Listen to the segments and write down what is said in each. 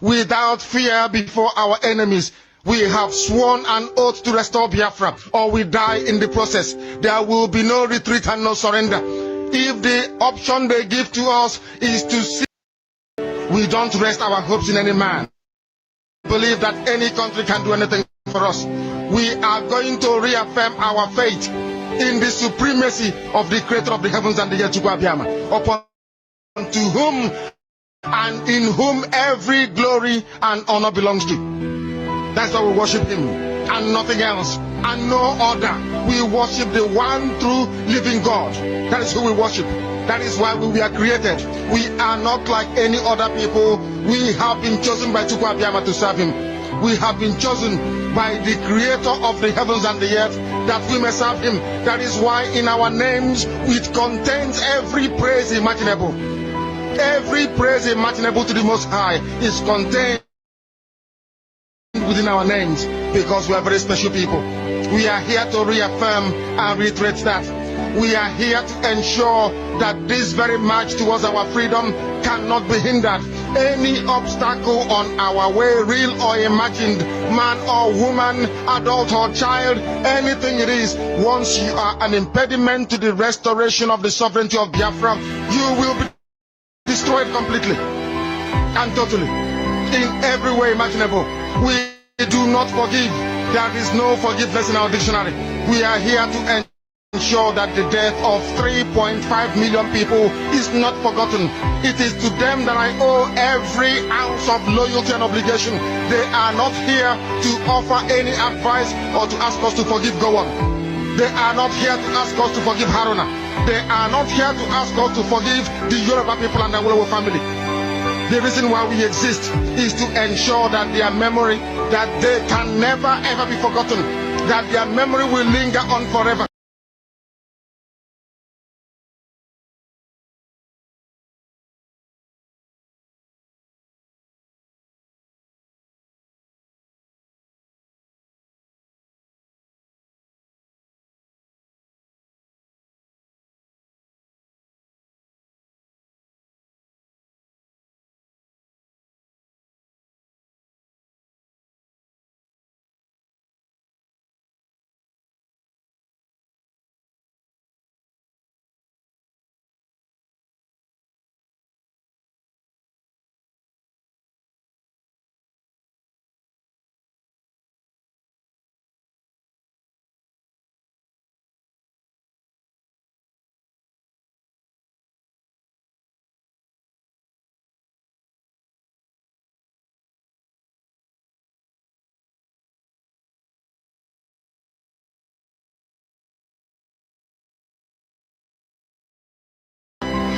without fear before our enemies. We have sworn an oath to restore Biafra, or we die in the process. There will be no retreat and no surrender. If the option they give to us is to see, we don't rest our hopes in any man. Believe that any country can do anything for us. We are going to reaffirm our faith in the supremacy of the Creator of the heavens and the earth, upon to whom and in whom every glory and honor belongs to. That's why we worship him and nothing else and no other. We worship the one true living God. That is who we worship. That is why we were created. We are not like any other people. We have been chosen by Chukwu Abiyama to serve him. We have been chosen by the Creator of the heavens and the earth that we may serve him. That is why in our names it contains every praise imaginable. Every praise imaginable to the Most High is contained within our names, because we are very special people. We are here to reaffirm and reiterate that. We are here to ensure that this very march towards our freedom cannot be hindered. Any obstacle on our way, real or imagined, man or woman, adult or child, anything it is, once you are an impediment to the restoration of the sovereignty of Biafra, you will be destroyed completely and totally in every way imaginable. We do not forgive. There is no forgiveness in our dictionary. We are here to ensure that the death of 3.5 million people is not forgotten. It is to them that I owe every ounce of loyalty and obligation. They are not here to offer any advice or to ask us to forgive Gowon. They are not here to ask us to forgive Haruna. They are not here to ask us to forgive the Yoruba people and the Awolowo family. The reason why we exist is to ensure that their memory, that they can never ever be forgotten, that their memory will linger on forever.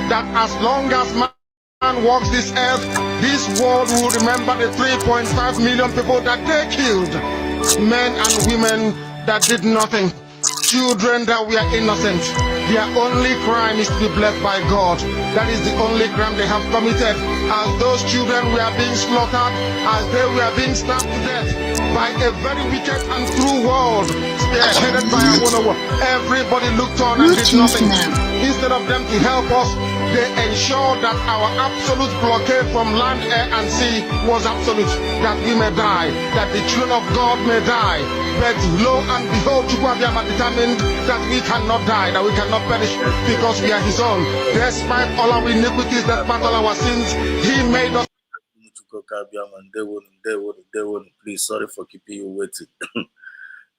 That as long as man walks this earth, this world will remember the 3.5 million people that they killed. Men and women that did nothing. Children that were innocent. Their only crime is to be blessed by God. That is the only crime they have committed. As those children were being slaughtered, as they were being stabbed to death by a very wicked and cruel world, spearheaded by a Awolowo. Everybody looked on and did nothing. Instead of them to help us, they ensured that our absolute blockade from land, air, and sea was absolute, that we may die, that the children of God may die. But lo and behold, Chukwu Abiyama determined that we cannot die, that we cannot perish, because we are his own. Despite all our iniquities, despite all our sins, he made us. Please, sorry for keeping you waiting.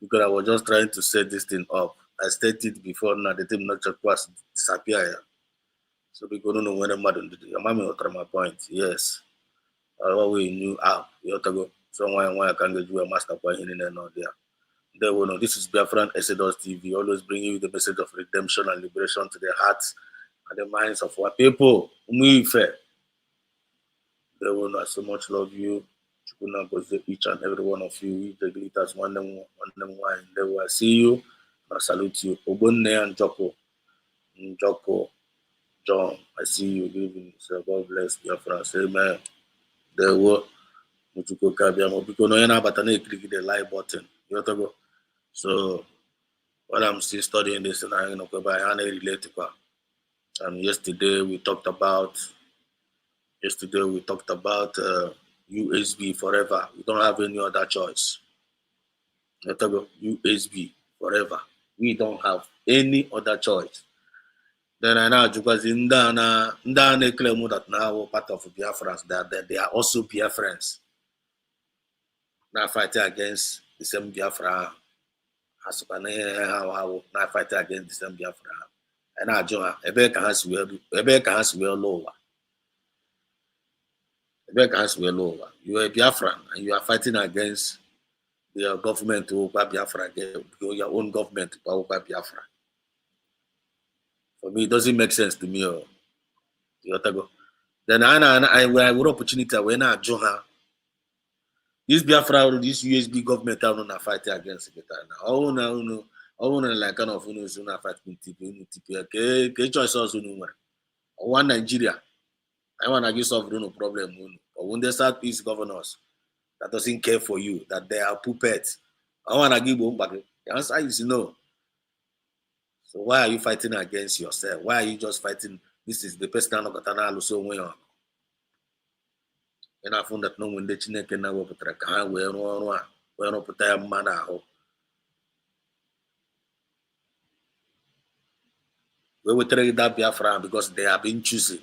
Because I was just trying to set this thing up. I stated before now the team not just disappear. So we don't know when I'm mad on the my point. Yes. We knew app. You have to go. So why I can get you a master point in and out there. They will know this is Biafran Exodus TV, always bringing you the message of redemption and liberation to the hearts and the minds of our people. We fair. They will know I so much love you. Chukuna goes each and every one of you. Each the glitters, one them wine. They will see you. I salute you. Obonne and Joko. John, I see you. Good evening. So God bless Biafra. Say amen. There will Mutuko Kabiamo. Because no yana but I click the like button. You have to go. So while I'm still studying this and I'm going to relate to yesterday we talked about USB forever. We don't have any other choice. USB forever. We don't have any other choice. Then I know because in Ndana claim that now part of Biafrans that they are also Biafrans. Now fighting against the same Biafra. Now fighting against the same Biafra. And I join Ebe has well lower. You are a Biafran and you are fighting against your government to Biafra, your own government to Biafra. For me, it doesn't make sense to me. Then I would opportunity when I join her. This Biafra, this USB government, I'm not fighting against it. All like kind of fighting TP. Choice also one Nigeria. I want to give sovereign no problem. But when they start these governors that doesn't care for you, that they are puppets, I want to give them back. The answer is no. So why are you fighting against yourself? Why are you just fighting? This is the person that got so well. And I found that no one that you can now put a car where no put a man out. We will trade that Biafra because they have been choosing.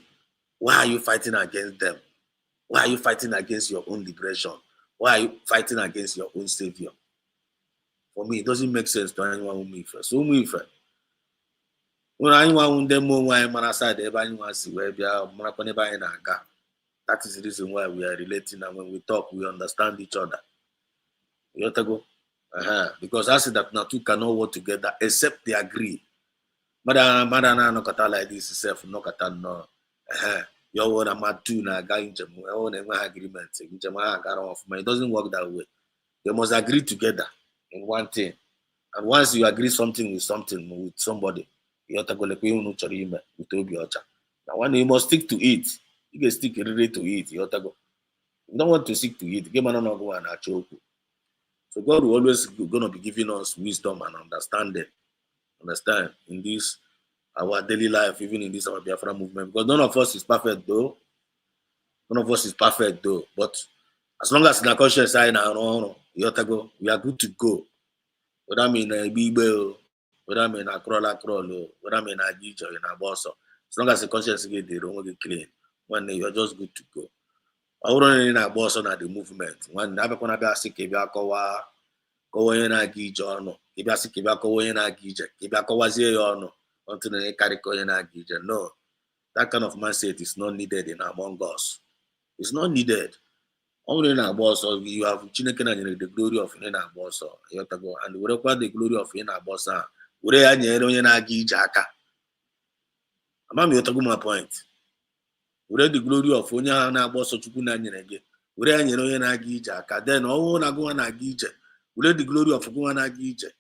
Why are you fighting against them? Why are you fighting against your own liberation? Why are you fighting against your own savior? For me, it doesn't make sense to anyone who me first. So me first. When anyone who them more why man aside anyone see where they are that is the reason why we are relating, and when we talk, we understand each other. You have to go. Because I said that now two cannot work together except they agree. Madana no kata like this itself, no kata no. Your one am two na guy in Jemu, own agreement. It doesn't work that way. They must agree together in one thing. And once you agree something with somebody, you have to go like with Obi. Now when you must stick to it, you can stick really to it. You have to go. You don't want to stick to it. So God will always gonna be giving us wisdom and understanding. Understand in this our daily life, even in this our Biafra movement, because none of us is perfect though. But as long as the conscience side now, you have to go. We are good to go. Whether I mean a Bible, whether I mean a crawl, whether I mean a gauge or in a boss. As long as the conscience get the room get clean, one day you are just good to go. I wouldn't in a boss on the movement. One never gonna be a sick if you are go in a gauge or no. If you are sick if you are going in a gauge, if you are going or no, until they carry in a gauge. No, that kind of mindset is not needed in among us. It's not needed. Only in our boss, or you have Chineke and the glory of in our boss, you have to go and we require the glory of in our boss. We are near Jaka. Among you to go my point. We read the glory of Onya and our boss of Chukuna again. We are near Jaka. Then all Nago and Agija. We read the glory of Guana Gija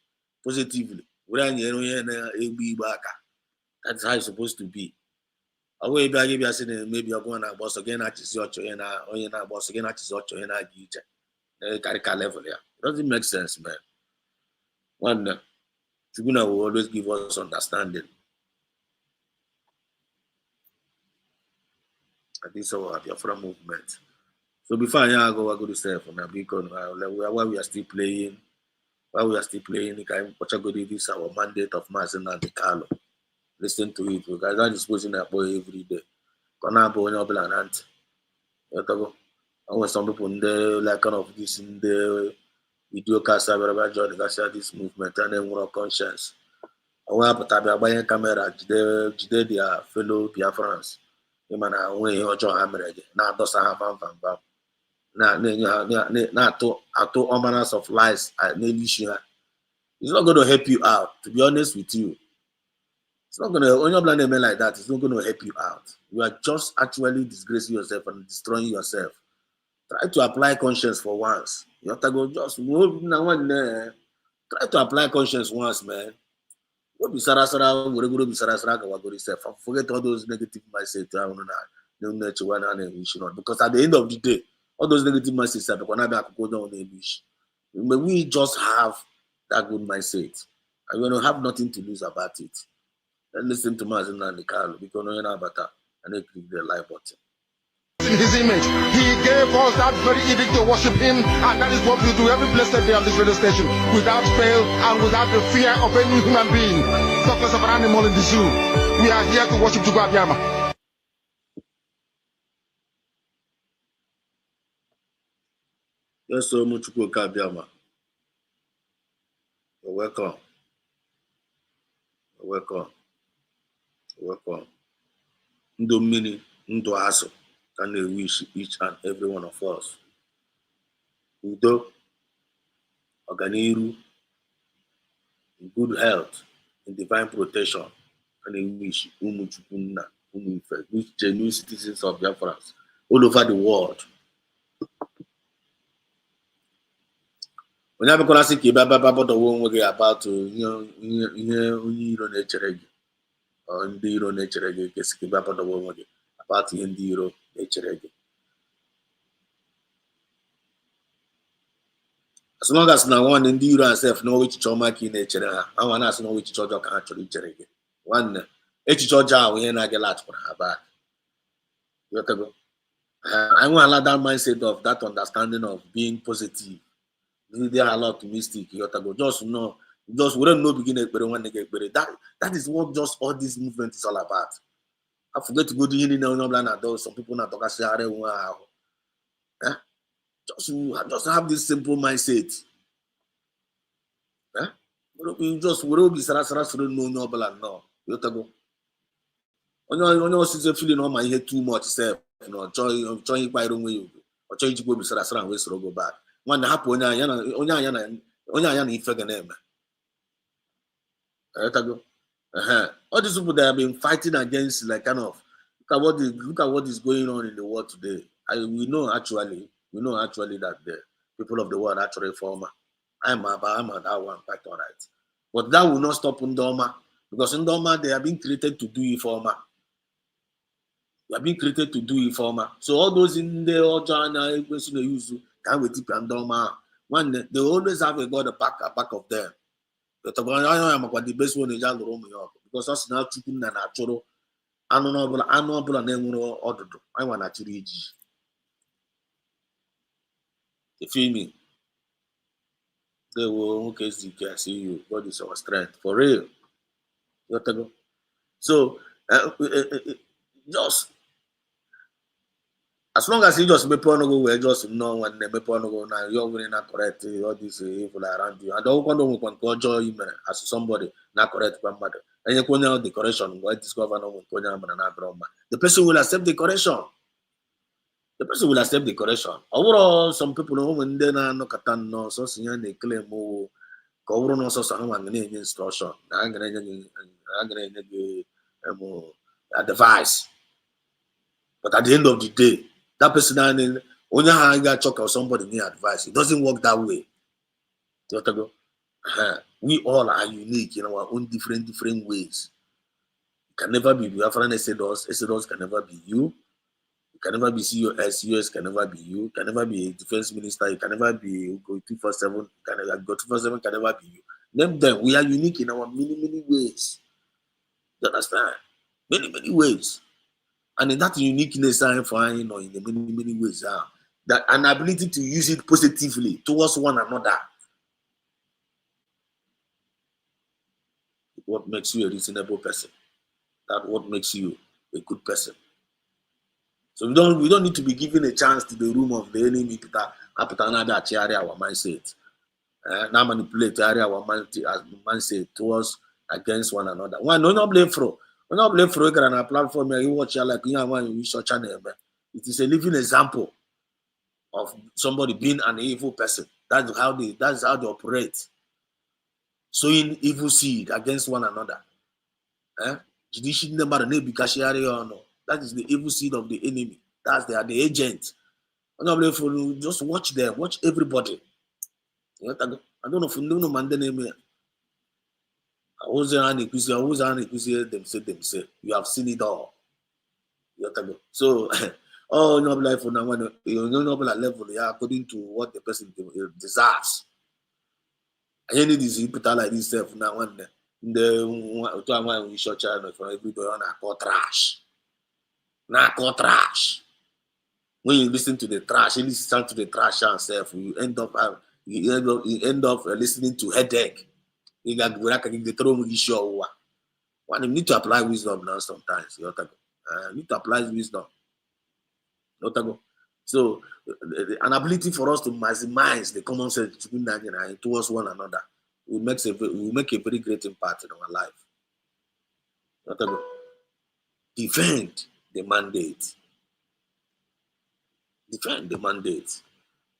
positively. We are near AB Baka. That's how it's supposed to be. Away back if you are saying maybe you're going to boss again at his or in our boss again at his or in our Gija. Carica level here. It doesn't make sense, man. One Tribuna will always give us understanding. And this is our Biafra movement. So before I go to say for now, because while we are still playing, you can watch a good this is our mandate of Mazen and the Carlo. Listen to it because I'm disposing that boy every day. Gonna boy no blanant. I want some people in there like kind of this in the video cast wherever John Garcia this movement and then more conscience. I want to be buying camera today their fellow Biafrans. You man when you John Hammerege. Now does have fun. Now to all manners of lies it's not going to help you out, to be honest with you. It's not going to, when you're blinding men like that, it's not going to help you out. You are just actually disgracing yourself and destroying yourself. Try to apply conscience for once. You have to go just try to apply conscience once, man. Don't be sarasara, be sarasara, forget all those negative mindsets. Because at the end of the day, all those negative mindsets are going to go down the beach. We just have that good mindset. And we're going to have nothing to lose about it. And listen to Mazen and the Carlo because no about that. And they click the like button. in his image. He gave us that very edict to worship him, and that is what we do every blessed day on this radio station, without fail and without the fear of any human being, talk less of an animal in the zoo. We are here to worship Biafra. Yes, so much Biafra. You're welcome. You're welcome. You're welcome. Ndo mini, ndo aso. Can they wish each and every one of us udo, ọganiru, good health, and divine protection. And they wish Umuchukunna, Umuife, which genuine citizens of Biafra all over the world. When you have a classic about ndị iro na-echere gị kesị gbapụtawa onwe gị about ihe ndị iro na-echere gị. As long as na nwanne ndị iro asef na echiche ọma ka ị na-echere ha, anwa na-asị na echiche ọjọọ ka ha chọrọ ichere gị. Nwanne echiche ọjọọ ahụ ihe na-aga laghachipụrụ ha back. I want to allow that mindset of that understanding of being positive. They are a lot optimistic. Just know. Just we don't know begin that is what just all this movement is all about. I forget to go to any some people not talk wow. Just have this simple mindset. You just will be no no. You go. Onye feeling on my head too much self, joy by wrong way or try to go be and waste go back. One happen onya ife name. All these people that have been fighting against, like kind of look at what is going on in the world today. We know actually that the people of the world are actually reformer. I'm at that one, quite all right. But that will not stop Ndoma, because Ndoma they have been created to do reformer. They have been created to do reformer. So all those in the Ojana they use can we tip Ndoma. One they always have a God back of them. The best one is because us now chicken and natural annual name order. I want actually you feel me? They will okay, see you. God is our strength for real. So just as long as you just make no go where just know when they make no go now, you're really not correct. All these people around you, and don't want to as somebody not correct grandmother. And you can know the correction. Go discover no one. The person will accept the correction. The person will accept the correction. Overall, some people know when they no katan no so senior they claim more. Cover no so someone instruction. I'm gonna advice. But at the end of the day, that person only I got choke or somebody need advice. It doesn't work that way. We all are unique in our own different ways. You can never be Biafran Esedos can never be you. You can never be COS, US can never be you. You can never be a defense minister. You can never be 247. Can 247 can never be you. Name them. We are unique in our many ways. You understand? Many ways. And in that uniqueness, I find in the many ways, that an ability to use it positively towards one another. What makes you a reasonable person? That's what makes you a good person. So we don't need to be given a chance to the room of the enemy to area our mindset. Now manipulate area our mindset towards against one another. One no blame for. When I play for a platform, you watch like you channel. It is a living example of somebody being an evil person. That's how they operate. Sowing evil seed against one another. That is the evil seed of the enemy. They are the agent. When I play for just watch them, watch everybody. I don't know if you know man name. Them say. You have seen it all. So, oh, no life for now. No level, yeah, according to what the person deserves. I need this put like this self now one the time we short channel for everybody on a trash. Narco trash. When you listen to the trash, you listen to the trash yourself, you end up listening to headache. You need to apply wisdom now sometimes. You need to apply wisdom. So an ability for us to maximize the common sense towards one another will make a very great impact in our life. Defend the mandate. Defend the mandate.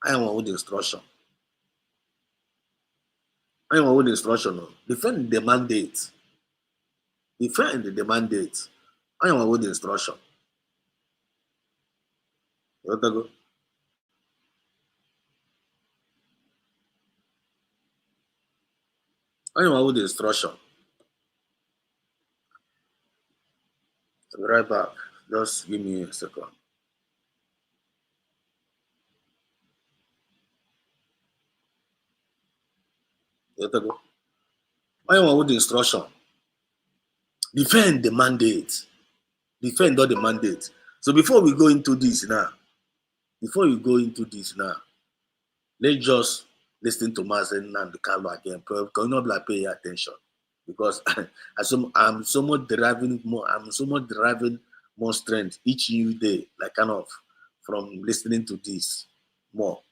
I am with instruction. Defend the mandate. Defend the mandate. I am with instruction. I am with instruction. I'll be right back. Just give me a second. I am with instruction. Defend the mandate. Defend all the mandate. So before we go into this now, let's just listen to Mazen and the Carlo again. Because not like pay attention. Because I'm somewhat deriving more strength each new day, like kind of from listening to this more.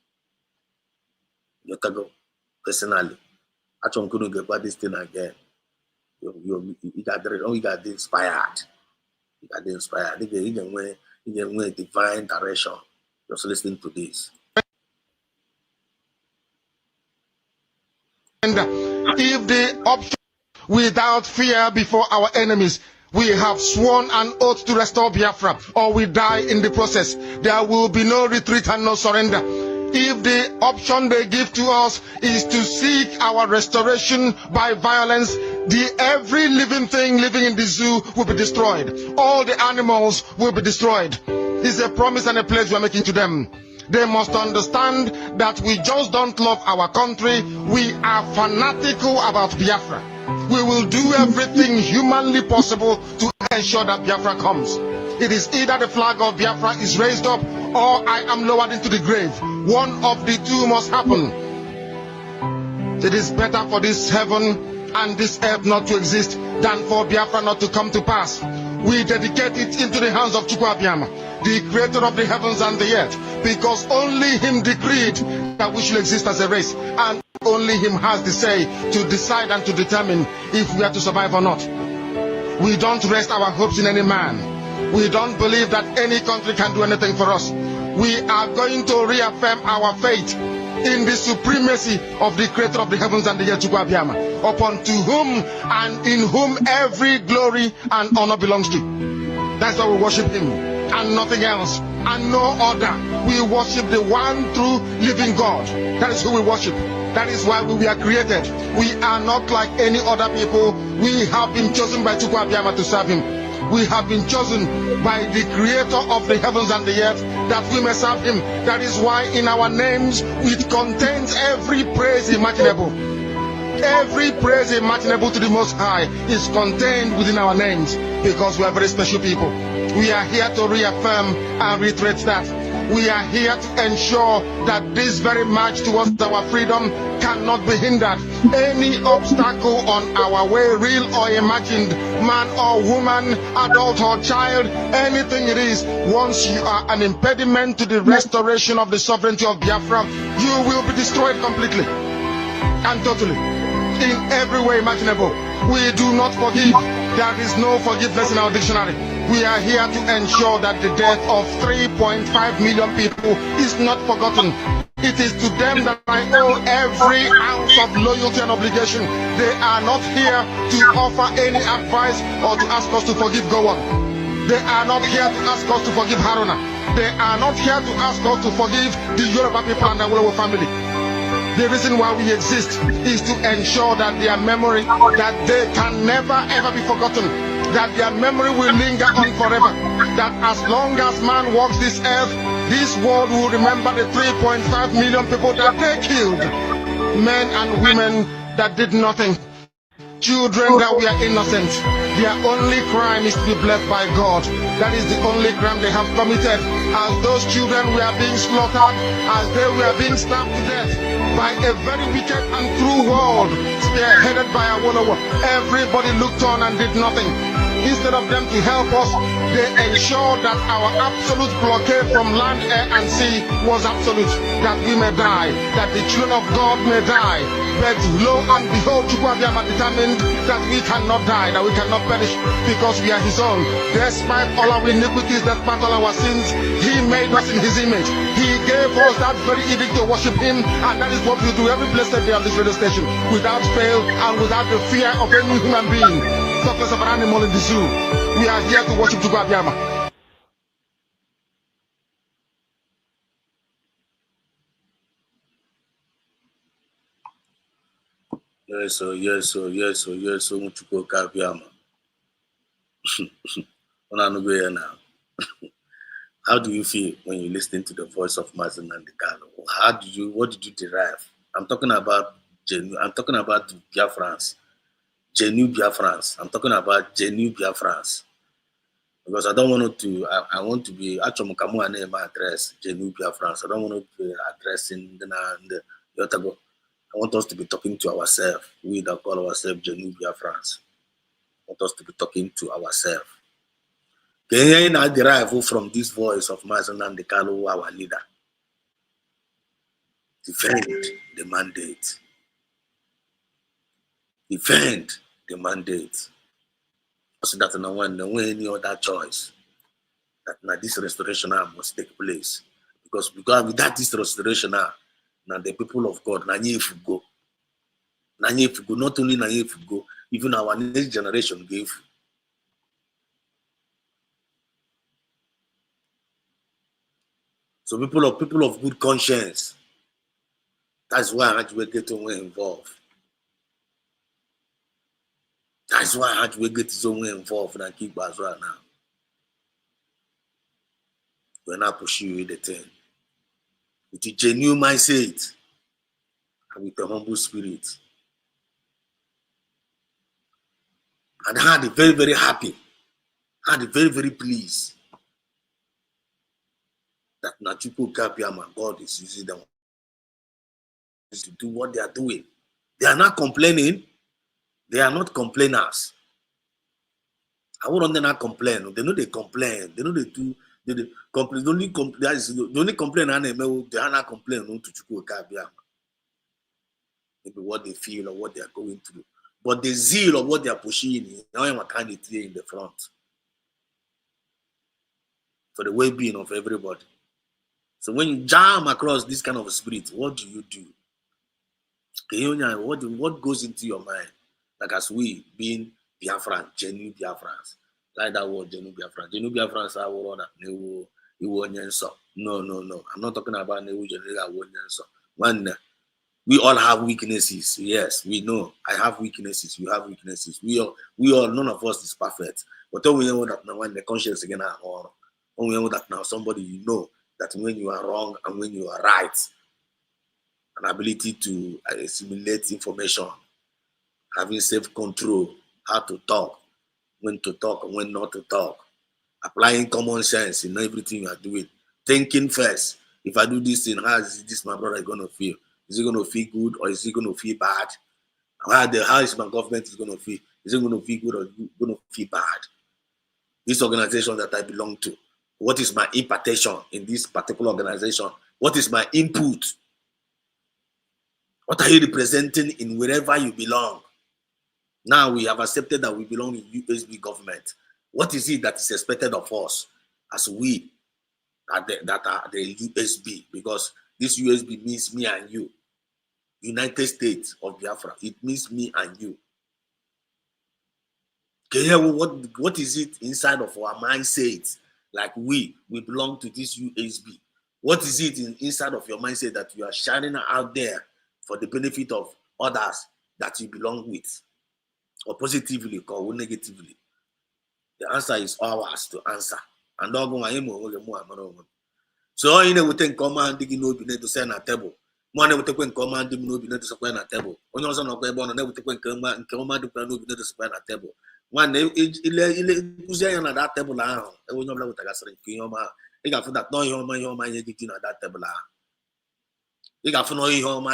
Personally. Actually, I'm going to get about this thing again. You got inspired. You got inspired. You can win divine direction. Just listening to this. And if the option without fear before our enemies, we have sworn an oath to restore Biafra, or we die in the process. There will be no retreat and no surrender. If the option they give to us is to seek our restoration by violence, every living thing living in the zoo will be destroyed. All the animals will be destroyed. It's a promise and a pledge we're making to them. They must understand that we just don't love our country. We are fanatical about Biafra. We will do everything humanly possible to ensure that Biafra comes. It is either the flag of Biafra is raised up or I am lowered into the grave. One of the two must happen. It is better for this heaven and this earth not to exist than for Biafra not to come to pass. We dedicate it into the hands of Chukwu Abiyama, the creator of the heavens and the earth, because only him decreed that we should exist as a race, and only him has the say to decide and to determine if we are to survive or not. We don't rest our hopes in any man. We don't believe that any country can do anything for us. We are going to reaffirm our faith in the supremacy of the creator of the heavens and the earth, Chukwu Abiyama, upon to whom and in whom every glory and honor belongs to. That's why we worship him and nothing else and no other. We worship the one true living God. That is who we worship. That is why we were created. We are not like any other people. We have been chosen by Chukwu Abiyama to serve him. We have been chosen by the creator of the heavens and the earth that we may serve him. That is why in our names it contains every praise imaginable. Every praise imaginable to the Most High is contained within our names, because we are very special people. We are here to reaffirm and reiterate that. We are here to ensure that this very march towards our freedom cannot be hindered. Any obstacle on our way, real or imagined, man or woman, adult or child, anything it is, once you are an impediment to the restoration of the sovereignty of Biafra, you will be destroyed completely and totally, in every way imaginable. We do not forgive. There is no forgiveness in our dictionary. We are here to ensure that the death of 3.5 million people is not forgotten. It is to them that I owe every ounce of loyalty and obligation. They are not here to offer any advice or to ask us to forgive Gowon. They are not here to ask us to forgive Haruna. They are not here to ask us to forgive the Yoruba people and the Wolowo family. The reason why we exist is to ensure that their memory, that they can never ever be forgotten, that their memory will linger on forever, that as long as man walks this earth, this world will remember the 3.5 million people that they killed, men and women that did nothing. children that we are innocent. Their only crime is to be blessed by God. That is the only crime they have committed. As those children were being slaughtered, as they were being stabbed to death by a very wicked and cruel world, spearheaded by Awolowo, everybody looked on and did nothing. Instead of them to help us, they ensured that our absolute blockade from land, air, and sea was absolute, that we may die, that the children of God may die. But lo and behold, Chukwuabiama determined that we cannot die, that we cannot perish, because we are his own. Despite all our iniquities, despite all our sins, he made us in his image. He gave us that very edict to worship him, and that is what we do every blessed day on this radio station, without fail and without the fear of any human being. Talkless of an animal in the zoo. We are here to worship Chukwuabiama. Yes, Chukwuabiama. Now. How do you feel when you listen to the voice of Mazen and the Kano? What did you derive? I'm talking about Biafrans. Genuine Biafrans. I'm talking about genuine Biafrans. Because I don't want to, I want to be, actually, I name my address, genuine Biafrans. I don't want to be addressing the Yotago. I want us to be talking to ourselves. We that call ourselves genuine Biafrans. I want us to be talking to ourselves. Can I derive from this voice of Mazen and the Kano, our leader? Defend the mandate. Defend the mandate. So that no one any other choice. That now this restoration must take place. Because without this restoration now the people of God, not only go, even our next generation gave. So people of good conscience. That's why I had to get involved. That's why I had to get involved and keep as well now. When I pursue the thing. With a genuine mindset and with a humble spirit. And I had it very, very happy. I had it very, very pleased that Chukwuabiama, God is using them to do what they are doing. They are not complaining. They are not complainers. I wouldn't not complain. They know they complain. They know they do. They complain. The only complain they are not complaining to Chukwuabiama. Maybe what they feel or what they are going through. But the zeal of what they are pushing now I'm kind of in the front. For the well-being of everybody. So when you jam across this kind of a spirit, what do you do? What goes into your mind? Like as we being Biafran, genuine Biafrans. Like that word, genuine Biafrans. Genuine Biafrans are what No. I'm not talking about Newu One, we all have weaknesses. Yes, we know. I have weaknesses. You have weaknesses. We all, none of us is perfect. But when we know that now when the conscience again are on, when we know that now somebody you know that when you are wrong and when you are right, an ability to assimilate information, having self-control, how to talk, when to talk and when not to talk, applying common sense in everything you are doing, thinking first. If I do this thing, how is this my brother going to feel? Is he going to feel good or is he going to feel bad? How is my government going to feel? Is it going to feel good or going to feel bad? This organization that I belong to, what is my impartation in this particular organization? What is my input? What are you representing in wherever you belong? Now we have accepted that we belong in USB government. What is it that is expected of us as we that are the USB? Because this USB means me and you. United States of Biafra. It means me and you. Okay, what is it inside of our mindset? Like we belong to this USB. What is it inside of your mindset that you are shining out there for the benefit of others that you belong with? Or positively or negatively? The answer is ours to answer. And so all you know we think come and dig no to send a table. Mwana wetekwe nke ọma dị m n'obi na-edosakwa na tebụl. Onye ọzọ nọkwa ebe ọ nọ na-ewetekwe nke ọma dịkwa n'obi na-edosakwa na tebụl. Nwanne ile nkụzi anya na dat tebụl ahụ, onye ọbụla wetagasịrị nke ihe ọma ahụ, ị ga-afụ dat nọ ihe ọma ihe ga-eju na dat tebụl ahụ. Ị ga-afụ nọ ihe ọma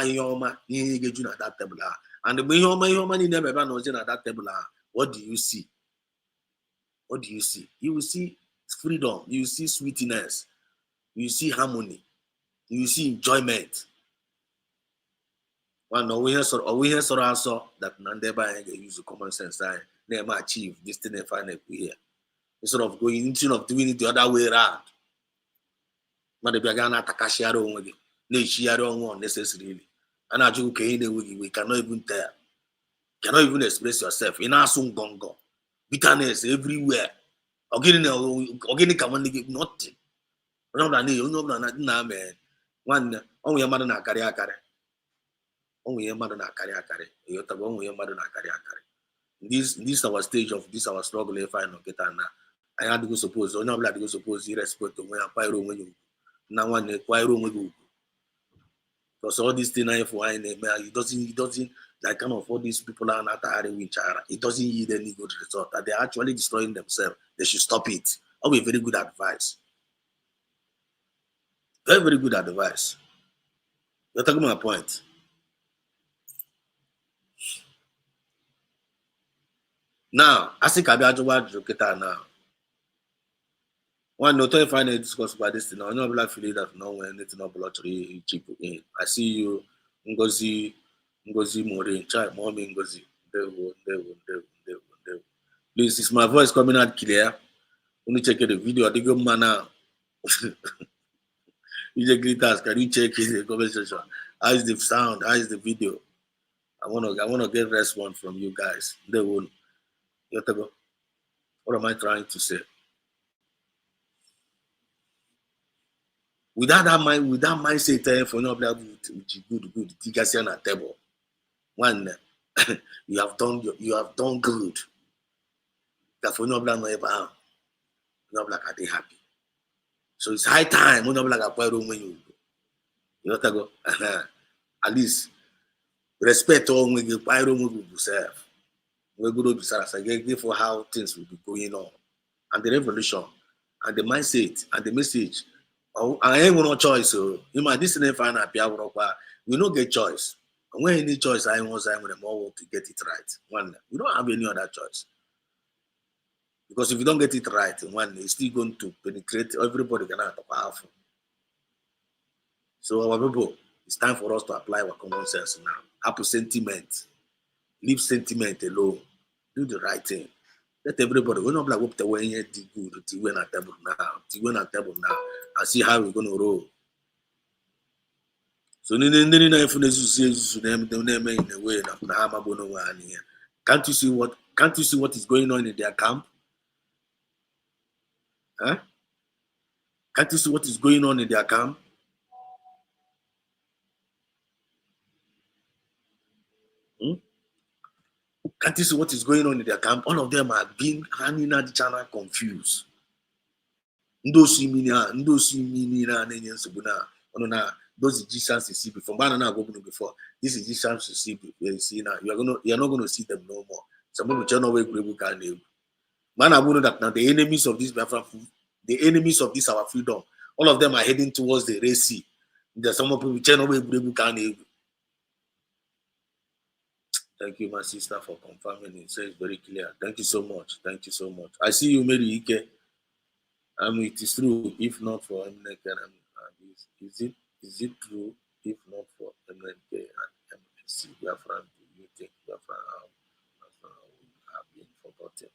ihe ga-eju na dat tebụl ahụ. And mgbe ihe ọma niile ebe a na-ozi na dat tebụl ahụ, what do you see? What do you see? You will see freedom, you will see sweetness, you will see harmony, you will see enjoyment. One we hear so that Nandeba use common sense never achieve this thing and find here. Instead of going into of doing it the other way around. Madabagana Takashiaro with Nishiaro unnecessarily. And I do we cannot even tell. Cannot even express yourself. In our song gongo. Bitterness everywhere. Organic command nothing. No man. One only a mother na carry. Only a mother na carry. Only a mother na carry. This our stage of this our struggle if I not get now. I had to go suppose or not like to go suppose you respect to when I when you now one acquire room with you. Because all these things if why it doesn't like kind of all these people are not which are it doesn't yield any good result that they're actually destroying themselves. They should stop it. That would be very good advice. Very, very good advice. You're talking my point. Now, I think I'll be able to get now. One note if I discuss about this thing, I know black feeling that no when anything not lottery cheap in. I see you, Ngozi Morin, child, mommy Ngozi. Devil. Please, is my voice coming out clear? Let me check the video. I think good man now. You just greet can you check the conversation? How is the sound? How is the video? I wanna get response from you guys. They will. What am I trying to say? Without that mindset, for no good, Tigasian at table. One, you have done good. That for no black no ever, no black are they happy. So it's high time. No black are when you know go. At least respect all when you pyro yourself. We go to Sarasa for how things will be going on, and the revolution, and the mindset, and the message. I ain't no choice. So you might this is find out we don't get choice. And when any choice, I want more to get it right. One, we don't have any other choice. Because if you don't get it right, one is still going to penetrate everybody can have powerful. So our people, it's time for us to apply our common sense now. Happy sentiment. Leave sentiment alone. Do the right thing. Let everybody go not like up the way you do good to win at table now. And see how we're gonna roll. So if name in a way can't you see what is going on in their camp? Huh? Can't you see what is going on in their camp? Can't you see what is going on in their camp? All of them are being running at the channel confused. Those Egyptians you see before. Before this Egyptians you see now. You're not gonna see them no more. Some people turn away man, I know that now the enemies of this Biafra, the enemies of this our freedom, all of them are heading towards the Red Sea. There's some people turn away. Thank you, my sister, for confirming it. So it's very clear. Thank you so much. Thank you so much. I see you, Mary Ike. It is true. If not for MNK and is it true? If not for MNK and MNC, Biafra, do you think Biafra have been forgotten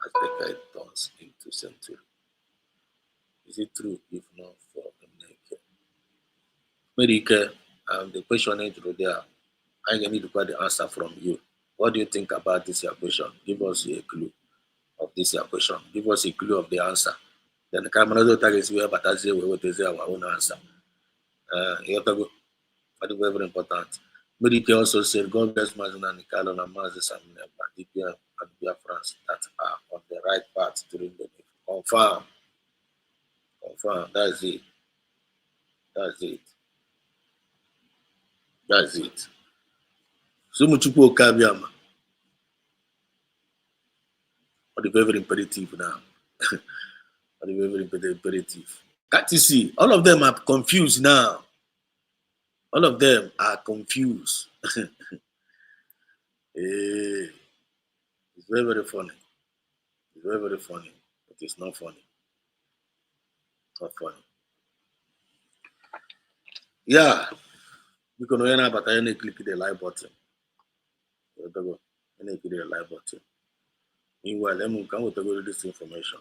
as the guide turns into century? Is it true? If not for MNK, Mary Ike, the question is there. I need to get the answer from you. What do you think about this question? Give us a clue of this question. Give us a clue of the answer. Then the camera is where, but as we will say our own answer. Very important. Medike also said, God bless Mazin and Nicolon and Mazis and DPM and Biafrans that are on the right path during the day. Confirm. That's it. That's it. So much people Kabiama. Or the very imperative now. Or the very imperative. Can't you see? All of them are confused now. All of them are confused. It's very, very funny. It's very, very funny. It is not funny. Not funny. Yeah. Because when I but I click the like button. Click the like button. Meanwhile, let me come with this information.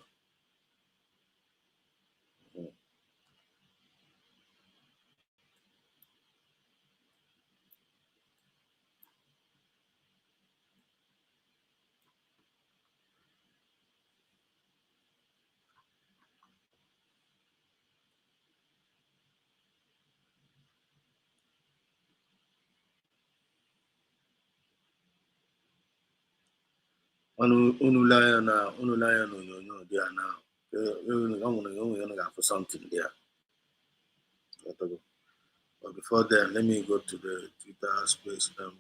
Unulaya no there now. I'm gonna for something there. But before then, let me go to the Twitter space the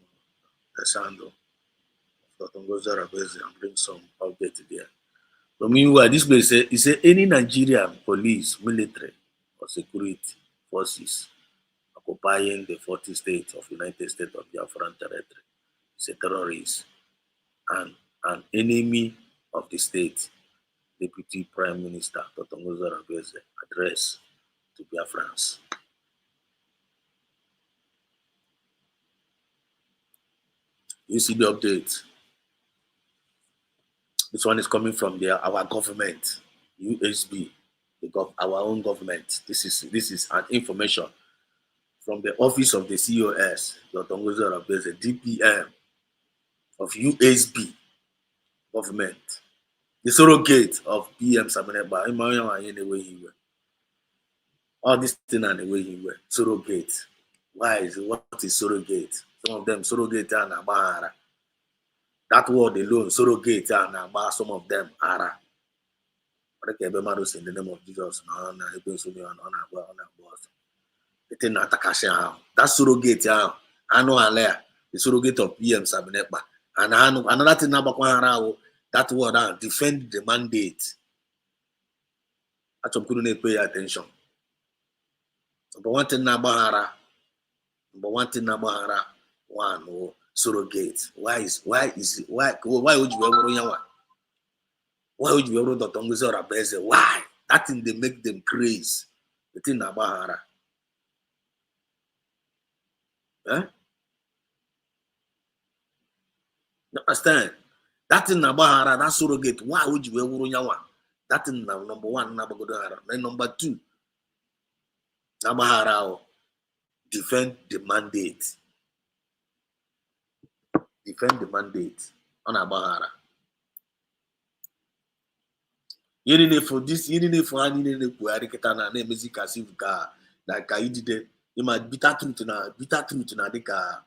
handle of Tongoza Rabezi and bring some update there. But meanwhile, this place is any Nigerian police, military, or security forces occupying the 40 states of United States of Biafra territory is a terrorist and an enemy of the state. Deputy Prime Minister Tongoza Rabezi address to Biafrans. You see the update. This one is coming from our government, USB, our own government. This is an information from the office of the COS, Dr. Rabeze, DPM of USB government, the surrogate of PM Samaneba. All this thing and the way he were surrogate. What is surrogate? Some of them surrogate and Abahara. That word alone, surrogate and Abah, some of them are. In the name of Jesus, the thing that's surrogate. I know the surrogate of PM Sabinepa. And another thing about that word, defend the mandate. That's what couldn't pay attention. But one thing about one surrogate. Why would you ever Why would you ever Dr. Rabeze? Why? That thing they make them crazy. The thing about her. You understand? That thing about her, that surrogate. Why would you ever that thing number one, then number two. Nabahara defend the mandate. Defend the mandate on Abahara. You for this, for any Puarikatana, name is Kasivka, like I did. You might bitter truth na Dika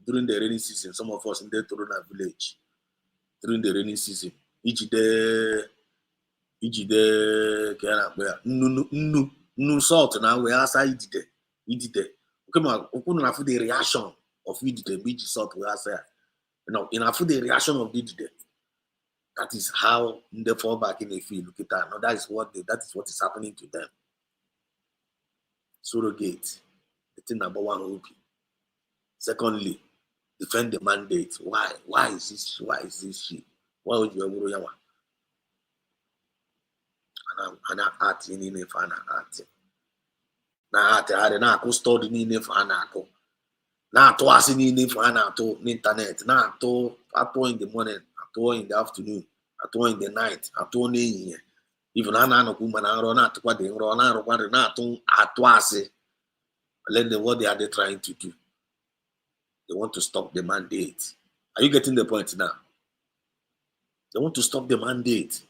during the rainy season. Some of us in the Torona village during the rainy season. No salt now we asa idide. Okay, ma okunu na the reaction of idide which salt we asa. In the reaction of idide. That is how they fall back in the field. Look at that. Now that is what is happening to them. Surrogate. The thing number one OP. Secondly, defend the mandate. Why? Why is this shit? Why would you ever yawa? And art in if an art. Na art I na ko study in if an art. Na to as in if an art internet. Na to in the morning, in the afternoon, in the night, even an woman not what they run out what are they trying to do? They want to stop the mandate. Are you getting the point now? They want to stop the mandate.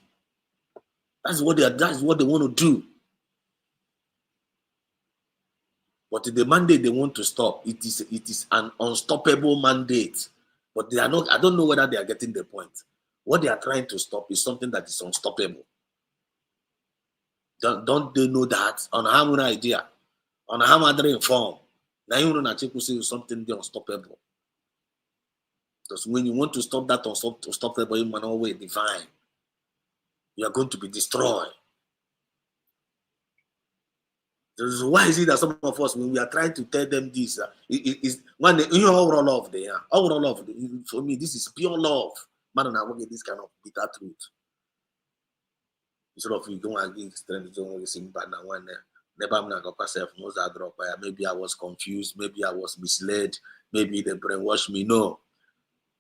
That's what they want to do. But the mandate they want to stop, it is an unstoppable mandate. But they are not, I don't know whether they are getting the point. What they are trying to stop is something that is unstoppable. Don't they know that? On how many idea? On how many inform? Now you know that you say something be unstoppable. Because when you want to stop that unstoppable, you man always divine. You are going to be destroyed. Why is it that some of us, when we are trying to tell them this, is when you all love they are all love. For me, this is pure love. Man, and I will get this kind of bitter truth. Instead of you going against strength, don't listen, but now one never I'm not gonna self knows that drop. Maybe I was confused, maybe I was misled, maybe they brainwashed me. No,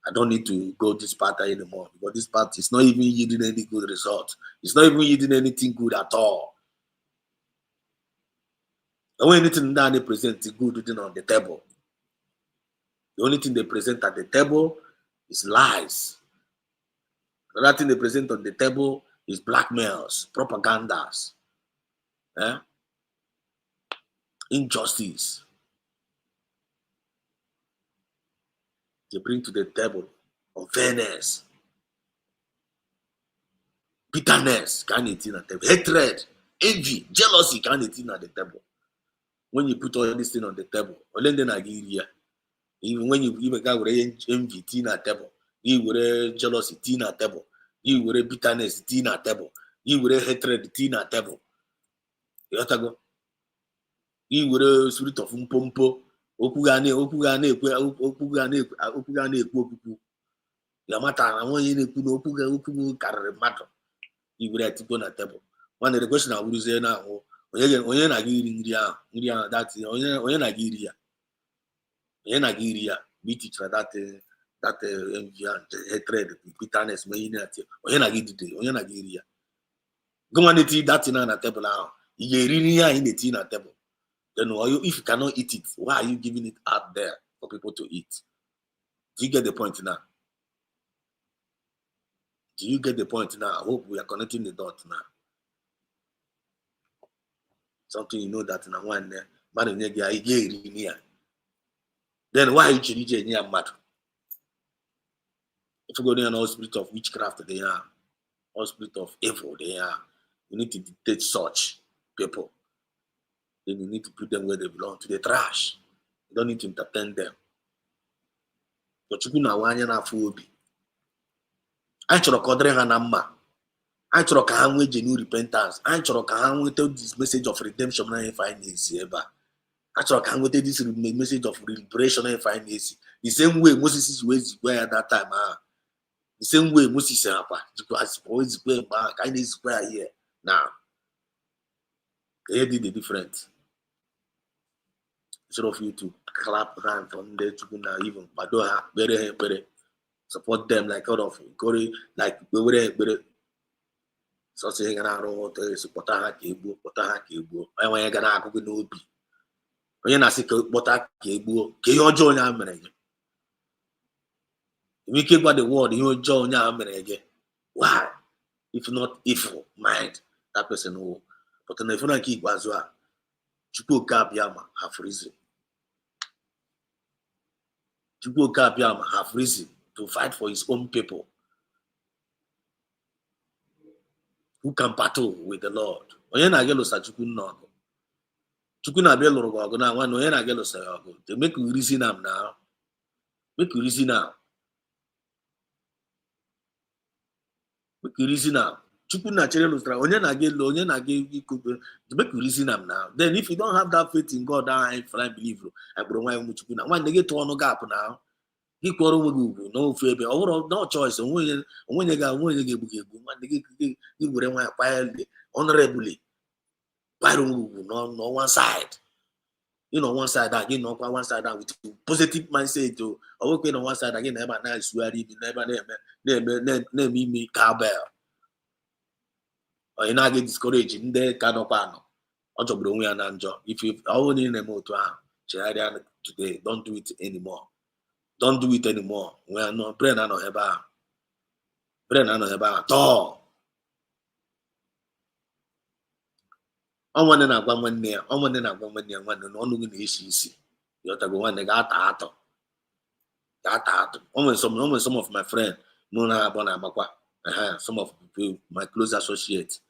I don't need to go this path anymore because this path is not even yielding any good result. It's not even yielding anything good at all. And when anything that they present is good written on the table, the only thing they present at the table is lies. Another thing they present on the table is blackmails, propagandas, injustice. They bring to the table unfairness, bitterness, hatred, envy, jealousy, at the table. When you put all these things on the table, even when you even got envy, at table, you would jealousy, at table, you would bitterness, at table, you would hatred, at table. You would spirit of mpompo, okwu ga na-ekwu okwu. Ya mata na onye na-ekwu na okwu karịrị mmadụ. You would have na table. One of the question I would say now, onye na-aga iri nri ahụ that onye na-aga iri ya. Onye na-aga iri ya, we teach that envy and hatred, bitterness, onye na-aga iri ya. Go on eat that thing on the table now. You really are in the tea on the table. Then if you cannot eat it, why are you giving it out there for people to eat? Do you get the point now? Do you get the point now? I hope we are connecting the dots now. Something you know that in a one there, then why you change near matter? If you go there, all spirit of witchcraft they are, all spirit of evil they are. You need to detach such people. Then you need to put them where they belong, to the trash. You don't need to entertain them. But you know why you're not food. I chọrọ ka ọ dịrị ha na mma. I chọrọ ka ha nwee genuine repentance. I chọrọ ka ha nweta this message of redemption na ife anyị na-esi ebe a. I chọrọ ka ha nweta this message of liberation na ife anyị na-esi. The same way Moses wee zikwa ya that time ahụ. The same way Moses akwa zikwa mgbe ahụ ka anyị na-ezikwa ya here now. They did the difference. Instead of you to clap hands on the chukwu na even gbado ha kpere ha ekpere. Support them like out of Korea, like we were so saying around support ha ka egbuo, kpọta ha ka egbuo. Onye ga na-akụgụ n'obi. Onye na-asị ka kpọta ka egbuo, ka ihe ọjọọ onye a mere gị. Ime ike gwa the world ihe ọjọọ onye a mere gị. Why? If not evil mind, that person will. But na ifuna nke ikpeazụ a, Chukwu oke abịama have risen. Chukwu oke abịama have risen to fight for his own people who can battle with the Lord. Onye na-aga lụsa Chukwu n'ọgụ. Chukwu na-abịa lụrụ gị ọgụ na nwanne onye na-aga lụsa ya ọgụ. They make you reason am now. Make you reason now. Make you reason now. Chukwu na-chere lụsara onye na-aga elu onye na-aga ikuku. Make you reason am now. Then if you don't have that faith in God, I believe you. I bụrụ nwa ụmụ Chukwu na nwanne gị tụọ ọnụ gap now. Gị kwọrọ onwe gị ugwu n'ofu ebe ọ bụrụ no choice onwenye ga-egbu gị egbu nwanne gị were nwa ya kpaa honorably kpara onwe ugwu no one side. You know one side gị nọkwa one side with positive mindset ọ nwekwe na one side gị na ebe a na-esugharị ibi na ebe na-eme ime cowbell. Onye na-aga discourage ndị ka nọkwa anọ ọ jọgburu onwe ya na njọ. If ọ bụrụ na ị na-eme otu ahụ chegharịa today, don't do it anymore. Don't do it anymore. We are not brain no heba. Brain no heba at all. Onwene na agwa nwanne ya, nwanne na ọnụ gị na-esi isi. You have to go nwanne ga-ata atọ. Some of my friends no na abọ na agbakwa. Some of my close associates.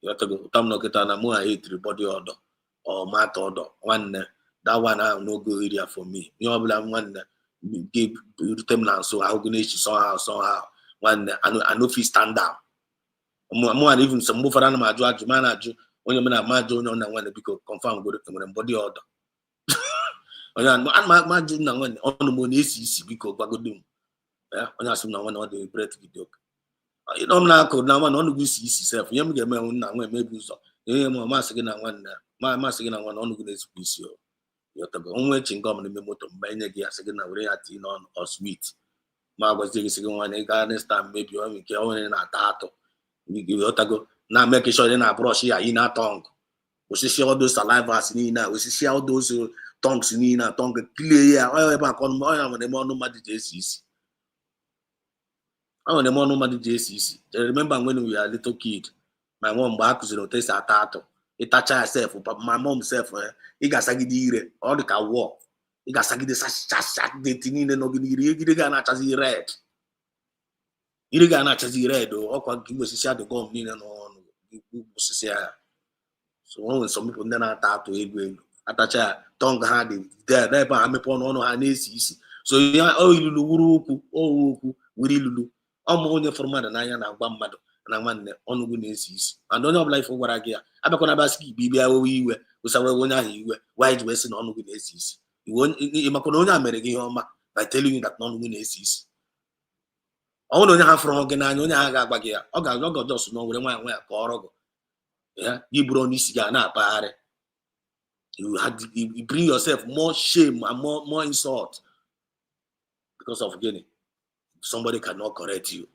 You have to go tam no kita na mu a hate body order or mat order nwanne. That one I no go area for me. You know, one give them now, so I'm gonna somehow. One I know if you stand down. More even some move around my judge, when you're a major on one because confirm good body order. My junior on the money is because Bagodum. Yeah, when I saw no one or the bread video. You don't know, now one on the goose is self. You get my own now, maybe so. You know, my master again, my master again, one on the good piece. You're the only chingom in the motor, buying a gas again, on or sweet. Ma was the second one, a garden stand, maybe you only care in a tato. You give your tago, now making sure in a brush here in our tongue. We see all those salivas in now, we see all those tongues in our tongue, clear, all back on the monomadi JCC. I want the monomadi JCC. I remember when we were a little kid, my mom back was in taste a tato. It touched herself, but my mom self, he got saggy all the car walk. He got saggy the sash, the tin in no gonna red. You got not as red or what give us a shadow gum in and on. So when some people then are to a attach a tongue hardy, there, I'm upon on her knees. So yeah, oh, you look, oh, we lulu. I'm only for mother, and I am one mother, and I'm one on witnesses. I don't know life for what I get. I'm not going to ask you, BBI, we were when I wide western on witnesses. You won't in Macononia American by telling you that non witnesses. I don't have from Organization. I got just know when I went Corogo. Yeah, you brought this guy now, party. You bring yourself more shame and more insult because of getting somebody cannot correct you.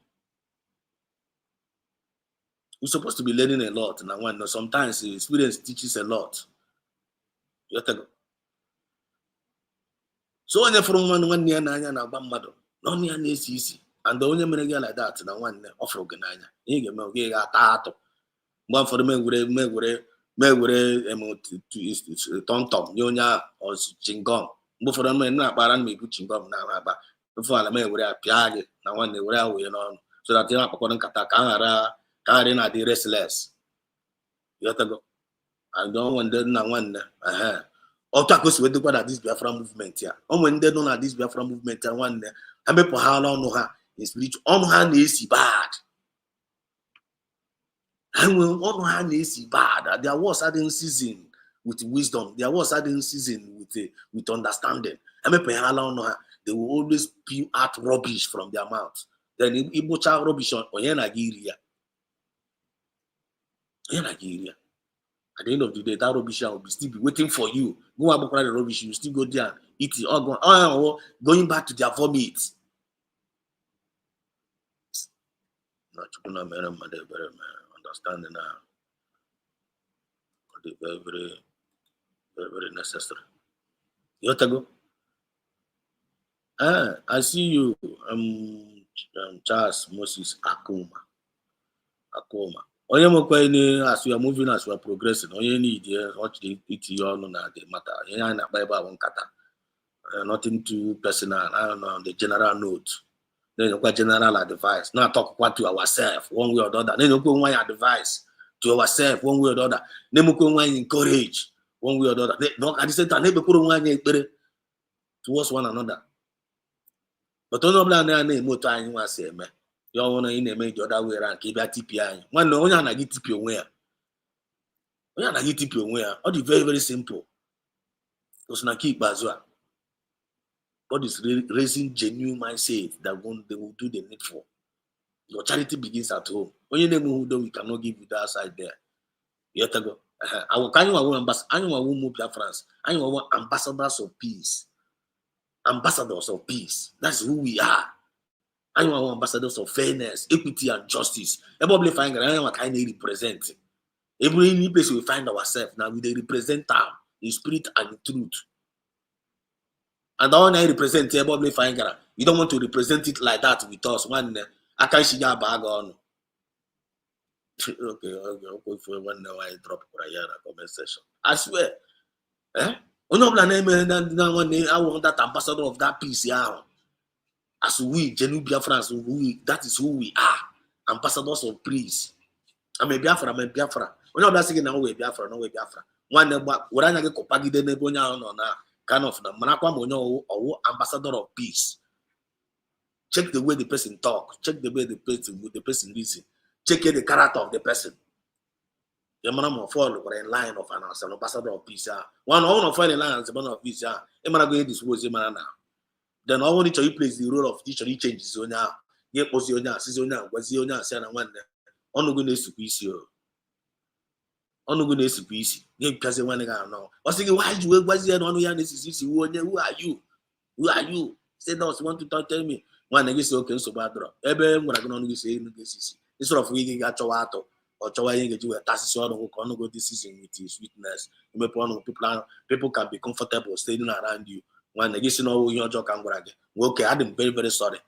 You're supposed to be learning a lot, and when sometimes experience teaches a lot. So when you're from one year, no near easy. And the only man like that, and one offer organizer. You get a tato. One for the men with Tom Yonya or Chingom. But for the men not baran me put Chingom now. Before I may wear a piage, now one they were away on. So that they are according to Katakara, Karina the restless. You have to go. I don't want them now one. All tacos with the at this Biafra movement here. When they don't have this Biafra movement, and one day, I may for how long no her in spiritual on hand is bad. And when on hand is bad, there was certain season with wisdom, there was certain season with understanding. I may for how long no her, they will always spew out rubbish from their mouth. Then it butcher rubbish on Nigeria. Nigeria. At the end of the day, that rubbish will still be waiting for you. Go and buy the rubbish, you still go there and eat it. Or going back to their vomit. Not very understanding now. Very, very, very, very necessary. You have to go. I see you. Charles Moses Akuma. Onye mokwe as we are moving, as we are progressing, onye need watch the on the matter. Nothing too personal. I don't know the general note. Then you got general advice. Now talk what to ourselves one way or the other. Then you go one advice to ourselves one way or the other. Then you go one encourage one way or the other. No, at the same time, never put one towards one another. But don't know that name what time you say, man. You want to in a the other way around, keep that TPI. One no one I get TP aware. When I get TP aware, all the very, very simple. Because na keep as well. God is raising genuine mindset that they will do the needful. Your charity begins at home. When you name who we cannot give you that side there. You have to go. I will carry my ambassador. I will move to France. I will ambassadors of peace. Ambassadors of peace. That's who we are. I want ambassadors of fairness, equity, and justice. Everybody find that I want kind of represent. Every place we find ourselves now, we represent time, in spirit and in truth. And the one I represent, everybody find that you don't want to represent it like that with us. One, I can't see your bag on. Okay. For one now I drop for a year comment session. I swear, I want that ambassador of that peace, yeah. As we, genuine Biafrans, that is who we are. Ambassadors of peace. I'm a Biafra. When I'm saying now, we're Biafra, no way Biafra. nwanne gba were anya gị kụpagide n'ebe onye ahụ nọ na kind of na marakwa ma onye ọwụ ambassador of peace. Check the way the person talk, check the way the person reason, check the character of the person. The man will fall in line of an ambassador of peace. One of fall in line as ambassador of peace. This was now. Then all need to plays the role of teacher. He changes on now. Ye position, season, was the owner, and one. On the goodness to peace. On the goodness to peace. You because one now. Was thinking why you was there on the this is who are you? Who are you? Say no, want to tell me. One against okay, so bad. Ebe what I can only say in this. Instead of we get your or trying to do a task who can go this season with his witness. People can be comfortable staying around you. When they get to know your job can go again. Okay, I'm very, very sorry.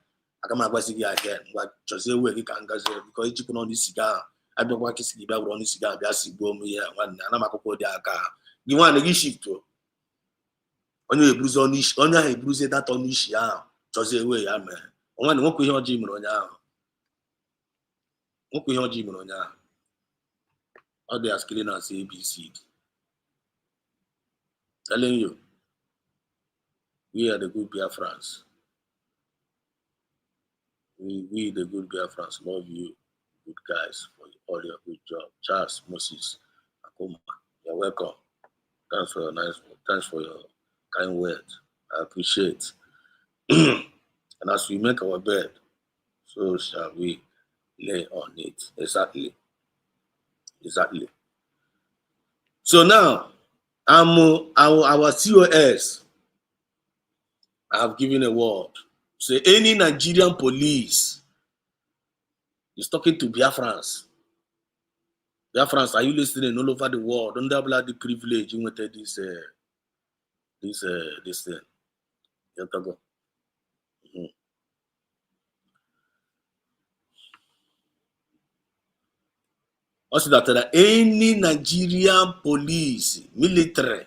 I come back again. What Jose will can go because you put on this cigar. I don't want to see the on this cigar. Just go me one and I'm a couple of car. You want to shift to on your bruise on this, on your bruise that on this year. Jose way, man. One won't be your gym on ya. Won't be your gym on ya. All they are killing us ABC. Telling you, we are the good Biafrans. We the good Biafrans love you, good guys, for all your good job. Charles, Moses, Akuma, you're welcome. Thanks for your nice work. Thanks for your kind words. I appreciate. And as we make our bed, so shall we lay on it. Exactly. So now, our COS have given a word. So any Nigerian police is talking to Biafrans. Biafrans, are you listening all over the world? Don't have the privilege you wanted this thing. You have to go. Also that any Nigerian police, military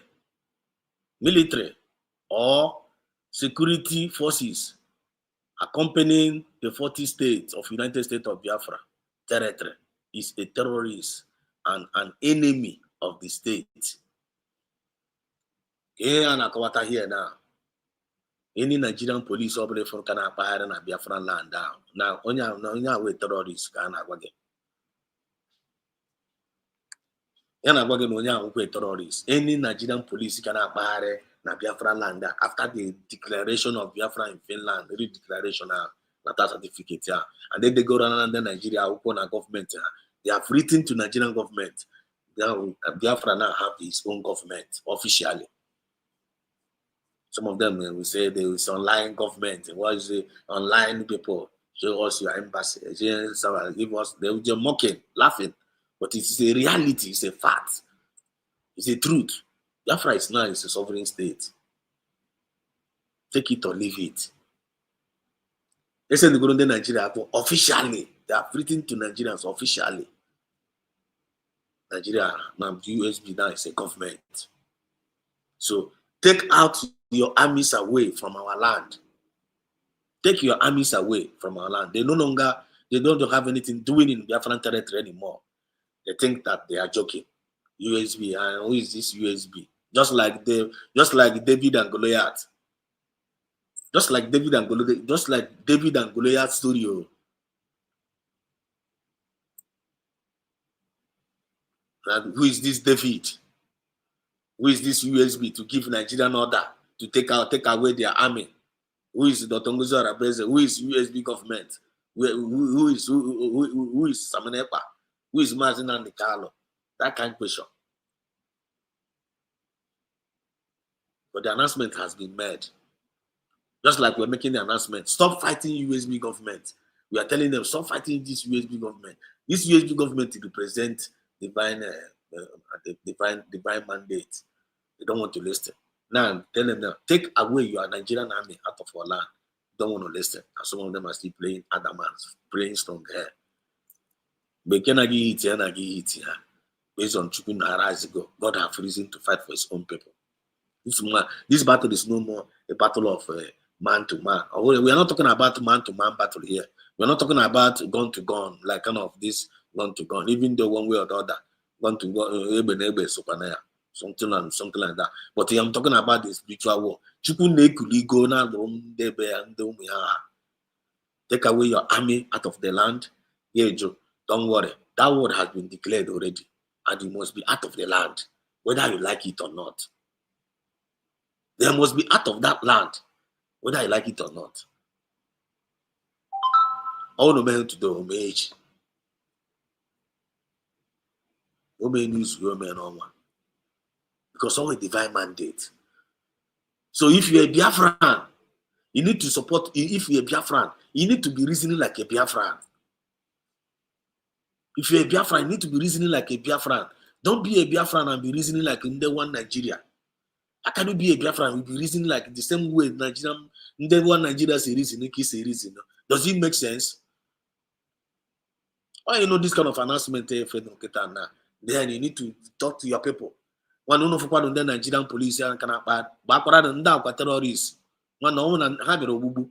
or security forces accompanying the 40 states of United States of Biafra territory is a terrorist and an enemy of the state. Here now. Any Nigerian police operation can appear in a Biafran land down. Now, only way terrorists can again. Any Nigerian police can appear in a Biafran land after the declaration of Biafra in Finland, the declaration that certificate, and then they go around Nigeria, open a government. They have written to Nigerian government. Biafra now have his own government officially. Some of them will say there is online government. What is it? Online people show us your embassy. Give us. They will just mocking, laughing, but it is a reality. It's a fact. It's a truth. Biafra is now a sovereign state. Take it or leave it. They say they go to Nigeria officially. They have written to Nigerians officially. Nigeria now USB now is a government. So take out your armies away from our land. Take your armies away from our land. They don't have anything doing in Biafran territory anymore. They think that they are joking. USB, and who is this USB? Just like David and Goliath. Just like David and Goliath story. And who is this David? Who is this USB to give Nigerian order to take away their army? Who is Dr. Ngozi Arabeze? Who is USB government? Who is Samanepa? Who is Mazin and Carlo? That kind of question. But the announcement has been made. Just like we're making the announcement, stop fighting USB government. We are telling them, stop fighting this USB government. This USB government represents divine mandate. They don't want to listen. Now, tell them now, take away your Nigerian army out of our land. Don't want to listen. And some of them are still playing adamant, playing strong here. But based on Chukun Harazigo, God have reason to fight for his own people. This battle is no more a battle of man to man. We are not talking about man to man battle here. We are not talking about gun to gun, like kind of this gun to gun, even though one way or the other, gun to gun, something like that. But I'm talking about the spiritual war. Take away your army out of the land. Yeah, Joe, don't worry. That word has been declared already. And you must be out of the land, whether you like it or not. There must be out of that land, whether you like it or not. All the men to the homage. No man use your man on one. Because all a divine mandate. So if you're a Biafran, you need to support. If you're a Biafran, you need to be reasoning like a Biafran. If you're a Biafran, you need to be reasoning like a Biafran. Don't be a Biafran and be reasoning like in the one Nigeria. How can you be a Biafran and be reasoning like the same way Nigerian, in the one Nigeria say reason, does it make sense? Why you know this kind of announcement, then you need to talk to your people. One no for the Nigerian police and can bad terrorists. One no have a bubu.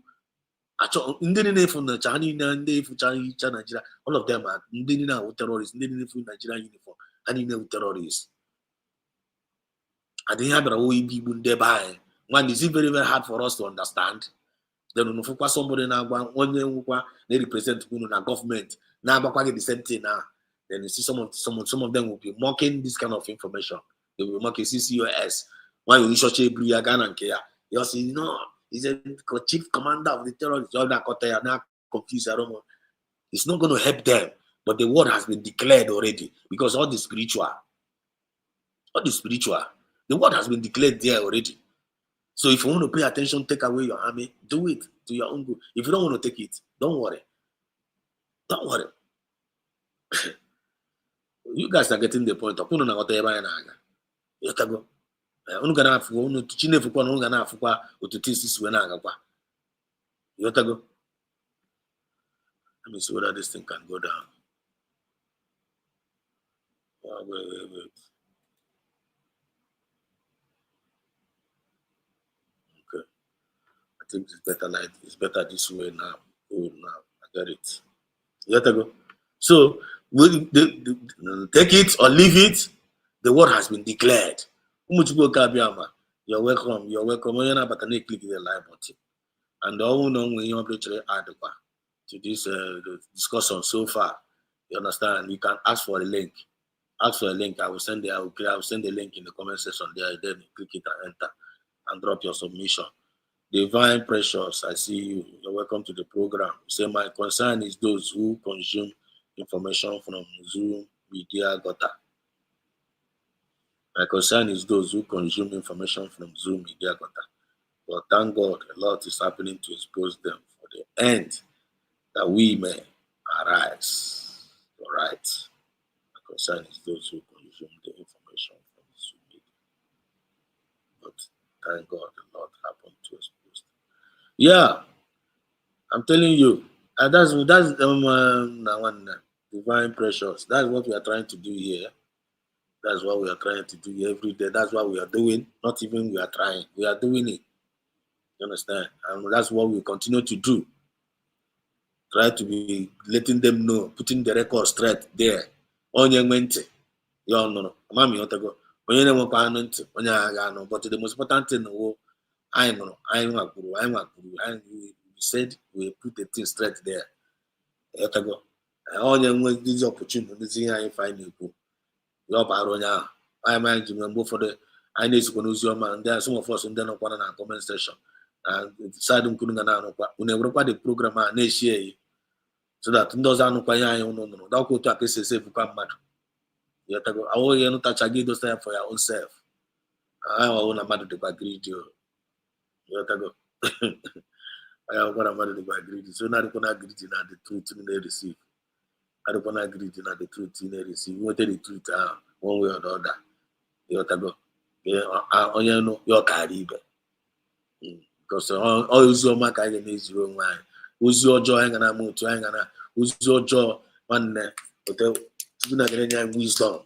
Ndị from the China, Nigeria, all of them are terrorists, Nigerian uniform, and terrorists. I think have a way people thereby. One is it very, very hard for us to understand. Then somebody now one they represent the government. Now the same thing now. Then you see some of them will be mocking this kind of information. They will mock a CCOS. Why you should you see, no, he's a chief commander of the terrorists. You're not confused. It's not going to help them. But the word has been declared already because all the spiritual, the word has been declared there already. So if you want to pay attention, take away your army, do it to your own good. If you don't want to take it, don't worry. Don't worry. You guys are getting the point. Let me see whether this thing can go down. Oh, wait. Okay. I think it's better like it's better this way now. Oh, now I get it. You have to go. So take it or leave it. The word has been declared. You're welcome. You're welcome. You're not about to click the like button. And all know when you actually add to this discussion so far. You understand? You can ask for a link. Ask for a link. I will send the link in the comment section there. Then click it and enter and drop your submission. Divine Precious, I see you. You're welcome to the program. Say my concern is those who consume information from Zoom Media Gutter. My concern is those who consume information from Zoom Media Gutter. But thank God, a lot is happening to expose them for the end that we may arise. All right. My concern is those who consume the information from Zoom Media. But thank God, a lot happened to expose them. Yeah, I'm telling you, that's one Divine Precious. That's what we are trying to do here. That's what we are trying to do every day. That's what we are doing. Not even we are trying. We are doing it. You understand? And that's what we continue to do. Try to be letting them know, putting the record straight there. Onye mente, you all know. Mami, you go. Onye never can't. Onye agano. But the most important thing, I know. We said we put the thing straight there. You go. Onye nwe this opportunity, I find you. Your baronia. I mind you remember for the I need to go and there are some of us in the comment section. And deciding couldn't whenever the program next year. So that those are no no. That go to a case safe come mad. You have to go. I want you to touch again those time for your own self. I want a matter to agree to you. You have to go. I want a matter to agree. So now you can agree to the truth in the receive. I don't want to agree to the truth in the receive. You want the truth one way or the other. You have to go. You know your Carib. Because all your mark I can use your mind. Who's your joy and I move to hang on? Who's your joy? One hotel, you not getting wisdom.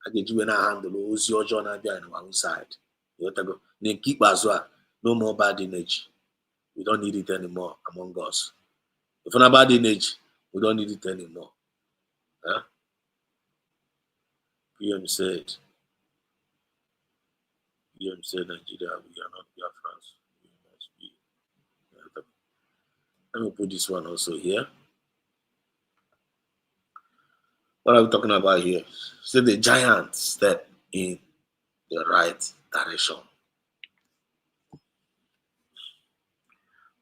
I get you in a handle. Who's your joy? I be on one side. You have to go. Then keep as well. No more bad image. We don't need it anymore among us. If not bad image, we don't need it anymore. Huh? PM said. PM said Nigeria, we are not Biafrans. We must be. Let me put this one also here. What are we talking about here? So the giant step in the right direction.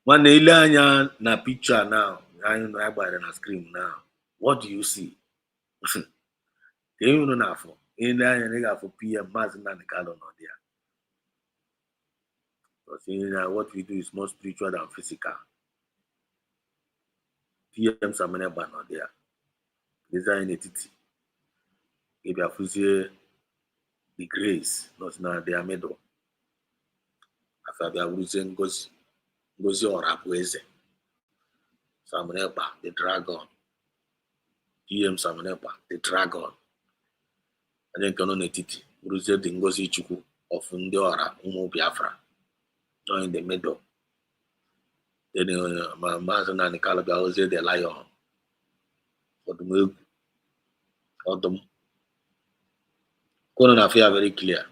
When you look na picture now, right by the screen now, what do you see? You know for PM Mazina Nikalo not there. Because what we do is more spiritual than physical. PM Samaneba not there. Design it. If you have the grace, not now they are made up. After they are using Gozi or Apueze. Samaneba, the dragon. PM Samaneba, the dragon. And then Canon Etiti, Bruce the Ngozi Chuku of Ndiora, Umo Biafra. Not in the middle. Then my master and the Calabia was the lion. For the move. Or the Corona affair very clear.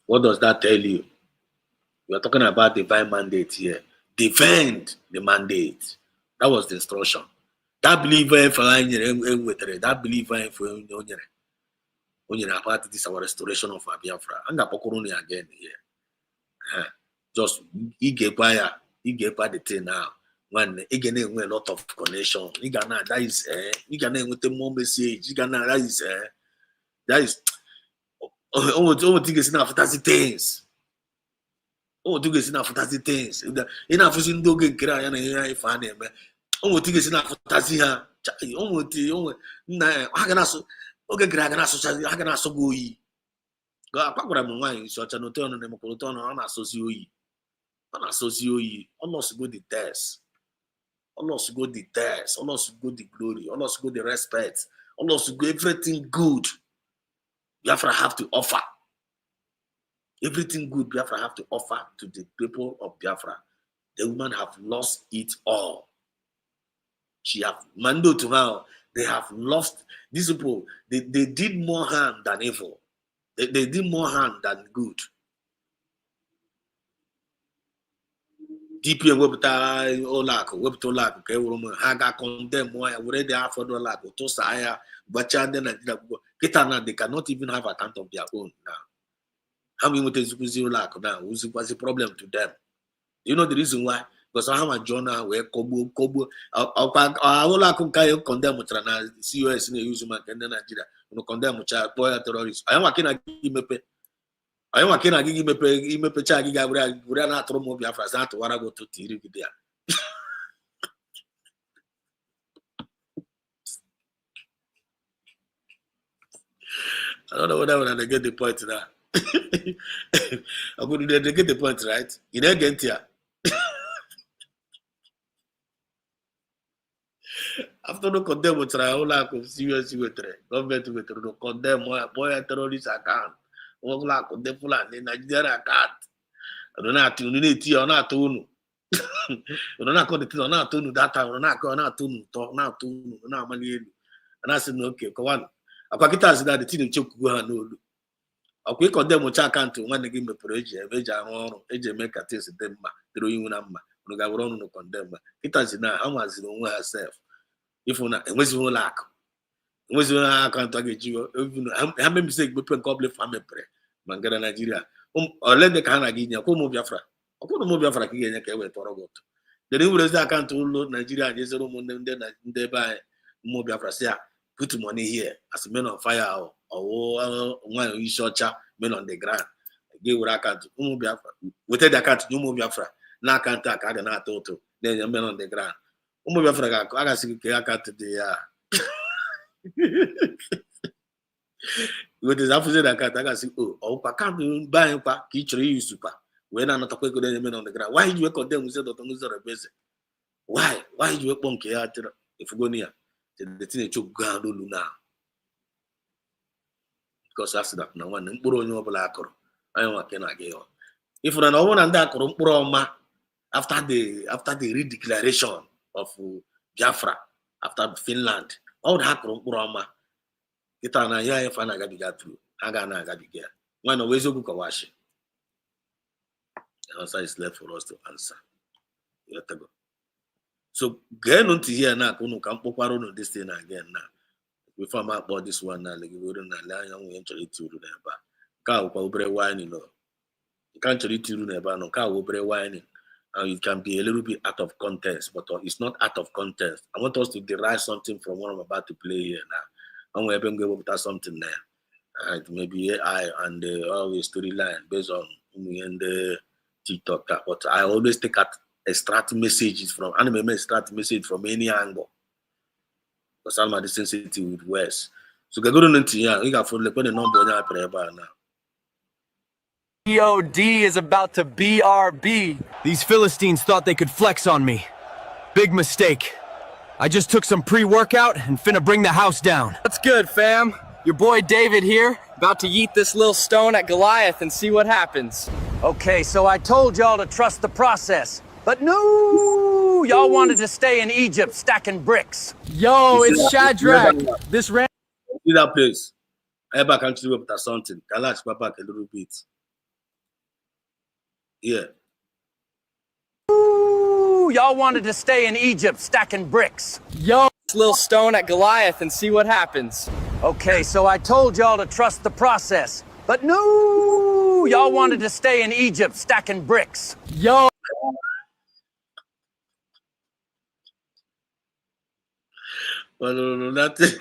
What does that tell you? We are talking about divine mandate here. Defend the mandate. That was the instruction. That believer for that believer for about this our restoration of our Biafra. I'm not again here. Just he gave by the thing now. When he can a lot of connection, he can that is he can with the more message, he can that is think it's enough fantasy things. Think it's enough fantasy things. Enough is in doge cry and I find him. Think it's enough fantasy. How can I so okay, how can I so go ye? Go up wine, such a noton and a on associate. Almost go the test. Almost go the test. Almost go the glory. Almost go the respect. Almost go everything good. Biafra have to offer. Everything good Biafra have to offer to the people of Biafra. The women have lost it all. She have mando to her. They have lost these people. They did more harm than evil. They did more harm than good. DP webta olako ke woman haga condemn why already afford olako to saya bacha then kita na they cannot even have account of their own now. How many mutezi olako now was a problem to them. Do you know the reason why? Because I have a journal where kobo olako kai condemn mutrana COS in use man in Nigeria no condemn mucha boy terrorists. I am working at Gimepe. I am working at Gimepe Chagi Gabriel, Gurana Tromo Biafra, to what I go to Tiri there. I don't know whether they get the point now. I'm going to get the point, right? You don't get here. After no condemn, we try all lack of serious government with no condemn boy terrorist account. All lack of the full and Nigeria account. I don't know to unity or not to know. You don't know to not to know that time or not to talk now to now money. And I said, okay, come on. A packet is that the thing choke go and no. A quick condemn which I can't to one again, a major or a make a taste of them, the ruin number. No government no condemn. It has now how much you know herself. If you not, was you lack. Was you can't target you. How many mistakes we put couple family pray. Mangara Nigeria. Or let the Kana Guinea, come Biafra. I couldn't move Biafra again. The new resident can't load Nigeria and just they buy more Biafra. Say, put money here as men on fire or one you short men on the ground. Give what I can't move Biafra. Without the account, you move Biafra. Now can't talk, I can not total. Then the men on the ground. Biafra, I can see I can't the with his opposite account, I can see, oh, I can't buy a pack, each super. When I'm not a quick men on the ground. Why do you condemn with the basic? Why do you punk here if you go near the thing that you go now? Because after that, no one put on your black or I don't can get on. If you're not one and that after the redeclaration of Biafra, after Finland, all that Kurama. Kita na ya fana gabi gatu aga na gabi gya When always go kawashi. The answer is left for us to answer. So get on to here now. Kunu kampokwaru no this thing again now. Before I about this one now, like we don't allow you to eat to the neighbor. Cow over wine, no. You can't eat to the neighbor, no cow over wine. And it can be a little bit out of context, but it's not out of context. I want us to derive something from what I'm about to play here now. And we're going to put something there. And maybe AI and always storyline based on the TikTok. But I always take out extract messages from anime, extract message from any angle. Because I'm at sensitive with words. So go to the you got for the number now. EOD is about to BRB. These Philistines thought they could flex on me. Big mistake. I just took some pre-workout and finna bring the house down. That's good, fam. Your boy David here, about to yeet this little stone at Goliath and see what happens. Okay, so I told y'all to trust the process. But no, y'all wanted to stay in Egypt stacking bricks. Yo, it's Shadrach. This ran. See that place. I ever can't do up something. Kalash back a little bit. Yeah. Ooh, y'all wanted to stay in Egypt stacking bricks. Yo, this little stone at Goliath and see what happens. Okay, so I told y'all to trust the process. But no, y'all wanted to stay in Egypt stacking bricks. Yo. Well, no, nothing.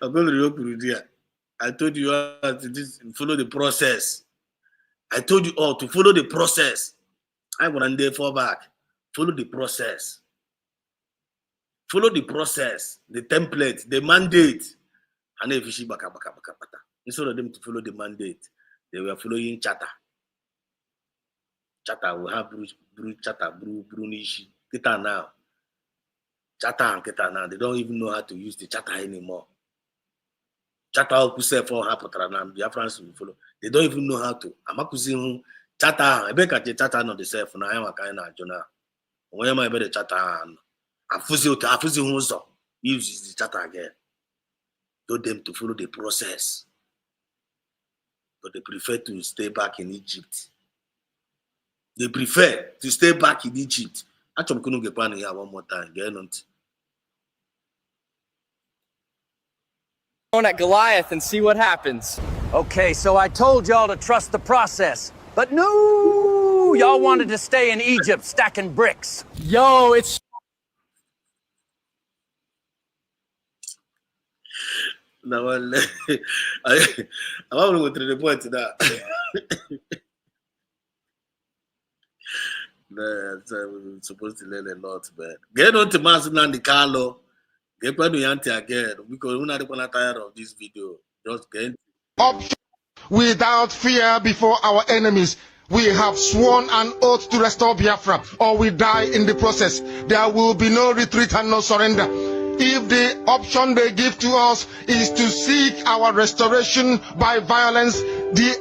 I'm going to reopen it. I told you all to follow the process. I told you all to follow the process. I want to fall back. Follow the process. Follow the process, the template, the mandate. And if you back. Instead of them to follow the mandate, they were following chatter. Chatter will have brew nishi. Kita now. Chatter and kita now. They don't even know how to use the chatter anymore. Chatter who say for happen Biafrans will follow. They don't even know how to. I'm accusing chatter. I beg at the chatter not the self. Now I'm a kind of Jonah. When am I better chatter? I fuzzy who use the chatter again. Told them to follow the process. But they prefer to stay back in Egypt. They prefer to stay back in Egypt. Actually, couldn't get pan here one more time. Get on. At Goliath and see what happens. Okay, so I told y'all to trust the process. But no, y'all wanted to stay in Egypt stacking bricks. Yo, it's... Now, I want to go to the point to that. I'm supposed to learn a lot, man. Get on to Masina and Carlo. Get on to Yanti again because we're not tired of this video. Just get Option without fear before our enemies. We have sworn an oath to restore Biafra, or we die in the process. There will be no retreat and no surrender. If the option they give to us is to seek our restoration by violence,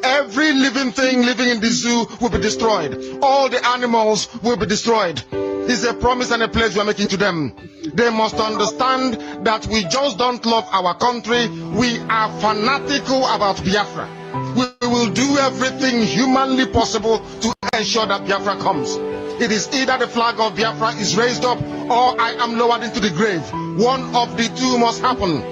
every living thing living in the zoo will be destroyed. All the animals will be destroyed. It's a promise and a pledge we're making to them. They must understand that we just don't love our country. We are fanatical about Biafra. We will do everything humanly possible to ensure that Biafra comes. It is either the flag of Biafra is raised up or I am lowered into the grave. One of the two must happen.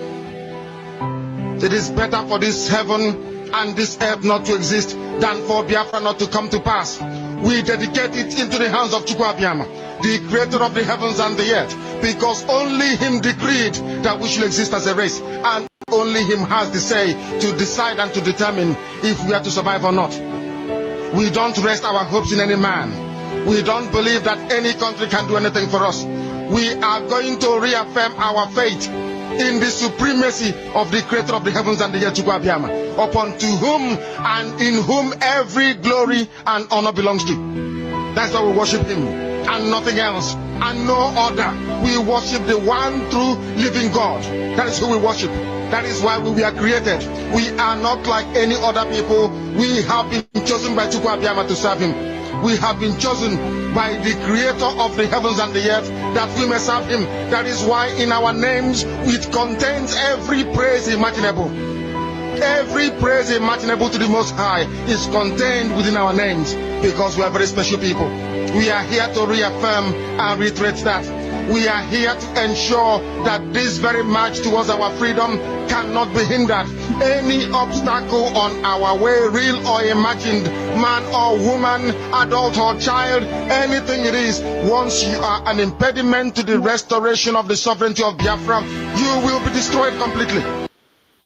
It is better for this heaven and this earth not to exist than for Biafra not to come to pass. We dedicate it into the hands of Chukwu Abiyama, the creator of the heavens and the earth, because only him decreed that we should exist as a race, and only him has the say to decide and to determine if we are to survive or not. We don't rest our hopes in any man. We don't believe that any country can do anything for us. We are going to reaffirm our faith in the supremacy of the creator of the heavens and the earth, Chukwu Abiyama, upon to whom and in whom every glory and honor belongs to. That's why we worship him and nothing else and no other. We worship the one true living God. That is who we worship. That is why we were created. We are not like any other people. We have been chosen by Chukwu Abiyama to serve him. We have been chosen by the creator of the heavens and the earth that we may serve him. That is why in our names it contains every praise imaginable. Every praise imaginable to the Most High is contained within our names because we are very special people. We are here to reaffirm and reiterate that. We are here to ensure that this very march towards our freedom cannot be hindered. Any obstacle on our way, real or imagined, man or woman, adult or child, anything it is, once you are an impediment to the restoration of the sovereignty of Biafra, you will be destroyed completely.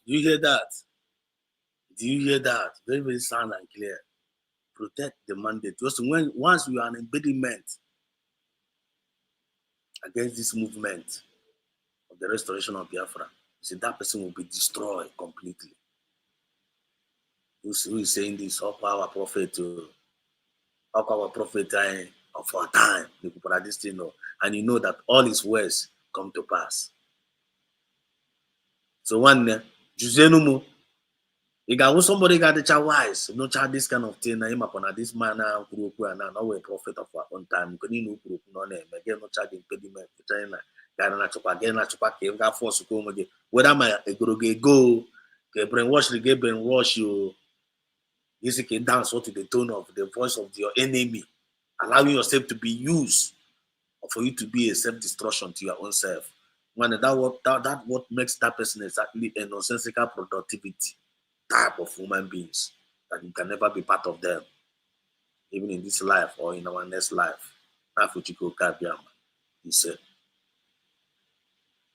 You hear that? Do you hear that? Very, very sound and clear. Protect the mandate. Because once you are an impediment against this movement of the restoration of Biafra, you see, that person will be destroyed completely. Who is saying this? Our prophet, of our time, and you know that all his words come to pass. So one day, you got somebody got the child wise, no child this kind of thing. I'm upon this man now, and now a prophet of our own time. Can you know name again? No child impediment. China, got force to come again. Whether my go, get brainwash you. You can dance to the tone of the voice of your enemy, allowing yourself to be used, or for you to be a self-destruction to your own self. When that what makes that person exactly a nonsensical productivity type of human beings, that you can never be part of them, even in this life or in our next life. He said,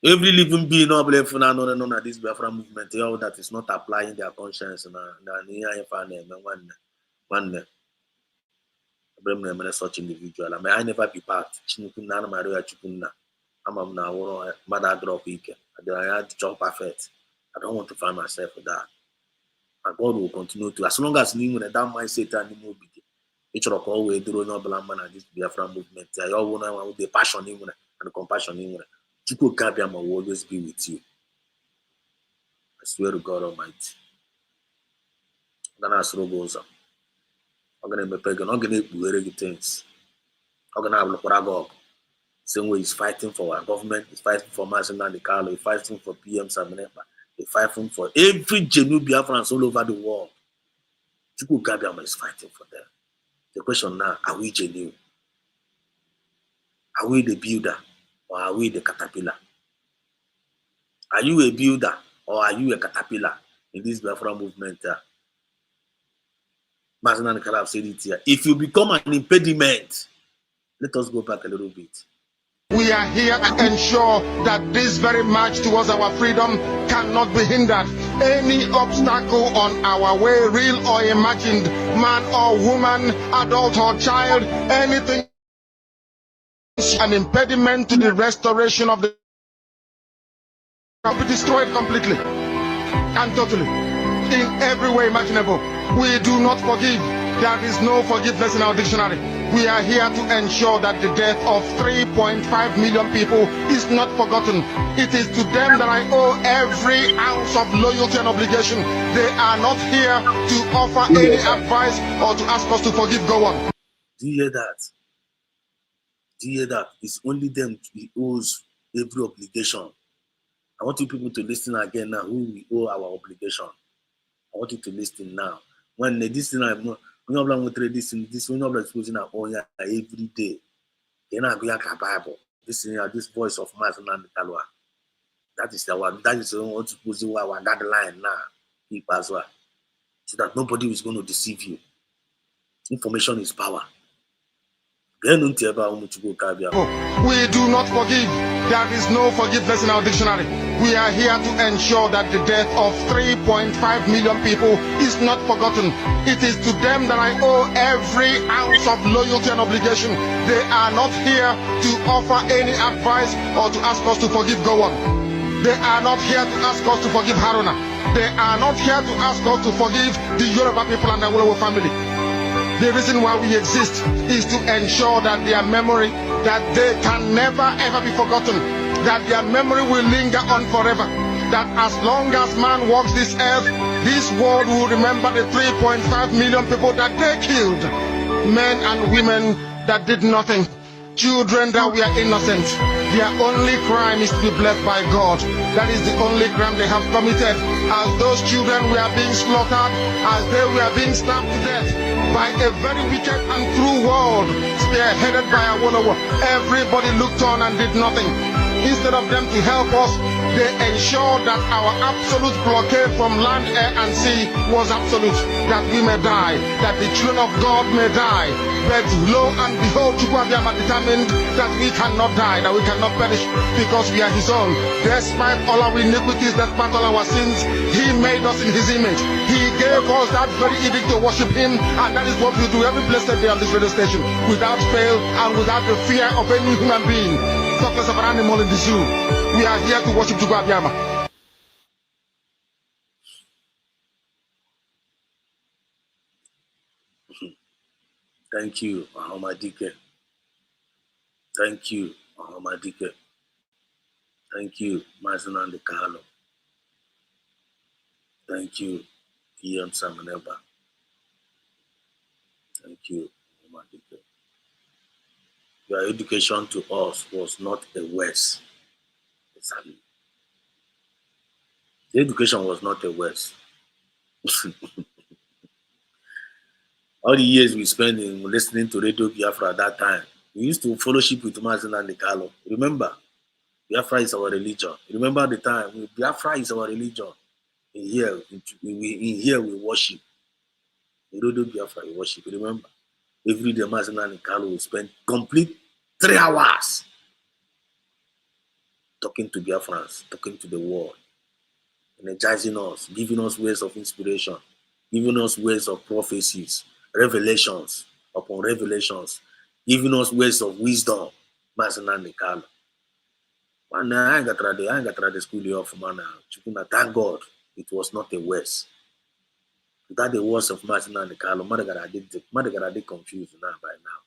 every living being no this Biafra movement, all that is not applying their conscience such individual. I may I never be part. I don't want to find myself with that. And God will continue to, as long as you that mindset and you be each of always do no man and this Biafra movement. I all want with the passion and the compassion. Chukwu Kabiama will always be with you. I swear to God Almighty. I'm gonna ask Roboza. I'm gonna be pagan. I'm gonna do things. I'm gonna have Lokorago. Same way he's fighting for our government, he's fighting for Marcelo de Carlo, he's fighting for PM Samenepa, he's fighting for every genuine Biafrans all over the world. Chukwu Kabiama is fighting for them. The question now, are we genuine? Are we the builder? Or are we the caterpillar? Are you a builder or are you a caterpillar in this Biafra movement? Martin have said it here. If you become an impediment, let us go back a little bit. We are here to ensure that this very march towards our freedom cannot be hindered. Any obstacle on our way, real or imagined, man or woman, adult or child, anything an impediment to the restoration of the will be destroyed completely and totally in every way imaginable. We do not forgive. There is no forgiveness in our dictionary. We are here to ensure that the death of 3.5 million people is not forgotten. It is to them that I owe every ounce of loyalty and obligation. They are not here to offer any advice or to ask us to forgive. Go on. Do you hear that? Do you hear that? It's only them who owes every obligation. I want you people to listen again now, who we owe our obligation. I want you to listen now. When this thing, when you're this when you're exposing our own every day, you're not going to Bible. This voice of Master Talwa. That is what supposing our guideline now. Keep as well. So that nobody is going to deceive you. Information is power. We do not forgive. There is no forgiveness in our dictionary. We are here to ensure that the death of 3.5 million people is not forgotten. It is to them that I owe every ounce of loyalty and obligation. They are not here to offer any advice or to ask us to forgive. Go on. They are not here to ask us to forgive Haruna. They are not here to ask us to forgive the Yoruba people and the Wolowo family. The reason why we exist is to ensure that their memory, that they can never ever be forgotten, that their memory will linger on forever, that as long as man walks this earth, this world will remember the 3.5 million people that they killed, men and women that did nothing. children that were innocent. Their only crime is to be blessed by God. That is the only crime they have committed. As those children were being slaughtered, as they were being stabbed to death by a very wicked and cruel world, spearheaded by a Awolowo, everybody looked on and did nothing. Instead of them to help us, they ensured that our absolute blockade from land, air, and sea was absolute, that we may die, that the children of God may die. But lo and behold, Chukwuabiama determined that we cannot die, that we cannot perish, because we are his own. Despite all our iniquities, despite all our sins, he made us in his image. He gave us that very edict to worship him, and that is what we do every blessed day on this radio station, without fail and without the fear of any human being. Talk less of an animal in the zoo. We are here to worship Chukwuabiama. Thank you, Ahomadike. Thank you, Ahomadike. Thank you, Mazinande Kahalo. Thank you, Ian Samaneba. Thank you, Ahomadike. Your education to us was not a waste. Exactly. The education was not a waste. All the years we spent in listening to Radio Biafra at that time, we used to fellowship with Mazin and Carlo. Remember, Biafra is our religion. Remember the time, Biafra is our religion. In here we worship. In Radio Biafra, we worship. Remember, every day Mazin and Carlo will spend complete 3 hours talking to Biafrans, talking to the world, energizing us, giving us words of inspiration, giving us words of prophecies, revelations upon revelations, giving us words of wisdom. Man, I ain't got the school of man. Thank God it was not a waste. Without the words of Martin and Carlo, Madagascar confused now by now.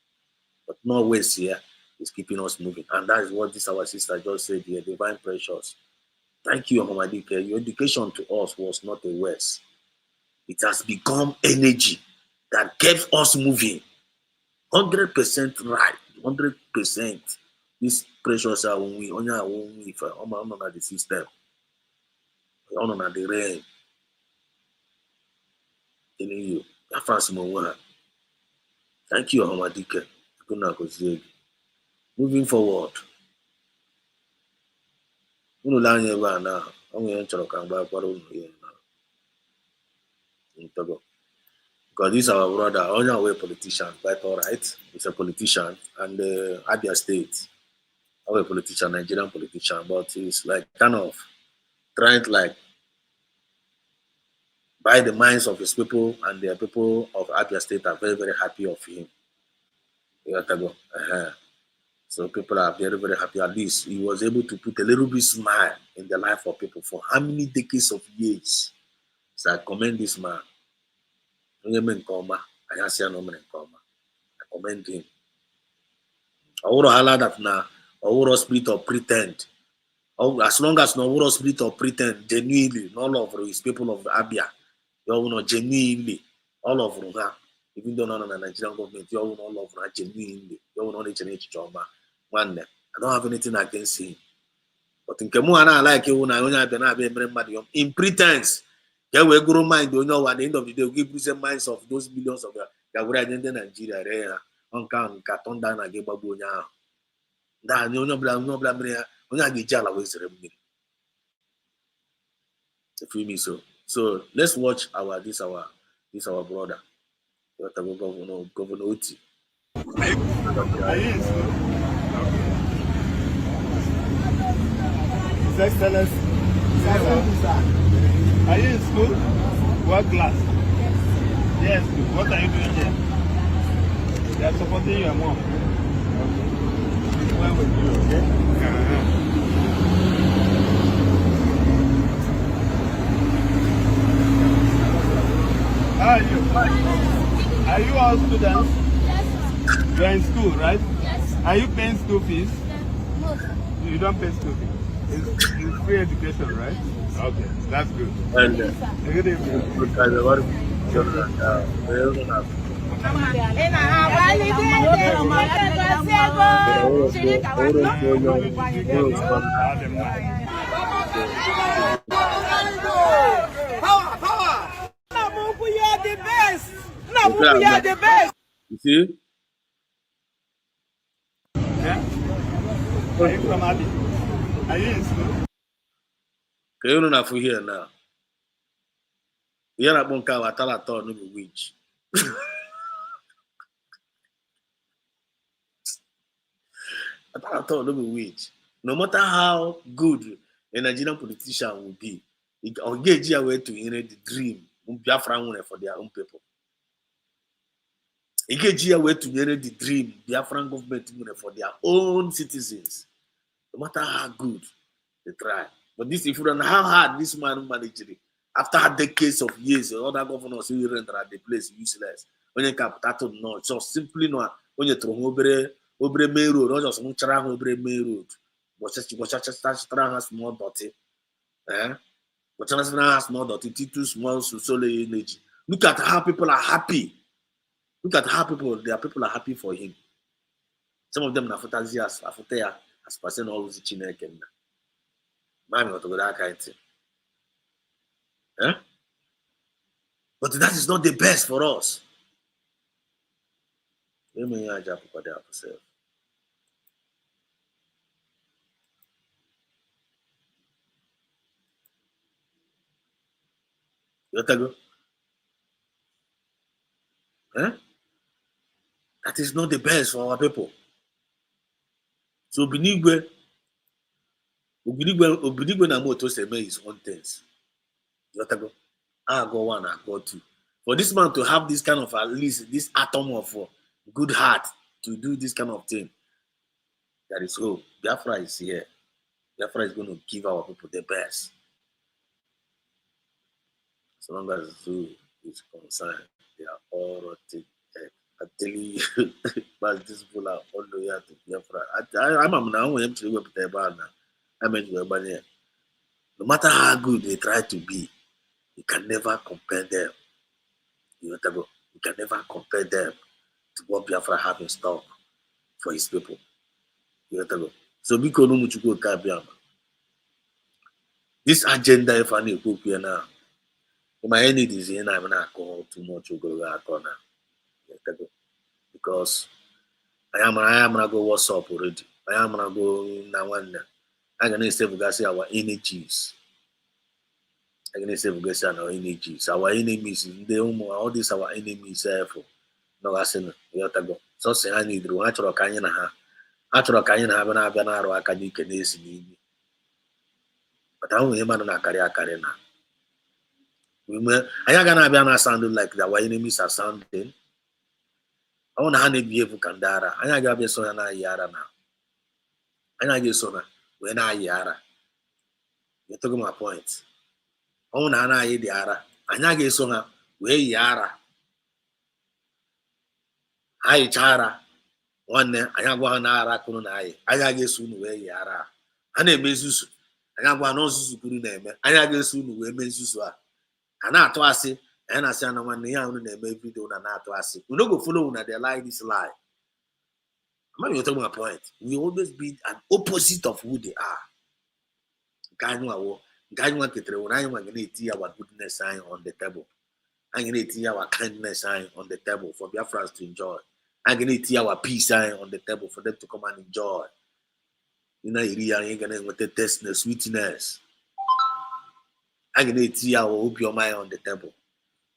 But no waste here is keeping us moving. And that is what this our sister just said here, divine precious. Thank you, Ahomadike. Your education to us was not a waste. It has become energy that kept us moving. 100% right. 100%. This precious are when we only if on the system. On the rain. Telling you. Thank you, Ahomadike. Moving forward. You know, now. I'm going to talk about because this is our brother, our politician, quite all right. He's a politician, and Abia State, our politician, Nigerian politician, but he's like kind of trying to like buy the minds of his people, and the people of Abia State are very, very happy of him. You got to go. So people are very, very happy. At least he was able to put a little bit smile in the life of people for how many decades of years. So I commend this man. I commend him. I would highlight that now. I would spirit of pretend. As long as no would spirit of pretend, genuinely, all of his people of Abia, you all know genuinely, all of them, even though none of the Nigerian government, you all know all of them genuinely, you all know the one. I don't have anything against him. But in Kemuana, like you, in pretense. Yeah, we grow mind, you know, at the end of the day, we give the minds of those millions of Gabura in Nigeria, on count, Katon down again, Babunya. That no blame, when I get jala with ceremony. Feel me so let's watch this our brother. Governor Oti. His Excellency. Are you in school? What class? Yes, what are you doing here? They are supporting your mom. When will you, okay? How are you? Are you all students? Yes. You are in school, right? Yes. Are you paying school fees? No. You don't pay school fees? It's free education, right? Okay, that's good. And good evening. You see? Yeah? Are you from Abi? Are you in school? Can you know here now? You're not going to have a no witch. No witch. No matter how good a Nigerian politician will be, I'll get you away to inherit the dream Biafra for their own people. He get you away to inherit the dream Biafran government for their own citizens. No matter how good they try. But this, if you don't know how hard this man managed it, after decades of years, other governors who render at the place useless. When you capitated no, so simply no, when you throw over main road, or just much over main road. But just small dirty. But just small dirty, too small to solar energy. Look at how people are happy. Look at how their people are happy for him. Some of them are fantasias, as person always chineke. Man, not that kind of thing. But that is not the best for us. Let me hear Japan for yourself. You go? That is not the best for our people. So Obinigwe na moto seme is one things. You go? I go one, I go two. For this man to have this kind of at least this atom of good heart to do this kind of thing, that is hope. Biafra is here. Biafra is going to give our people the best. So long as Zoo is concerned, they are all rotten. I tell you, but these people are all loyal to Biafra. I'm now when I'm to work with the bar now. I'm in the bar here. No matter how good they try to be, you can never compare them. You can never compare them to what Biafra have in stock for his people. So because no much go Kabiama. This agenda, if I need to now, my any design, I'm not call too much go now. Because I am gonna go WhatsApp already. I am gonna go now one. I'm gonna say we got our energies. I'm gonna say we got our energies. Our enemies, all these our enemies. No, I say no. You have to go. So say I need to. I try to carry na ha. I try to carry na ha. But I be na ro aka ni kene si ni. But I don't remember na carry na. I am gonna be na sounding like that. Our enemies are sounding. I want to hand it behave Kandara. I got be so na yara now. I get so na when I yara. You took my point. I want to na the yara. I get so na we yara. I chara. One day I go na ara kunu na I get soon we yara. I na mezusu. I go no susu kunu na eme. I get soon we mezusu a. Ana ato ase. And I say na one day I want to make video na ato ase. We no go follow una they lie this lie. I'm not talking my point. We always be an opposite of who they are. God want to throw. I want to see our goodness sign on the table. I'm going to see our kindness sign on the table for Biafrans to enjoy. I'm going to see our peace sign on the table for them to come and enjoy. You know, you're going to the testness, sweetness. I'm going to see our opium on the table.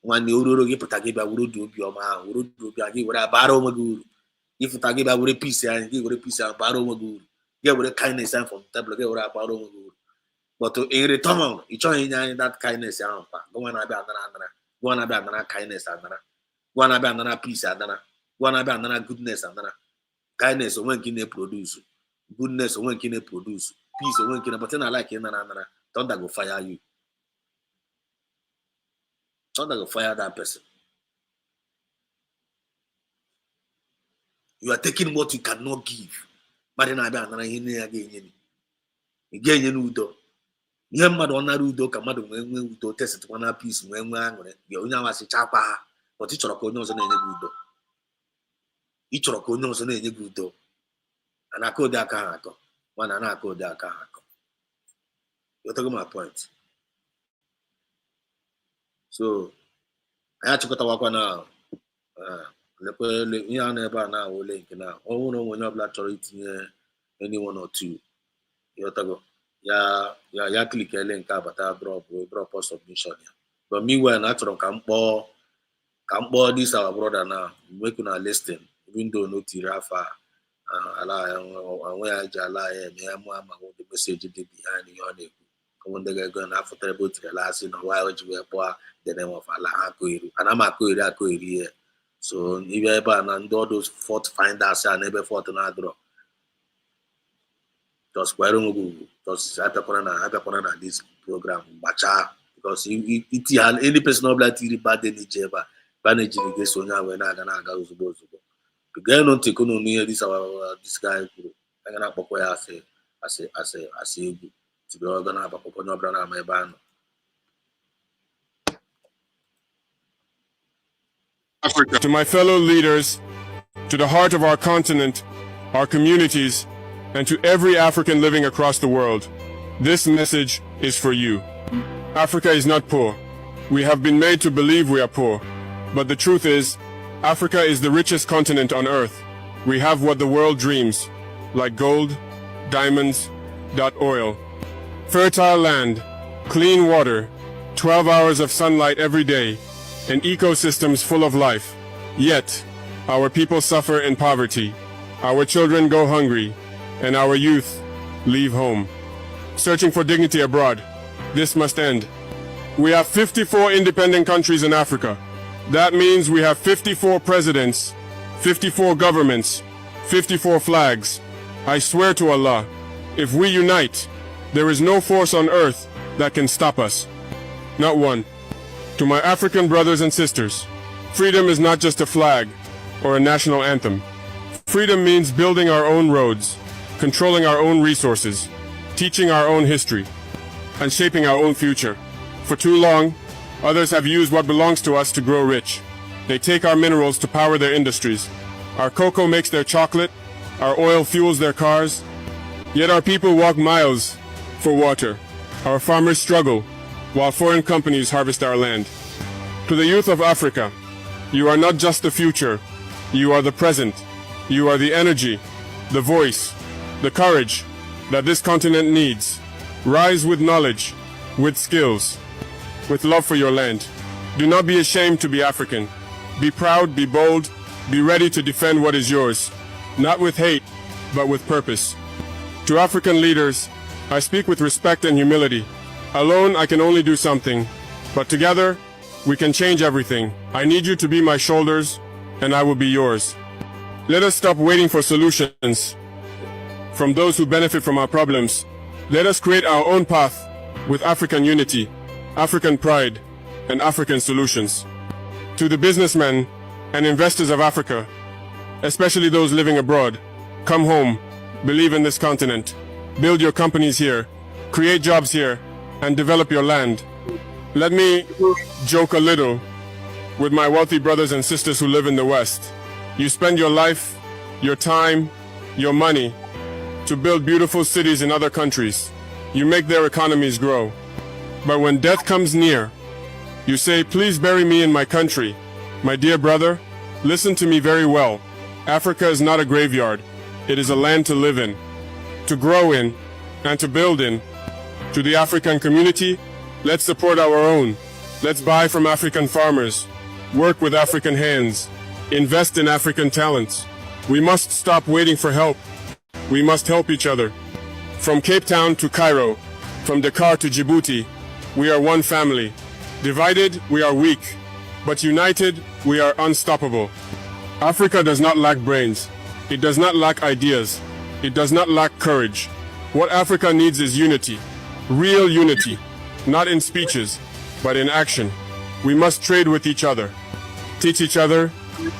When you get put together, we do opium, we do opium, we borrow maguru. If you talk about a piece and give a piece and borrow good, get with a kindness and from table, get with a borrow good. But in return, you join that kindness and go on about another, go on about another kindness and another, go on about another peace and another, go on about another goodness and another. Kindness or when can they produce? Goodness or when can they produce? Peace or when can but then I like another, don't that go fire you. Don't that go fire that person. You are taking what you cannot give. But then I be another again. Again, you know, you mad on a rudo, come out when we test it one piece when we're angry. You know, I say chapa, but it's a corners and any rudo. ị chọrọ ka onye ọzọ na-enye gị udo a na-aka ụdị aka ha akọ mana na-aka ụdị aka ha akọ. You take my point. So anyị achịkọtawakwa na lekwe ihe a na-ebe a na-awụ ole nke na ọ nwere onye ọbụla chọrọ itinye any one or two yotago ya click ele nke abata drop submission ya. But meanwhile na achọrọ ka mkpọ this our brother na make una listen even though no tiri afa ala anwe ya ji ala ya eme ya ama the message dị behind ihe ọ na-ekwu. Ndị ga-ego na afọ tere botere lasị na why ji wee kpọa the name of ala akụiri ana m akụiri ya. So ibe ebe a na ndị ọdụ fort finders a na ebe fort na-adọrọ just kwere ngwugwu just abịakwana na this program gbacha because iti ha any person ọbụla tiri bad energy ebe a na-ejiri ga-eso onye ahụ na-aga ozugbo gee ntị kono n'ihe this guy kwuru aga na-akpọkwa ya asị egwu tibe ọga na-abakpọkwa onye ọbụla na-ama ebe a nọ. Africa. To my fellow leaders, to the heart of our continent, our communities, and to every African living across the world, this message is for you. Africa is not poor. We have been made to believe we are poor. But the truth is, Africa is the richest continent on earth. We have what the world dreams, like gold, diamonds, oil, fertile land, clean water, 12 hours of sunlight every day, and ecosystems full of life. Yet, our people suffer in poverty, our children go hungry, and our youth leave home, searching for dignity abroad. This must end. We have 54 independent countries in Africa. That means we have 54 presidents, 54 governments, 54 flags. I swear to Allah, if we unite, there is no force on earth that can stop us. Not one. To my African brothers and sisters, freedom is not just a flag or a national anthem. Freedom means building our own roads, controlling our own resources, teaching our own history, and shaping our own future. For too long, others have used what belongs to us to grow rich. They take our minerals to power their industries. Our cocoa makes their chocolate, our oil fuels their cars. Yet our people walk miles for water. Our farmers struggle while foreign companies harvest our land. To the youth of Africa, you are not just the future, you are the present. You are the energy, the voice, the courage that this continent needs. Rise with knowledge, with skills, with love for your land. Do not be ashamed to be African. Be proud, be bold, be ready to defend what is yours, not with hate, but with purpose. To African leaders, I speak with respect and humility. Alone, I can only do something, but together, we can change everything. I need you to be my shoulders, and I will be yours. Let us stop waiting for solutions from those who benefit from our problems. Let us create our own path with African unity, African pride, and African solutions. To the businessmen and investors of Africa, especially those living abroad, come home, believe in this continent, build your companies here, create jobs here, and develop your land. Let me joke a little with my wealthy brothers and sisters who live in the West. You spend your life, your time, your money to build beautiful cities in other countries. You make their economies grow. But when death comes near, you say, please bury me in my country. My dear brother, listen to me very well. Africa is not a graveyard. It is a land to live in, to grow in, and to build in. To the African community, let's support our own. Let's buy from African farmers, work with African hands, invest in African talents. We must stop waiting for help. We must help each other. From Cape Town to Cairo, from Dakar to Djibouti, we are one family. Divided, we are weak, but united, we are unstoppable. Africa does not lack brains. It does not lack ideas. It does not lack courage. What Africa needs is unity. Real unity, not in speeches, but in action. We must trade with each other, teach each other,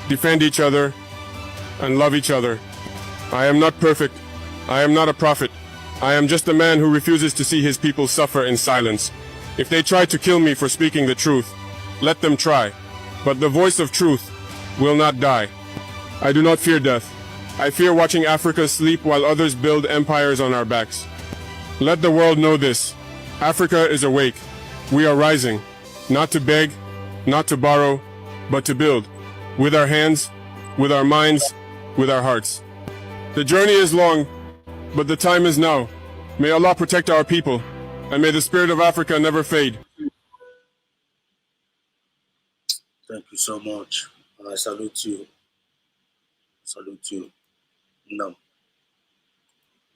defend each other, and love each other. I am not perfect. I am not a prophet. I am just a man who refuses to see his people suffer in silence. If they try to kill me for speaking the truth, let them try. But the voice of truth will not die. I do not fear death. I fear watching Africa sleep while others build empires on our backs. Let the world know this. Africa is awake. We are rising, not to beg, not to borrow, but to build, with our hands, with our minds, with our hearts. The journey is long, but the time is now. May Allah protect our people, and may the spirit of Africa never fade. Thank you so much. I salute you. Salute you. No.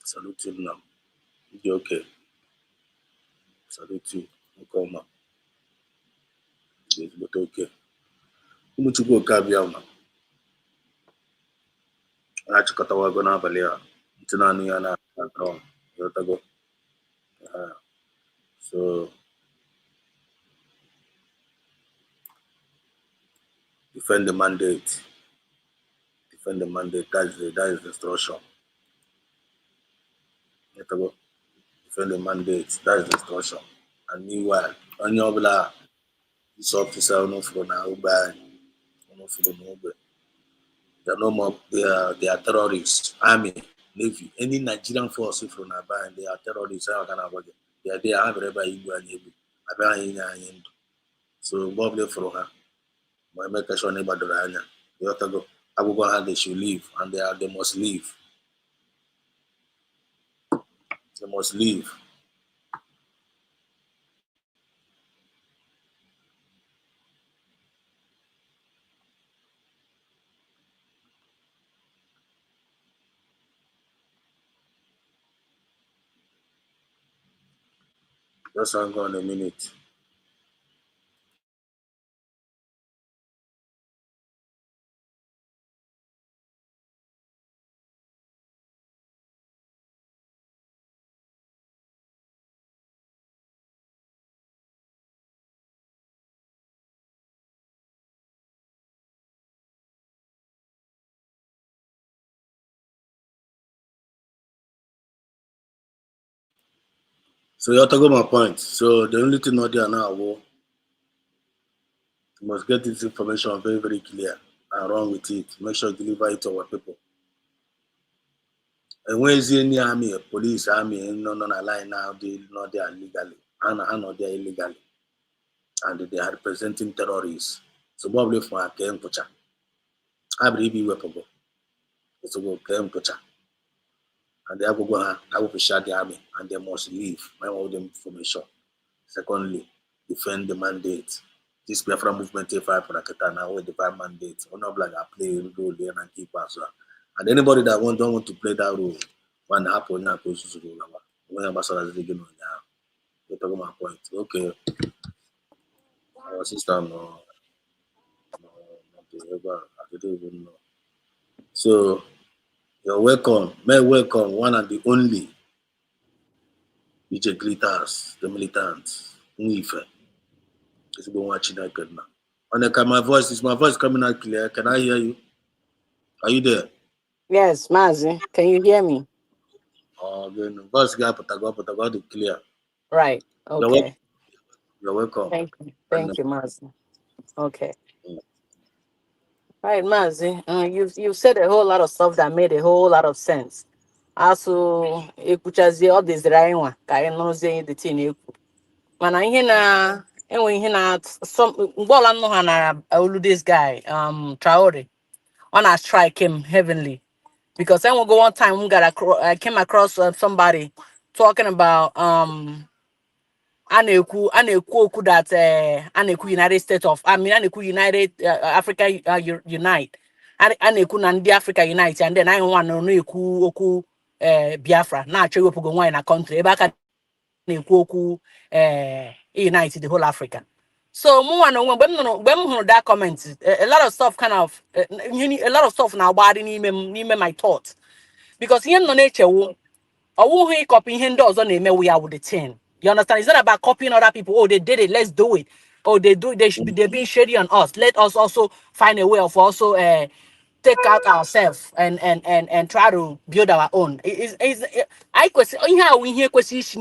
Salute you now. You okay? Salute you. Okoma. Yes, but okay. Umuchukwu Kabiama. Achịkọtawa go n'abalị a. Ntị na-anụ ya na background. Yotago. So defend the mandate. Defend the mandate. That is the instruction. Yotago. Defend the mandate. That is the instruction. And meanwhile, on your blah, this officer no for now by no for no. They are no more. They are terrorists. Army, Navy, any Nigerian force from Naban, they are terrorists. They are there. Everybody able. So Bob left for her. My make sure neighbor do that. They have to go. Abubuwa they should leave, and they must leave. They must leave. Just hang on a minute. So you have to go my point. So the only thing not there now, you must get this information very, very clear and run with it. Make sure you deliver it to our people. And when is any army, police, army, no line now, they not there legally. And not there illegally. And they are representing terrorists. So probably for a game pocha. I believe you weapon go. It's a go game pocha. And they have to go I will shut the army and they must leave. I want them information. Secondly, defend the mandate. This Biafra movement F5 for Nakata now with the mandate. Or not like I play a role there and keep us. And anybody that don't want to play that role, one happen now goes to the role. When ambassadors they get on now. You talk my point. Okay. Our system no ever I don't even know. So you're welcome. May welcome one and the only DJ Glitters, the militants. Unife. It's been watching that good now. And my voice coming out clear. Can I hear you? Are you there? Yes, Mazi. Can you hear me? Oh, then voice got put the clear. Right. Okay. You're welcome. Thank you. Thank you, Mazi. Okay. Right, Mazi. You said a whole lot of stuff that made a whole lot of sense. Also, ekuchazi all this right one. I know saying the thing. When I hear na, and when he na some well, I know how this guy, Traore, when I strike him heavenly. Because I will go one time I came across somebody talking about Aneku that Aneku United States of Aneku United Africa Unite Aneku Nandi Africa Unite and then I want to know oku Biafra na actually go wine a country back Aneku unite the whole Africa. So when that comment a lot of stuff kind of a lot of stuff now bad in my thoughts. Because here no nature or who he copying him does on a we are with the 10. You understand? It's not about copying other people. Oh, they did it, let's do it. Oh, they should be they're being shady on us. Let us also find a way of also take out ourselves and try to build our own. I question how we hear question is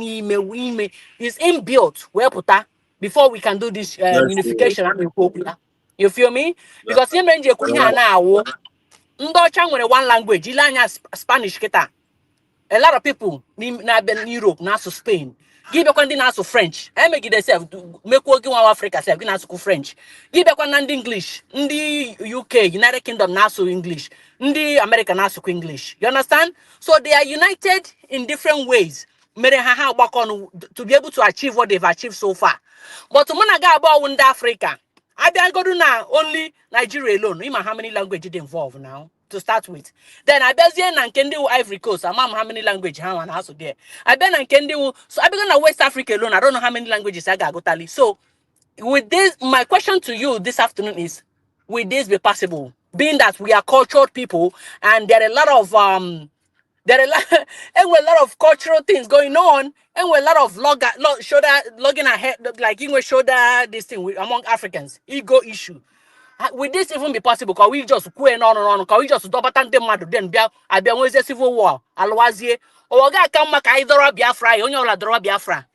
inbuilt where put that before we can do this Yes, unification. You feel me? Because here now Ndocha nwere one language, ilanya Spanish kita. A lot of people na Europe, na so Spain. Give kwandi na so French. Make it self make wo gi one Africa self na so French. Give kwandi English. Ndi UK, United Kingdom na so English. Ndi America na so English. You understand? So they are united in different ways. Mere ha to be able to achieve what they've achieved so far. But muna ga about Wunda Africa. I go to now only Nigeria alone. Ima how many languages involved now to start with. Then I bet you and Kendi Ivory Coast. I'm how many languages how and also there. I bet and Kendi so I begin West Africa alone. I don't know how many languages I got tally. So with this, my question to you this afternoon is: will this be possible? Being that we are cultured people and there are a lot of there are a lot of cultural things going on, and a lot of logging ahead, like English shoulder this thing among Africans, ego issue. Will this even be possible? Can we just go on and on? Can we just double tank them then be a civil war? Alwazie or ga come back either Biafra, onyola dora Biafra.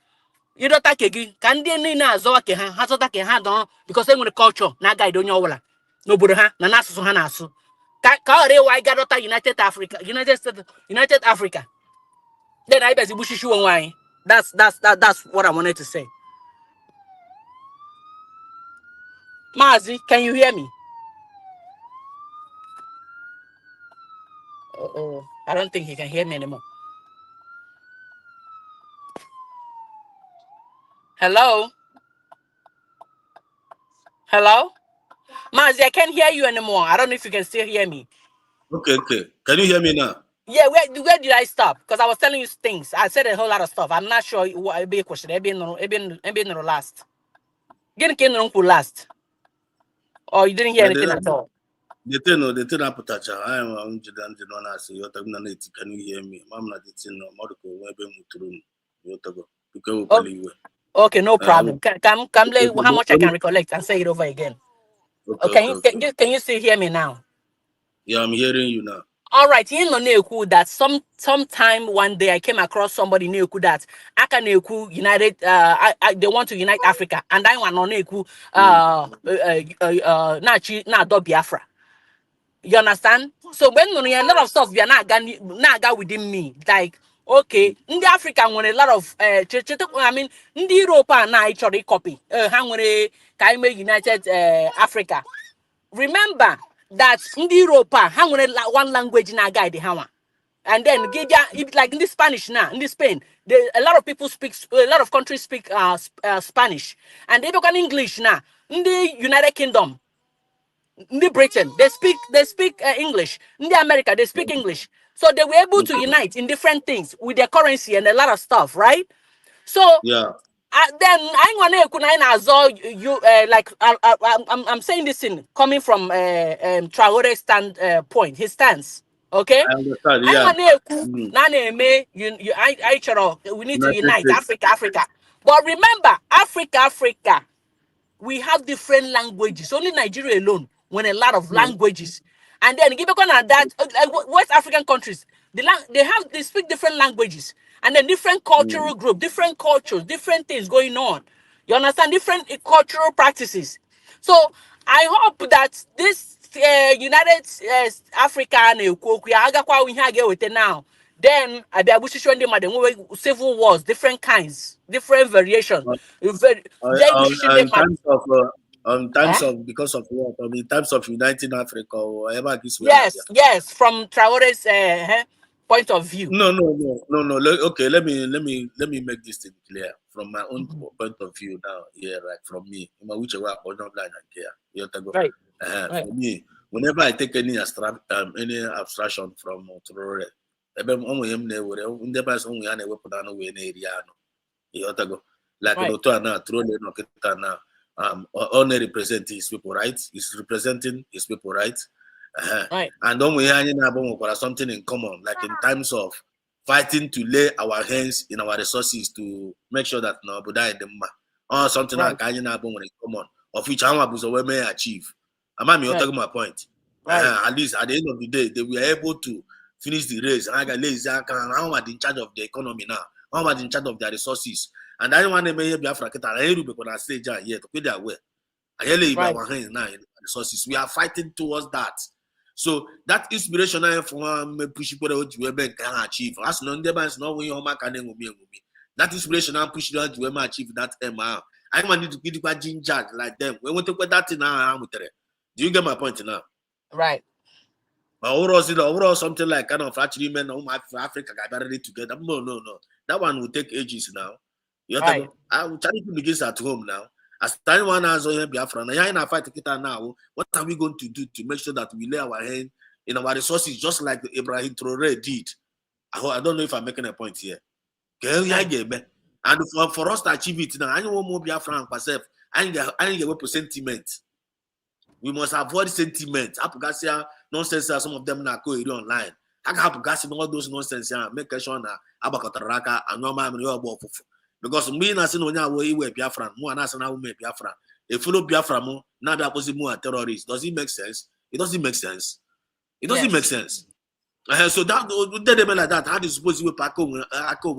You don't take again. Can they nina zoke ha so take ha don because they want culture na guide onyola. No buruha na nasu so hanasu. Ka ore why got United Africa, United Africa. Then I bet you bushy shoe why. That's what I wanted to say. Mazi, can you hear me? Oh, I don't think he can hear me anymore. Hello? Hello? Mazi, I can't hear you anymore. I don't know if you can still hear me. Okay. Can you hear me now? Yeah, where did I stop? Because I was telling you things. I said a whole lot of stuff. I'm not sure what it'll be a question. It'll be no last. Getting came last. Or you didn't hear anything at all. The thing happened. I am can you hear me? I'm not the thing. Okay, no problem. Come how much I can recollect and say it over again. Okay, can you still hear me now? Yeah, I'm hearing you now. All right, you know that sometime one day I came across somebody knew that Akaneku United they want to unite Africa and I want Neku na do Biafra. You understand? So when a lot of stuff we are not got within me, like okay, in the Africa when a lot of I mean in the Europe na actually copy hang Kaime United Africa. Remember that in the Europe hang one language na guide the and then like in the Spanish now, in the Spain, a lot of people speak, a lot of countries speak Spanish, and they look at English now. In the United Kingdom, in the Britain, they speak English. In the America, they speak English. So they were able to unite in different things with their currency and a lot of stuff, right? So yeah. Then I want to you like I'm saying this in coming from Traore's standpoint, his stance. Okay, I understand. Yeah. we need to unite Africa. But remember, Africa, we have different languages. Only Nigeria alone, when a lot of languages. And then give on that, West African countries, they speak different languages, and then different cultural group, different cultures, different things going on. You understand? Different cultural practices. So I hope that this United Africa we have with it now. Then I be able to show them civil wars, different kinds, different variations. In terms of because of what? I mean, in terms of uniting Africa or whatever this way. Yes, from Traore's point of view. No. Okay, let me make this thing clear from my own point of view now. Yeah, like from me, whichever online and care. Right. For me, whenever I take any abstraction from Traore, only represent his people, right? He's representing his people, right? Right. And then we have something in common, like in terms of fighting to lay our hands in our resources to make sure that no Buddha or something like in common, of which we may achieve. Am I talking my point? At least at the end of the day, they were able to finish the race. And I got lazy. I'm in charge of the economy now. I'm in charge of their resources. And I want to make Biafra because I say here to put their way. I our hands now in resources. We are fighting towards that. So that inspiration I for me push people to webe can achieve. As no ndeba no when your can that inspiration I push them to achieve that MR. I want to give you ginger like them. We want to put that in now. Do you get my point now? Right. But overall something like kind of actually men Africa got ready together. No. That one will take ages now. You have to go. Charity begins at home now. As time one has on Biafra, now in a fight now, what are we going to do to make sure that we lay our hand in our resources just like Ibrahim Traore did? I don't know if I'm making a point here. And for us to achieve it now, I don't want more Biafra and myself. I ain't get sentiment. We must avoid sentiment. Apugasia nonsense. Some of them now go online. I can Apugasia all those nonsense. Make sure na Abakotaraka and no man because me na sin onya we Biafra, mo na sana we Biafra. A fellow Biafra mo na be opposite mo a terrorist. Does it make sense? It doesn't make sense. It doesn't make sense. So that they like that. How do you suppose you pack over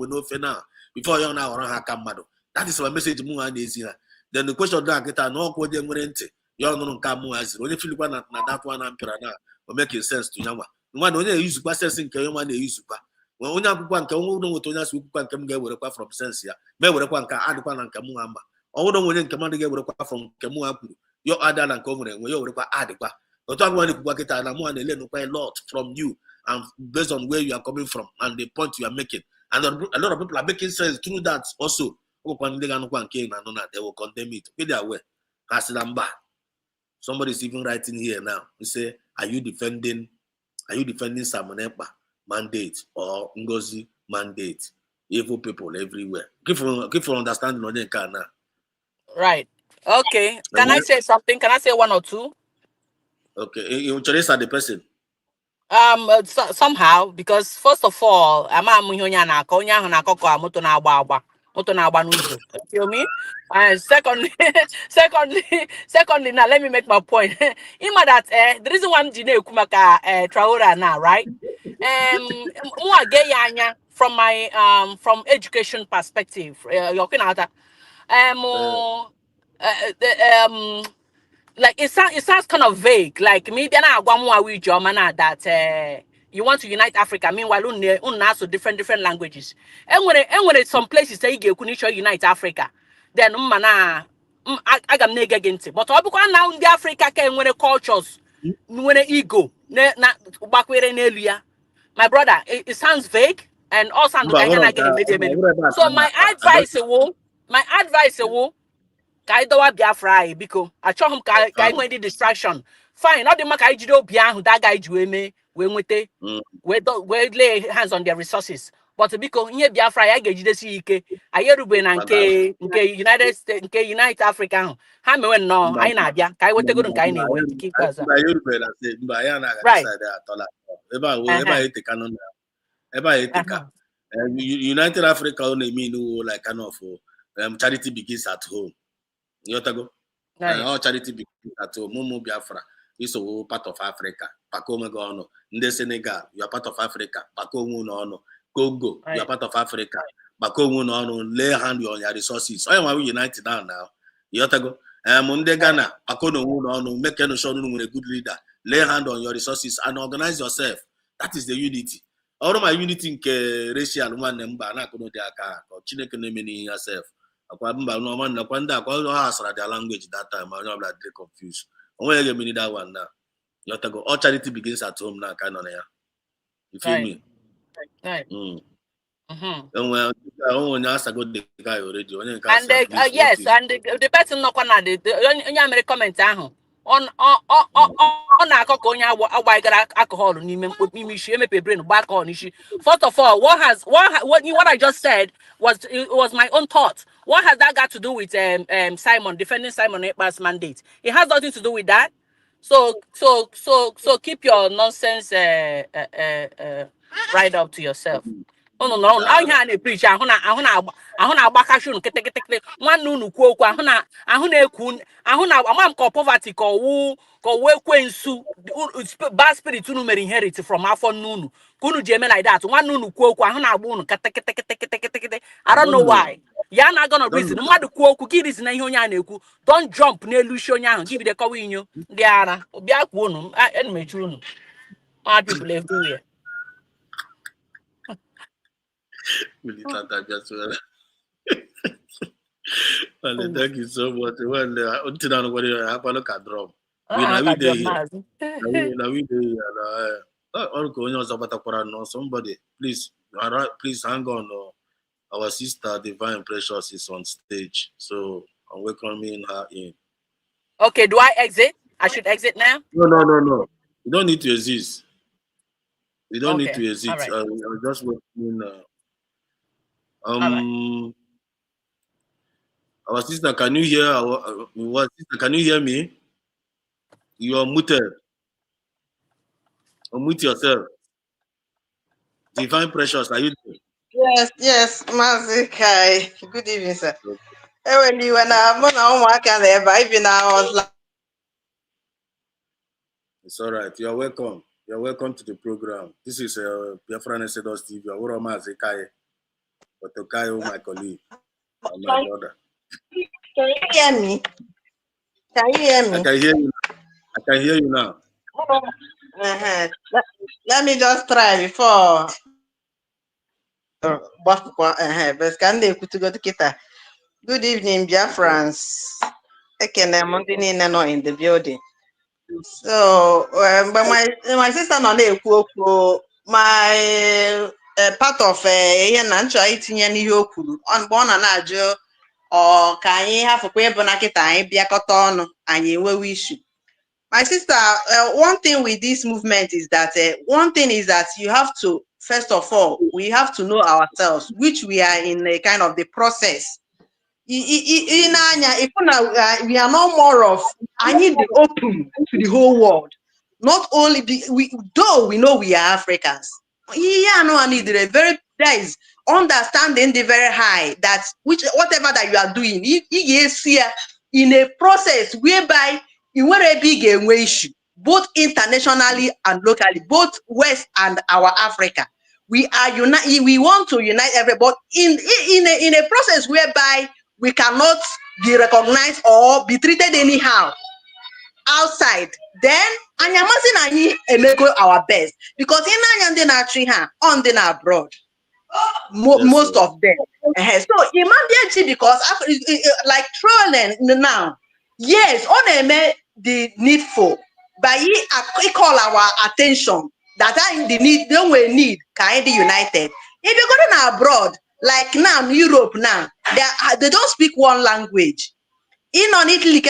no fena before you now around Hakamado? That is my message mo and easy. Then the question that get no ko dem rente. You no kamu as only feel na that one ampera na or making sense to yama. No one only use sense in Kayama they use when only one can no to us we can get with from sense here. May with one can add one and Kamuamba. Or no one can get with from Kamuapu. Your other than covering when you require adequate. But I want to work it out and learn quite a lot from you and based on where you are coming from and the point you are making. And a lot of people are making sense through that also. They will condemn it. Be their way. Somebody is even writing here now. We say, are you defending Samonepa mandate or Ngozi mandate? Evil people everywhere. Give for understanding on the car now. Right. Okay. Can I say something? Can I say one or two? Okay. You introduce the person. Somehow, because first of all, you feel me? And secondly, secondly, now let me make my point. Ima that the reason why I'm Kumaka Traora now, right? From my from education perspective, like it sounds kind of vague. Like me, then I want more with Germana that you want to unite Africa. Meanwhile, also different languages. And when it's some places say you can unite Africa, then I got nega against it. But all because now in the Africa can when the cultures, when the ego, back where in Elia, my brother, it sounds vague and also so my advice is Kaidowa Biafra because I show him Kai when the distraction. Fine, not the Makai Jido Bian who that guy Jueme we lay hands on their resources. But because here Biafra I get you see Ayeruben and United States United Africa. How me when no I na bia Kai what go to Kai anyway to keep us. Right. United Africa only mean like kind of charity begins at home. Yotago. All charity begins at home. Momo Biafra is a part of Africa. Pakoma Gono. Nde Senegal, you are part of Africa. Pakomu no. Congo, you are part of Africa. Pakomu no. Lay hand on your resources. I am united now. Yotago. Munde Ghana, Pakono no. Make a show with a good leader. Lay hand on your resources and organize yourself. That is the unity. All of my unity in racial one and Bana Kono Diaka or Chineke yourself. No man, no wonder their language that time. I'm not confused. Only you mean that one now. You have to go. All charity begins at home now, kind of. You feel me? Right. And well, I want to go the guy already. And yes, and the person not gonna the comment on alcohol back on issue. First of all, what I just said was my own thought. What has that got to do with Simon defending Simon Ekpa's mandate? It has nothing to do with that. So keep your nonsense right up to yourself. No. I hear preach. I bakashun kete. One nunu kuo amam ko poverty ko we kwensu bad spirit unu mere inherit from afọ nunu. Kunu jeme like that. One nunu kuo kete. I don't know why. Ya na gonna reason. Madu kuo give reason na ihe onya na-ekwu. Don't jump n'elu isi onya ahụ. Give the call in you. Ndị ara. Obi akwu unu. Enu mechu unu. Mad people everywhere. Militant just well. Well, thank you so much. Well, until now, what you have a look at drum. We now we there here. Now we there here. All going on about no somebody. Please, please hang on. Our sister Divine Precious is on stage, so I'm welcoming her in. Okay, do I exit? I should exit now? No. You don't need to exist. You don't need Okay. to exit. All right. I'm just welcoming. All right. Our sister, can you hear our sister? Can you hear me? You are muted. Unmute yourself. Divine Precious, are you there? Yes, Mazi Kai. Good evening, sir. When you and I'm on work and even now, I was like, It's all right. You are welcome. You are welcome to the program. This is Biafra Nesedos TV. You are Mazi Kai, Otokayo, my colleague, and my brother. can you hear me? Can you hear me? I can hear you. I can hear you now. Uh-huh. Let me just try before. But can they put to go to Kita? Good evening, Biafrans. Okay, I'm not in the building. So, but my sister no na-ekwu my part of ihe na nchọ itinye n'ihe o kwuru mgbe ọ na-ajụ ọ ka anyị hafụkwa ịbụ na kịta anyị bịakọta ọnụ anyị enwewe issue. My sister, one thing with this movement is that you have to, first of all, we have to know ourselves, which we are in a kind of the process. We are no more of, I need the open to the whole world. Not only, though we know we are Africans. Yeah, no, I need a very, that is understanding the very high, that whatever that you are doing, is here in a process whereby you want a big issue, both internationally and locally, both West and our Africa. We are we want to unite everybody in a process whereby we cannot be recognized or be treated anyhow outside. Then Anyamasi Emeko our best, because in Anyandina on the abroad. Most of them. So imagine, because like trolling now, yes, on the needful, but he call our attention that the need, don't we need kind united. If you're going abroad, like now Europe now, they don't speak one language. In on Italy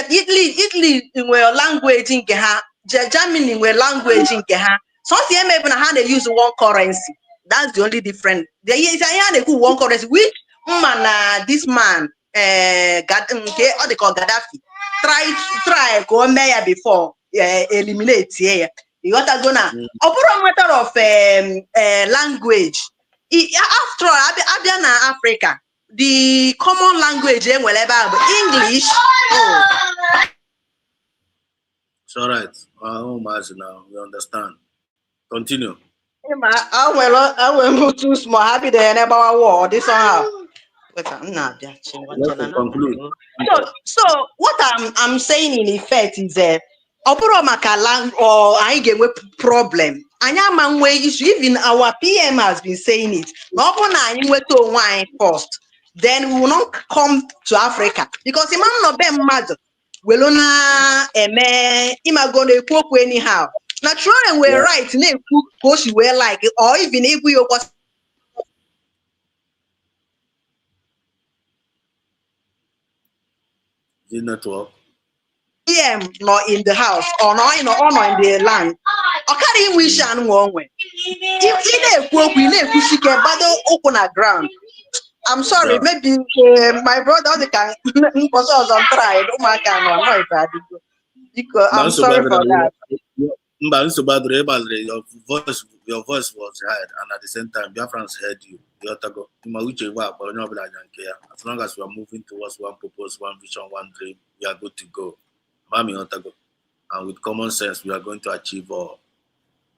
in where language in Germany in where language in so they use one currency. That's the only difference. There is one currency. Which man, this man, what they call Gaddafi, try go mayor before eliminate here. You got to go now. Over a matter of language. After all, Africa, the common language whatever English. It's all right. Now we understand. Continue. I will move too small. Happy the never war. This one. So what I'm saying in effect is that or I get a problem. Even our PM has been saying it. First, then we will not come to Africa because the man not be mad. We will not gonna cook anyhow. Naturally, we're right. Because we like it, or even if we was The network. PM not in the house or not in the land. I can't even wish and one way. If we battle open a ground. I'm sorry, maybe my brother can because I was on trial. I'm sorry for that. Your voice was heard, and at the same time, Biafrans heard you. As long as we are moving towards one purpose, one vision, one dream, we are good to go. And with common sense, we are going to achieve all.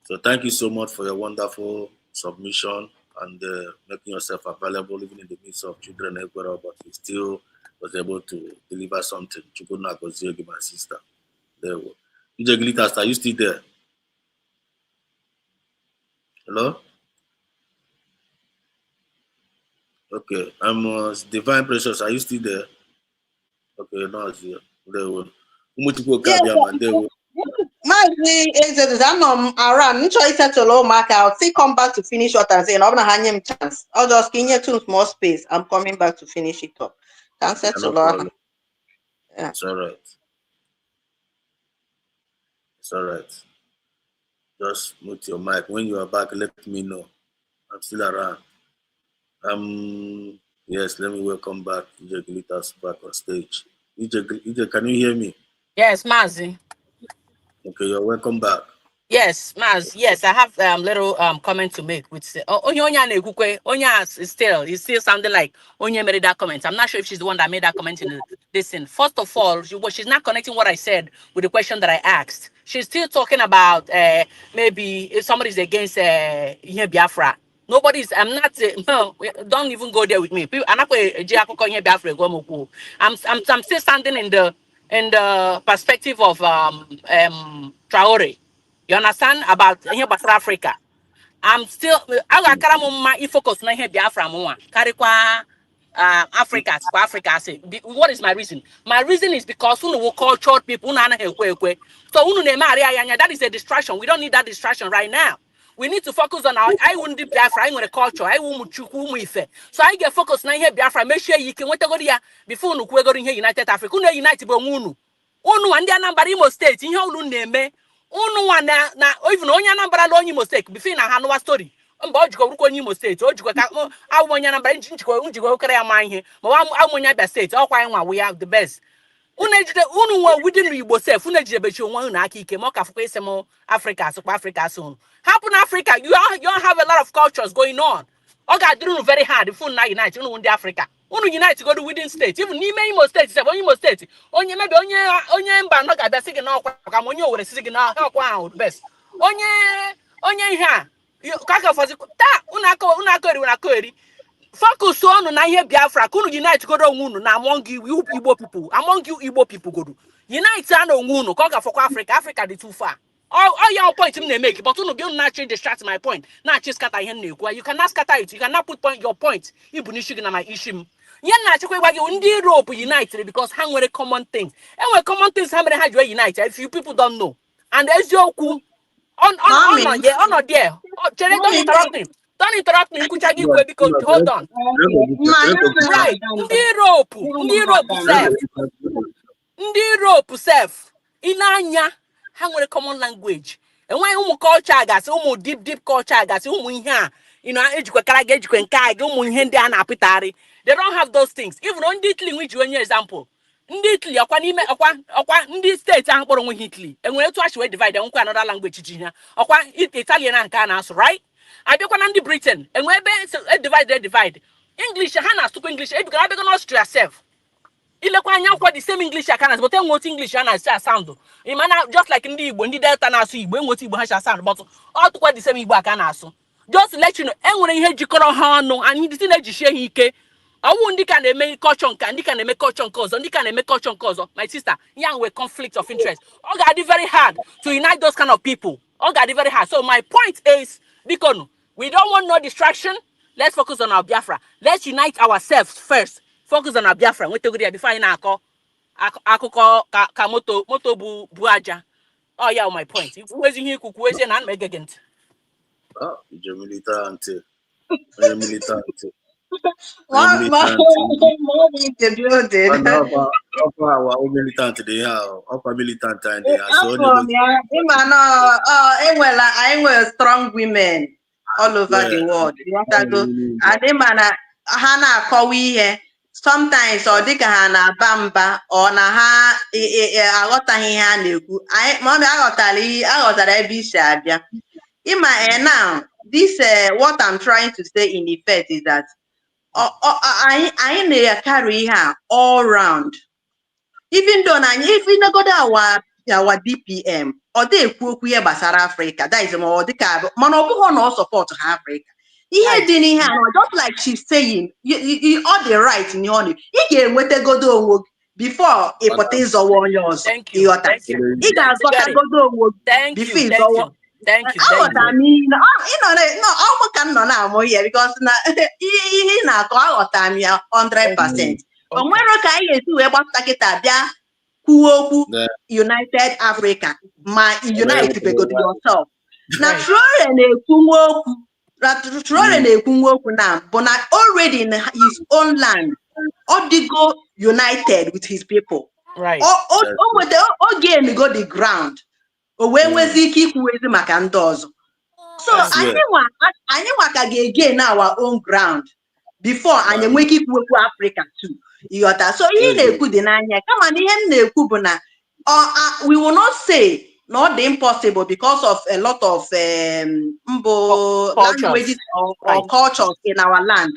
So thank you so much for your wonderful submission and making yourself available even in the midst of children everywhere, but you still was able to deliver something. Chukuna Goziegi, my sister. There we go. DJ Glitters, are you still there? Hello? Okay, I'm Divine Precious. Are you still there? Okay, no, it's here. There will. Yes, I'm around. Try to settle Mark. I'll still come back to finish what I'm saying. I'm not having chance. I'll just give you 2 small space. I'm coming back to finish it up. Can settle. no problem. Yeah. It's all right. It's all right. Just mute your mic. When you are back, let me know. I'm still around. Yes, let me welcome back EJ Glitters back on stage. EJ, can you hear me? Yes, Mazi. Okay, you're welcome back. Yes, Maz. Yes, I have little comment to make. Which Onya is still sounding like Onya made that comment. I'm not sure if she's the one that made that comment in this thing. First of all, she's not connecting what I said with the question that I asked. She's still talking about maybe if somebody's against Biafra. Nobody's. I'm not. No, don't even go there with me. I'm still standing in the perspective of Traore. You understand about here South Africa? I'm still I got focus on here Biafra more. Carry kwa Africa, say what is my reason? My reason is because who will culture people so that is a distraction. We don't need that distraction right now. We need to focus on our I wouldn't do Biafra, I want a culture, I won't chuku. So I get focused on here Biafra, make sure you can go there before no go here United Africa. United unu and Anambra Imo State, ihe ulu na-eme unu na even onye Anambra la onye Imo State before na ha nụwa story mba o jikwa onye Imo State o jikwa ka awụ onye Anambra njikwa okere ya ma ihe ma awụ onye Abia State ọkwa anyị nwa we are the best unu nwe within Igbo self unu ejidebechi onwe unu aka ike ma ọ ka fụkwa isi m Africa sụkwa Africa soon happen Africa you all have a lot of cultures going on ọ ga-adịrị unu very hard if unu na unite unu ndị Africa unu unite go to within state even n'ime Imo State sef onye Imo State onye mebe onye mba nọ ga-abịa sị gị n'ọkwa ka ma onye Owere sị gị n'ọkwa ahụ best onye ihe a ka ka fọzi taa unu akọeri focus on na ihe Biafra ka unu unite go onwe unu na among you Igbo people go do unite na onwe unu ka ọ ga-afọkwa Africa dị too far all your point in make, but you don't naturally distract my point. Not just scatter him. You cannot scatter it. You cannot put your point. You put issue na my issue. You not you rope united because hang with a common things. And when common things how many had you united? If you people don't know. And as you on not there. Don't interrupt me. Don't interrupt me. Because hold on. Right. Ndi rope self. Inanya. Ha nwere common language enwe ụmụ culture gasị ụmụ deep culture gasị ụmụ ihe a ejikwa kara ga ejikwa nke a ụmụ ihe ndị a na-apịtarị they don't have those things even on ndị Italy nwe ji onye example ndị Italy ọkwa n'ime ọkwa ndị steeti ahụ kpọrọ nwe Italy enwere etu achi wee divide nkwa another language ji ha ọkwa Italian na nke a na-asụ right abịakwa na ndị Britain enwe ebe divide English ha na-asụkwa English ebikara abịago na Austria self the same English I can but then what English and I sound. Just like in the Igbo, the Delta na so Igbo, what Igbo has sound, but all to the same Igbo I can also. Just to let you know, and when you hear Jikoro no, and you didn't share hike. I won't make culture and can make culture cause, and can make culture cause. My sister, young with conflict of interest. All got it very hard to unite those kind of people. All got it very hard. So my point is, because we don't want no distraction. Let's focus on our Biafra. Let's unite ourselves first. Focus on our Biafra. We take it before I know ka moto bu aja. Oh yeah, my point. If we here kukuwezi na make again. Ah, you're militante. Strong women all over the world. Sometimes or dịka ha na-aba mba or na ha aghọtaghị ihe a na-ekwu aghọtara ebe isi abịa now this what I'm trying to say in effect is that anyị na-carry ihe a all round even though if we go to our DPM ọ dị ekwu okwu ihe gbasara Africa that is ọ dịka mana ọ bụghị na ọ support ha Africa ihe dị n'ihe a just like she's saying you all the right in your ị ga-enwetagodo onwe before ịpụta ịzọwa onye ọzọ ịghọta ị ga-azọtagodo onwe before ịzọwa Thank you. I mean, no, can no more here because na I 100%. But when ka ihe si wee gbapụta kịta bịa kwuo okwu United Africa ma unite begodi yourself. Na Traore na-ekwu nwa okwu na bụ na already in his own land Odigo united with his people. Right. Oge emigo the ground. O wee nwezi ike ikwuwezi maka ndị ọzọ. So anyị nwa ka ga-again our own ground before anyị enwe ike ikwuwekwu Africa too. Ịghọta. So ihe na-ekwu dị n'anya kama na ihe m na-ekwu bụ na we will not say not impossible because of a lot of languages or cultures in our land.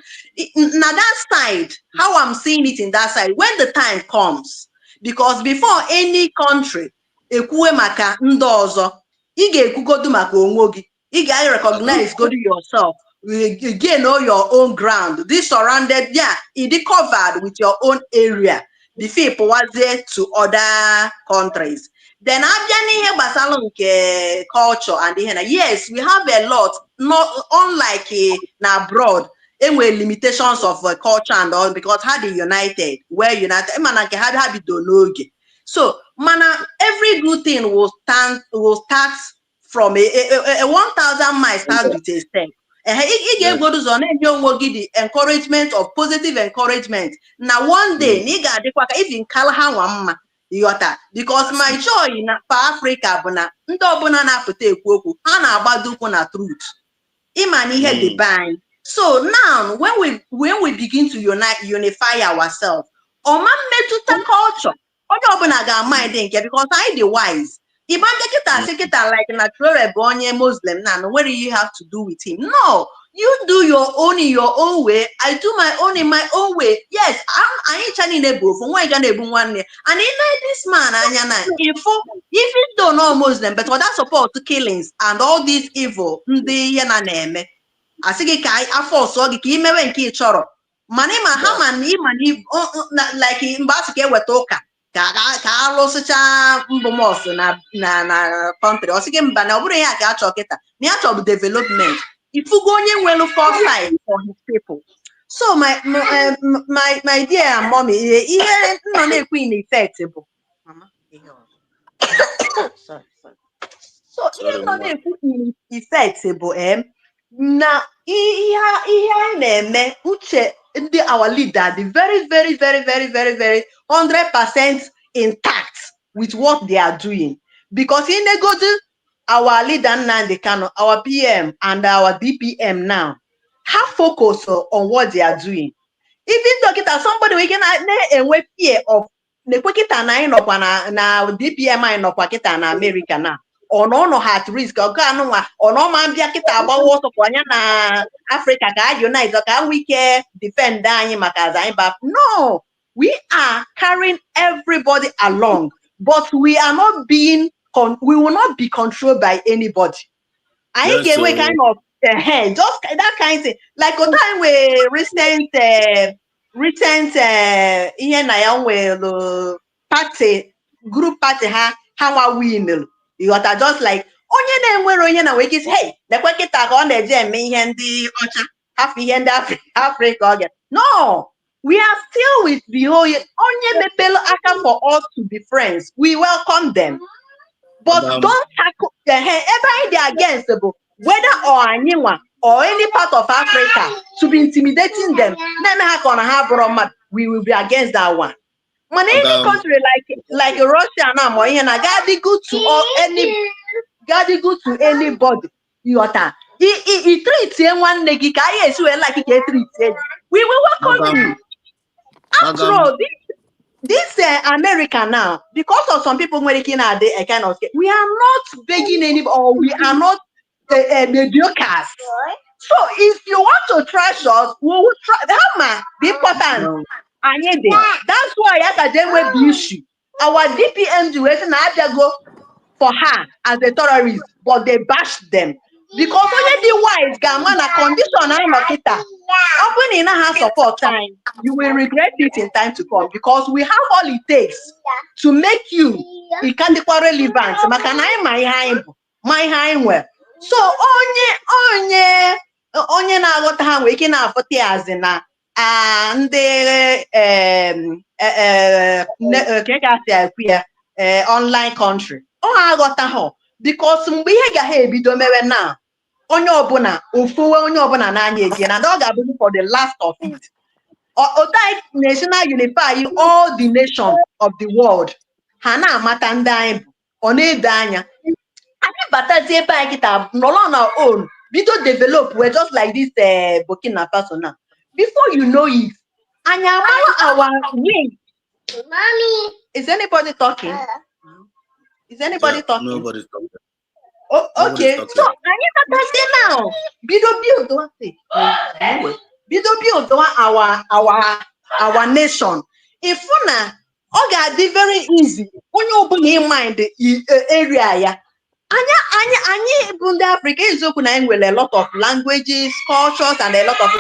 Now that side, how I'm seeing it in that side, when the time comes, because before any country ekwuwe maka ndị ọzọ, ị ga-ekwugodu maka onwe gị, ị ga-recognize go to yourself, you gain all your own ground. This surrounded, it covered with your own area before it was there to other countries. Then culture and yes, we have a lot, not unlike abroad. And with limitations of culture and all because how they united, where united, so mana every good thing will start from a 1,000 miles start with a step. The encouragement of positive encouragement. Now one day, even because my joy in Africa na truth. The bind. So now when we begin to unify ourselves, culture, because I the wise. If I'm like a Muslim now, what do you have to do with him? No, you do your own in your own way. I do my own in my own way. Yes, I ain't trying to both. And in this man, if you don't know Muslim, but what that support to killings and all these evil, I say I force so the key when key choro. Manema Haman like in basket with Oka. Carlos na country or again bana oburu ya ka choketa na of development if you go well foresight for his people. So my dear mommy ihe no na-ekwu in effect bụ mama sorry so ihe no na-ekwu in effect bụ na ihe na-eme uche our leader the very 100% intact with what they are doing because in the go to our leader Nnamdi Kanu, our PM and our DPM now have focus on what they are doing. Even though somebody we can a fear of the na DPM na America now or no heart risk or no man be about what na Africa ka unite or we can defend no. We are carrying everybody along, but we are not we will not be controlled by anybody. I ain't get kind of just that kind of thing. Like a time where recent party group party how we know you are just like hey Africa. No. We are still with the whole only for us to be friends. We welcome them. But don't tackle the ever they against whether or anyone or any part of Africa to be intimidating them. We will be against that one. When any country like Russia now, good to anybody. He treats one like we will welcome you. After all, this America now, because of some people making a kind of we are not begging anybody or we are not mediocres. So if you want to trash us, we will try. Be important. That's why at the issue. Our DPM duration had go for her as a terrorist, but they bashed them. Because only the wise gamma condition I'm not it. Often in a support time, you will regret it in time to come because we have all it takes to make you relevant. My high well. So onye na-aghọta ha nwere ike na-afọta ya azị na ndị ka gasị ekwu ya online country ọ aghọta ha because mgbe ihe ga ha ebido mewe na onye ọbụla ofuwe onye ọbụla n'anya ege na ọ ga-abụ for the last of it otu national unify all the nation of the world ha na-amata ndị anyị bụ ọ na-edo anya anyị batazie ebe anyị kịta nọrọ na own bido develop we just like this Burkina Faso now before you know it anyị amara our way. Mommy, is anybody talking? Is anybody talking? Nobody's talking. Oh, okay, so anyị batazie now bido build our nation. If na ọ ga-adị very easy onye ọbụla mind area ya anyị bụ ndị Africa eziokwu na anyị nwere a lot of languages, cultures and a lot of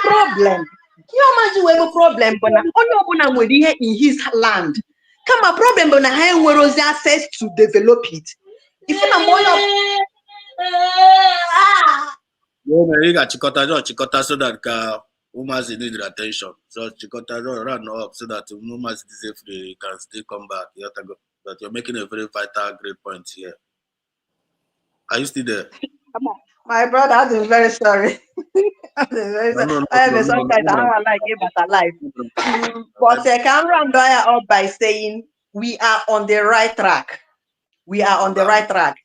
problem. Ihe ọmaji wee problem bụ na onye ọbụla nwere ihe in his land kama problem bụ na ha enwere ozi access to develop it. If na you got chikota so that women need their attention. So chikota run up so that women free can still come back. But you're making a very vital, great point here. Are you still there? My brother, I'm very sorry. I have sometimes I don't like it, but I like it. But I can run up by saying we are on the right track. We are on the right track,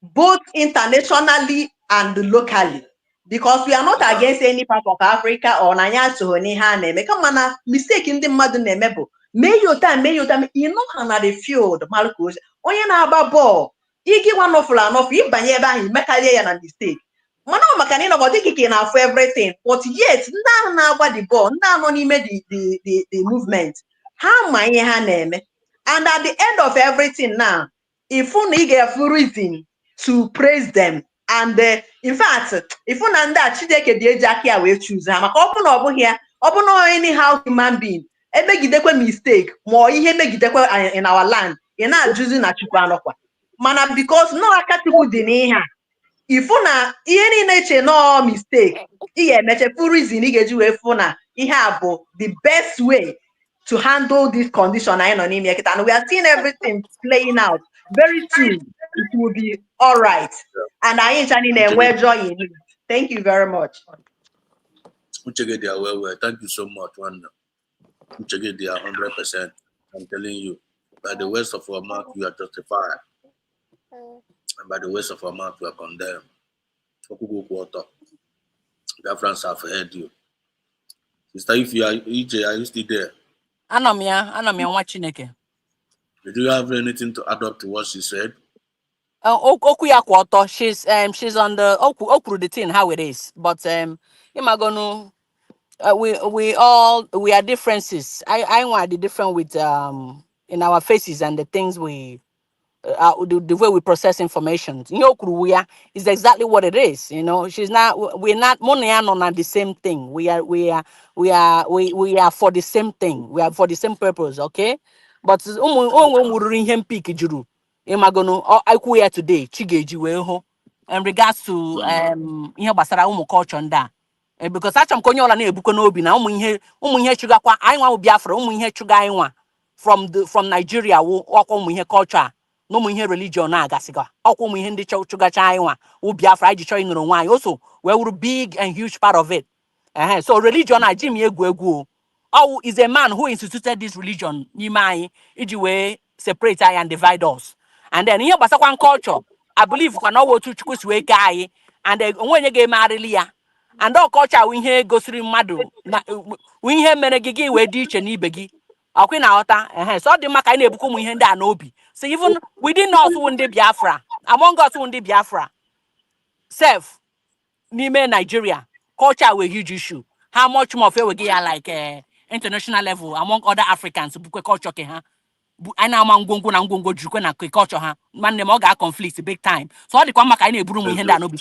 both internationally and locally, because we are not against any part of Africa or Nanya Sohoni Hane. Come on, mistake in the mother nemebo. May your time, you know, on the field, Marcus, on your ball. Iki one of enough, if Banyeba, he make a mistake. Mano Macanino got taking out for everything, but yet, now about the ball, now only made the movement. How my name? And at the end of everything now, if you get full reason to praise them, and in fact, if you know that Chideke the Jackie will choose him, open over here, open anyhow human being, and make it mistake, more he make it in our land, in our choosing a chupanokwa. Mana because no akatibu dini ha. If una any nature no mistake, iye nature full reason ige ju if una ihabo the best way to handle this condition and we are seeing everything playing out very soon. It will be all right. And I ain't any we're joining it. Thank you very much. Well, thank you so much, one. 100%. I'm telling you, by the words of our mouth, you are justified. And by the words of our mouth, you are condemned. Biafrans have heard you. Sister, if you are EJ, are you still there? Anomia watching again. Did you have anything to add up to what she said? She's on the okru the thing how it is. But we are differences. I want the different with in our faces and the things we the way we process information. Is exactly what it is. We're not money on the same thing. We are for the same thing. We are for the same purpose, okay? But pick juru. I here today, Chigeji weho. In regards to basara culture and that. Because such konyola na ebuko no obi na umu ihe chuga kwa anyị nwa Biafra umu ihe chuga anyị nwa from Nigeria wo ọkwa umu ihe culture no umu ihe religion na agasiga ọkwa umu ihe ndị chugacha anyị nwa wo Biafra ji chọ inoro nwa anyị also we were big and huge part of it. So religion na Jimmy egwu is a man who instituted this religion n'ime anyị iji we separate anyị and divide us. And then ihe gbasakwa culture I believe kwa na otu chukwu si we ka anyị and onwe nye ga-emarili ya. And all culture we hear go through madu. We hear menegigi we ditch and ibegi. Aquin outer, so the Macane Bukum we hand an obi. So even within us won the Biafra, among us won the Biafra. Self, Nime Nigeria, culture we huge issue. How much more fair we get like international level among other Africans who culture ha. I know Mangongo and Gongo Juko and culture ha. Man, the moga conflicts big time. So all the Macane Brum we hand an obi.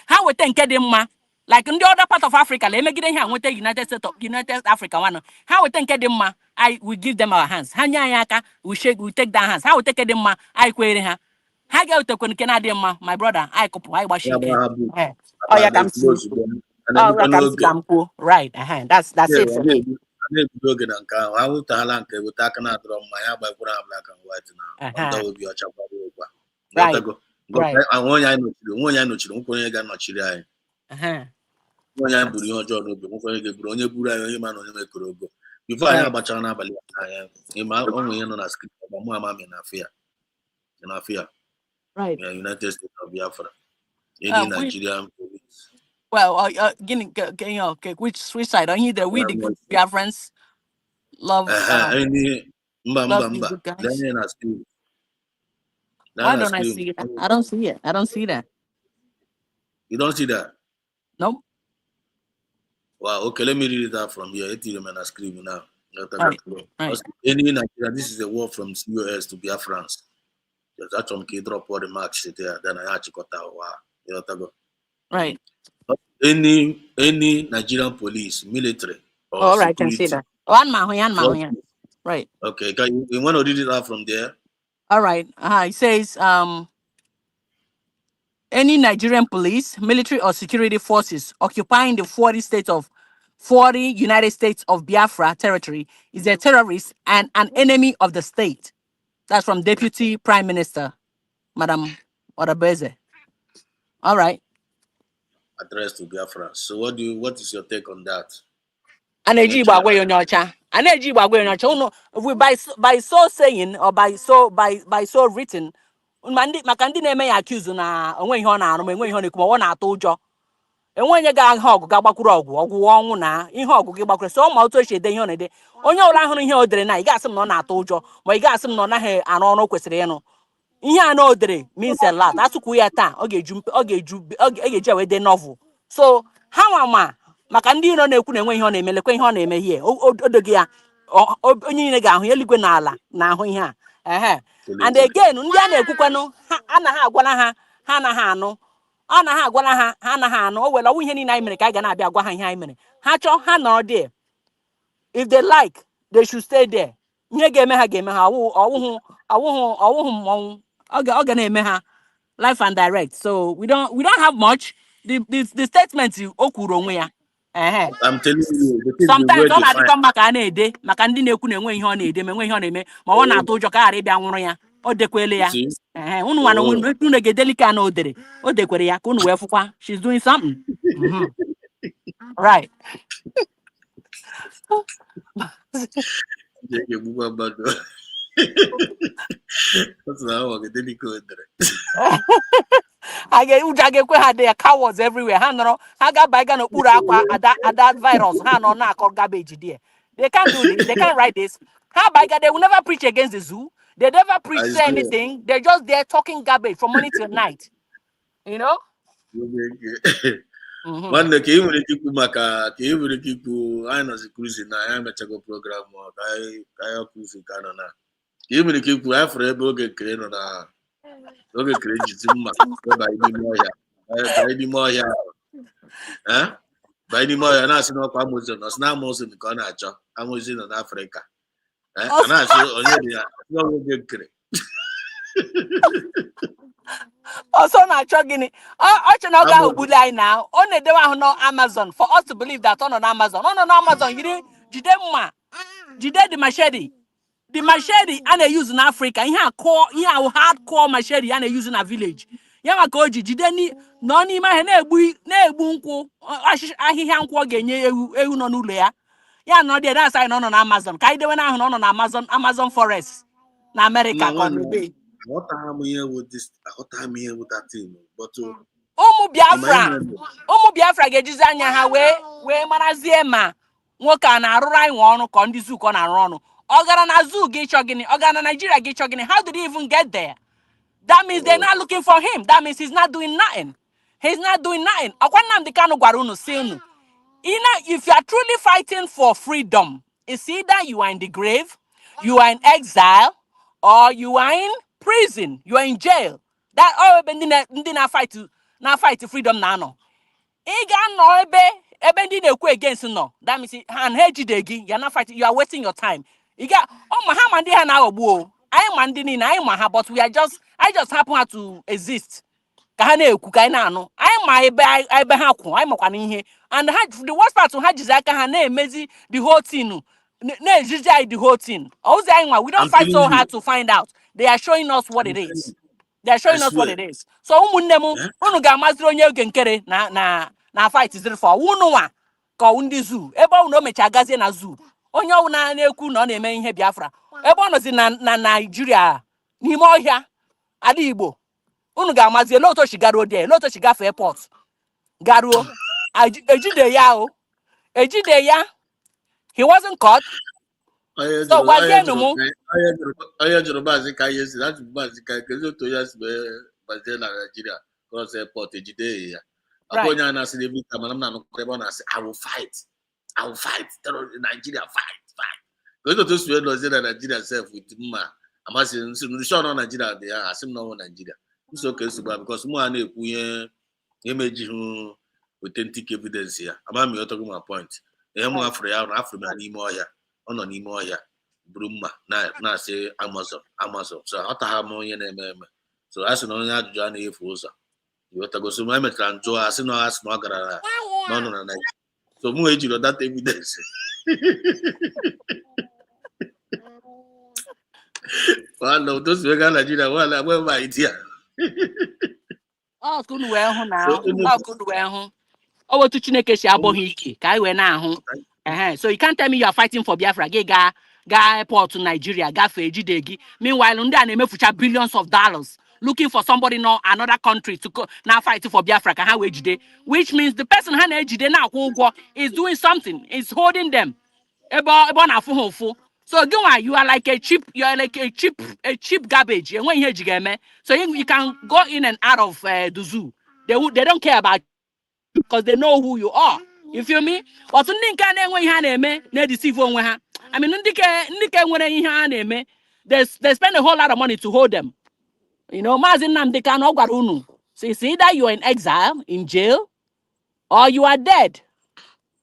How we think them ma. Like in the other part of Africa, let me get here and we take United Africa one. How we think them we give them our hands. We take their hands. How we take them I query her. Ha ga utekwen Canadian my brother. I couple I wash ya it. gbara ha bụ Oh aba yeah, come na-ekwuru see. ozugbo a Oh yeah, na-egbukwa come see n'oge come right. That's it for me. a na-ebudo oge na nke ahụ ha wụtala nke weta aka na-adọrọ mma ya gbakwara ha black and white na ọnda obi ọcha gbara ụgwa Right. onye anyị nọchiri nwekwa onye ga-anọchiri anyị onye anyị buru ihe ọjọọ n'obi nwekwa onye ga-eburu onye buru anyị onye ma na onye mekọrọ ogo bifo anyị agbachara n'abalị anya ịma onwe ihe nọ na skript ọgba mụ amami na afia United States of Biafra any Nigerian police. Well, which side? Are you there? We the good Biafrans love. Any love you good guys. Why don't I see that? I don't see it. I don't see that. You don't see that? Nope. Wow. Okay, let me read it out from here. Now. Right. Any Nigeria, this is a word from COS to Biafrans. That's from K drop all the marks there. Then I actually got out. Right. Any Nigerian police, military, or all right, security. can see that. One right. Okay, you want to read it out from there? All right. It says any Nigerian police, military, or security forces occupying the 40 United States of Biafra territory is a terrorist and an enemy of the state. That's from Deputy Prime Minister, Madam Odabeze. All right. Address to Biafra. So what is your take on that? By so saying or by so written, Makandi na-eme ya accuse na onwe ihe ọ na-arụ ma enwe ihe ọ na-ekwu ma ọ na-atụ ụjọ. Enwe onye ga-ahụ ọgụ ga-agbakwuru ọgwụ ọnwụ na ihe ọgụ gị gbakwuru so ma otu esi ede ihe ọ na-ede. Onye ọbụla hụrụ ihe o dere na ị ga-asị m na ọ na-atụ ụjọ ma ị ga-asị m na ọ naghị arụ ọrụ o kwesịrị ịrụ. Ihe a na o dere means a lot. Asụkwu ya taa ọ ga-eji wee de novel. So ha nwa maka ndị iro na-ekwu na enwe ihe ọ na-eme lekwe ihe ọ na-eme ihe odogi ya onye niile ga-ahụ ya eluigwe na ala na-ahụ ihe a and again ndị a na-ekwukwanụ anaghị agwala ha anaghị anụ anaghị agwala ha anaghị anụ o were ọwụ ihe niile anyị mere ka anyị ga na-abịa gwa ha ihe anyị mere ha chọọ ha nọrọ there if they like they should stay there ihe ga-eme ha ọwụhụ mmọnwụ ọ ga na-eme ha life and direct so we don't have much the statement o kwuru onwe ya I'm telling you, sometimes ọ na-adịkọ maka a na-ede maka ndị na-ekwu na enwe ihe ọ na-ede ma enwe ihe ọ na-eme ma ọ na-atụ ụjọ ka ghara ịbịa nwụrụ ya o dekwele ya unu nwana unu ga-edelika na o dekwere ya ka unu wee fụkwa she's doing something right ụjọ ga-ekwe ha dị ya cowards everywhere ha nọrọ ha ga-aba ịga n'okpuru akwa ada virus ha nọ na-akọ garbage there they can't do this they can't write this ha baiga they will never preach against the zoo they never preach anything they're just there talking garbage from morning till night you know nwanne ka ị nwere ike ikwu maka ka ị nwere ike ikwu anyị nọzi cruising na anyị emechago program ka anyị cruising ka nọ na ka ị nwere ike ikwu anyị fụrụ ebe oge kere nọ na oge kere jizi mma banye n'ime ọhịa na-asị n'ọkwa amụzi nọ sị na amụzi nke ọ na-achọ amụzi nọ n'Afrịka a na-asị onye dị ya oge kere also na-achọ gịnị ọ chọ na ọ ga-ogbuli anyị na ọ na-edewe ahụ na Amazon for us to believe that ọ nọ na Amazon ọ nọ na Amazon yiri jide mma jide the machete a na-use na Africa ihe ahụ hardcore machete a na-use na village ya maka o ji jide nọ n'ime ahịa na-egbu nkwụ ahịhịa nkwụ ọ ga-enye ewu nọ n'ụlọ ya nọ dị na-asa anyị na ọ nọ na Amazon ka anyị dewe na ahụ na ọ nọ na Amazon forest na America ka ọ na-ebe ụmụ Biafra ga-ejizi anya ha wee marazie ma nwoke a na-arụrụ anyị nwe ọrụ ka ndị zoo ka ọ na-arụ ọrụ ọ gara na zoo gị chọ gịnị ọ gara na Nigeria gị chọ gịnị how did he even get there? That means they're not looking for him. That means he's not doing nothing. He's not doing nothing. If you are truly fighting for freedom, it's either you are in the grave, you are in exile, or you are in prison, you are in jail. That all fight to freedom now. Against no. That means you're not fighting, you are wasting your time. You got but I just just happen to exist. Kahane kukaina no. I my haku, I makani and the worst part to Hajizaka Hane mezi the whole thing. The whole thing. We don't I'm fight telling so you. hard to find out. They are showing us what I'm it telling is. you. They are I showing us what swear. it is. So umunemu Eh? unu ga maziro onye genkere na fight is for unu wa ka undi zoo. Ebe unu mecha gazie na zoo. Onye ọwụ na-ekwu na ọ na-eme ihe Biafra. Ebe ọ nọzi na Nigeria n'ime ọhịa ala Igbo. Unu ga amazie loto shigaro there, loto shigafe airport. Garuo. Ejide ya o. Ejide ya. He wasn't caught. So gwazienu mu. Onye jụrụ maazị ka ihe si na ajụ maazị ka kezi otu onye si gbazie na Nigeria cross airport ejide ya. Ọ bụ Right. onye a na-asị na ebi ka mana m na-anụkọ ebe ọ na-asị I will fight Nigeria fight. Kezi otu si wee nọzie na Nigeria sef with mma amasị nsị nrụsi ọnụ Nigeria dị ya asị m na ọnwụ Nigeria. Nso ka esi gba because mụ a na-ekwu ihe emejighị authentic evidence ya. Ama m ịghọtago my point. Ihe mụ afụrụ ya n'ime ọhịa. Ọ nọ n'ime ọhịa buru mma na-asị Amazon so aghọtaghị m onye na-eme eme so a sị na onye ajụjụ a na-efu ụzọ ịghọtagosi ma emechara njụ asị na ọ gara n'ọnụ na Naịjirịa so mụ ejiri data evidence wala utosiwe ga Nigeria wala agbe ma idea Ọ kunu wee hụ na ọ kunu wee hụ. O wetu Chineke si abụghị ike ka anyị wee na-ahụ. So you can't tell me you are fighting for Biafra. Ga airport to Nigeria, gafe ejide. Meanwhile, ndị a na-emefucha billions of dollars looking for somebody in another country to go now fighting for Biafra ka ha wee jide, which means the person ha na-ejide na akwụ ụgwọ is doing something, is holding them. Ebe ọ na-afụ ha ụfụ. So you are like a cheap garbage. Enwe ihe eji ga-eme. So you can go in and out of the zoo. They don't care about you because they know who you are. You feel me? But ndị nke na-enwe ihe a na-eme na-deceive onwe ha. I mean, ndị ke nwere ihe a na-eme, they spend a whole lot of money to hold them. You know, Maazị Nnamdi Kanu ọ gwara unu. So it's either you are in exile, in jail, or you are dead.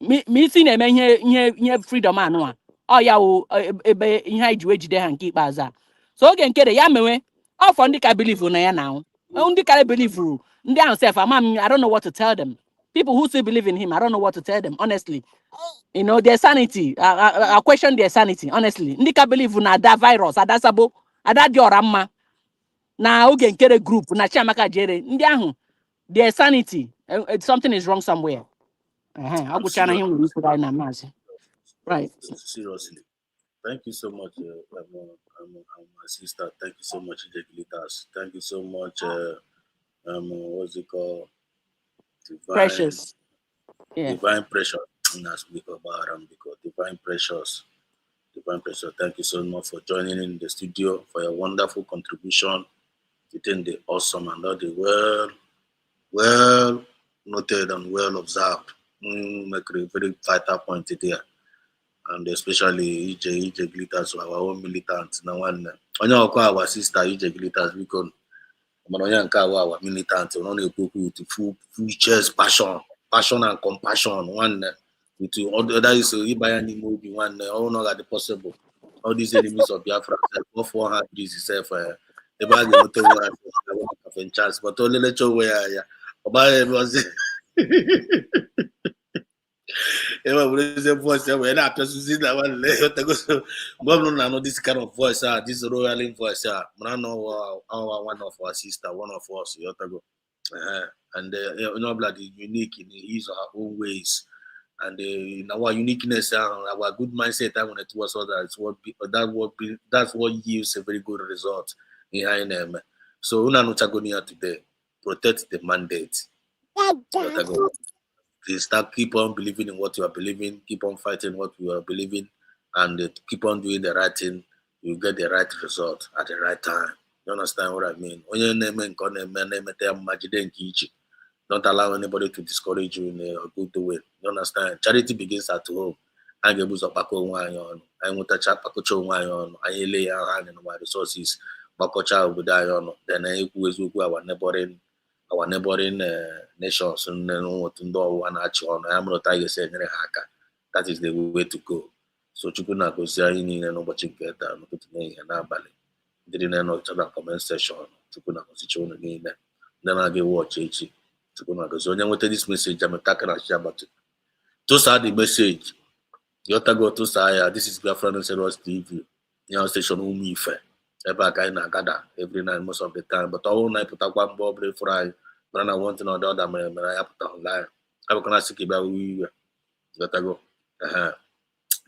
Isi na-eme ihe freedom anụ a. Ọ ya wụ ebe ihe anyị ji wee jide ha nke ikpeazụ a. So oge nke ya mewe, ọ for ndị ka believe na ya na. Ndị ka believe ndị ahụ sef I don't know what to tell them. People who still believe in him, I don't know what to tell them, honestly. You know, their sanity. I question their sanity, honestly. Ndị ka believe na that virus, adasabo, adadi ọramma. Na oge nkere group, na Chiamaka Jere. Ndị ahụ, their sanity, something is wrong somewhere. Right. Seriously. Thank you so much, my sister. Thank you so much, Glitters. Thank you so much, what's it called? Precious. Yeah. Divine Precious. Divine Precious. Thank you so much for joining in the studio, for your wonderful contribution within the awesome and all the well noted and well observed. Make a very vital point there. And especially EJ Glitters, our own militants. Now, our sister EJ Glitters, because our militants, only with full chest passion and compassion. One with other is any movie. One all not at the possible. All these enemies of Biafra, all 400 itself. The bag not chance, but only let you where was. Voice when after that one this kind of voice, this royal voice, one of our sister, one of us, and bloody unique in his or her own ways, and in our uniqueness, our good mindset, I want it was that's what gives a very good result behind them. So Unanutagonia today, protect the mandate. Please keep on believing in what you are believing, keep on fighting what you are believing, and keep on doing the right thing. You get the right result at the right time. You understand what I mean? Don't allow anybody to discourage you in a good way. You understand? Charity begins at home. I get books of Paco. I want to chat Paco. I lay our hand in my resources. Pacocha will die on. Then I always will go our neighboring nations and that is the way to go. So Chukuna goes in and nobody get down to me and Abali. Didn't know each other comment session. chukwu na gozicha unu niile ndị na-aga watch echi chukwu na gozi onye nweta this message ametaka na shabat tụsa the message yotago tụsa ya. This is Biafra Serious TV new station ụmụ ife ebe a ka anyị na-agada every night most of the time, but ọwụ na ịpụtakwa mgbe ọ bụla ịfụrụ anyị mara na one thing or the other mere ya pụta online abụkana sị ka ịbịa wiwe yotago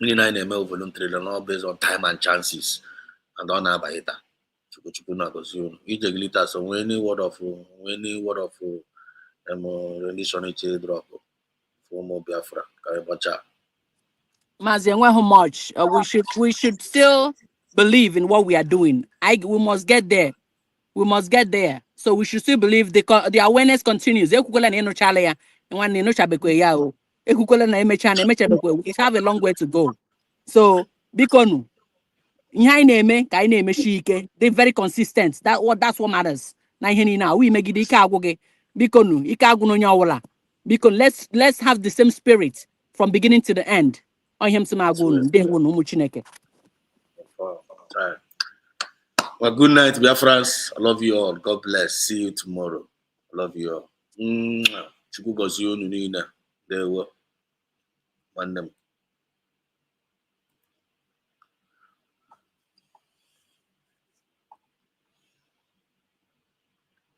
ndị na anyị na-eme voluntarily not based on time and chances and ọ na-abanye taa chukwu na-agọzi unu ije gilita so nwee any word of rendition iche drop for ụmụ Biafra ka anyị gbacha. Mazi, much. We should still believe in what we are doing. We must get there. We must get there. So we should still believe the awareness continues. We have a long way to go. So bikonu, they're very consistent. That's what matters. Now we make it bikonu, let's have the same spirit from beginning to the end. Well, good night, Biafrans. I love you all. God bless. See you tomorrow. I love you all. Chukwu gozie unu niile. Ndewo. Nwanne m.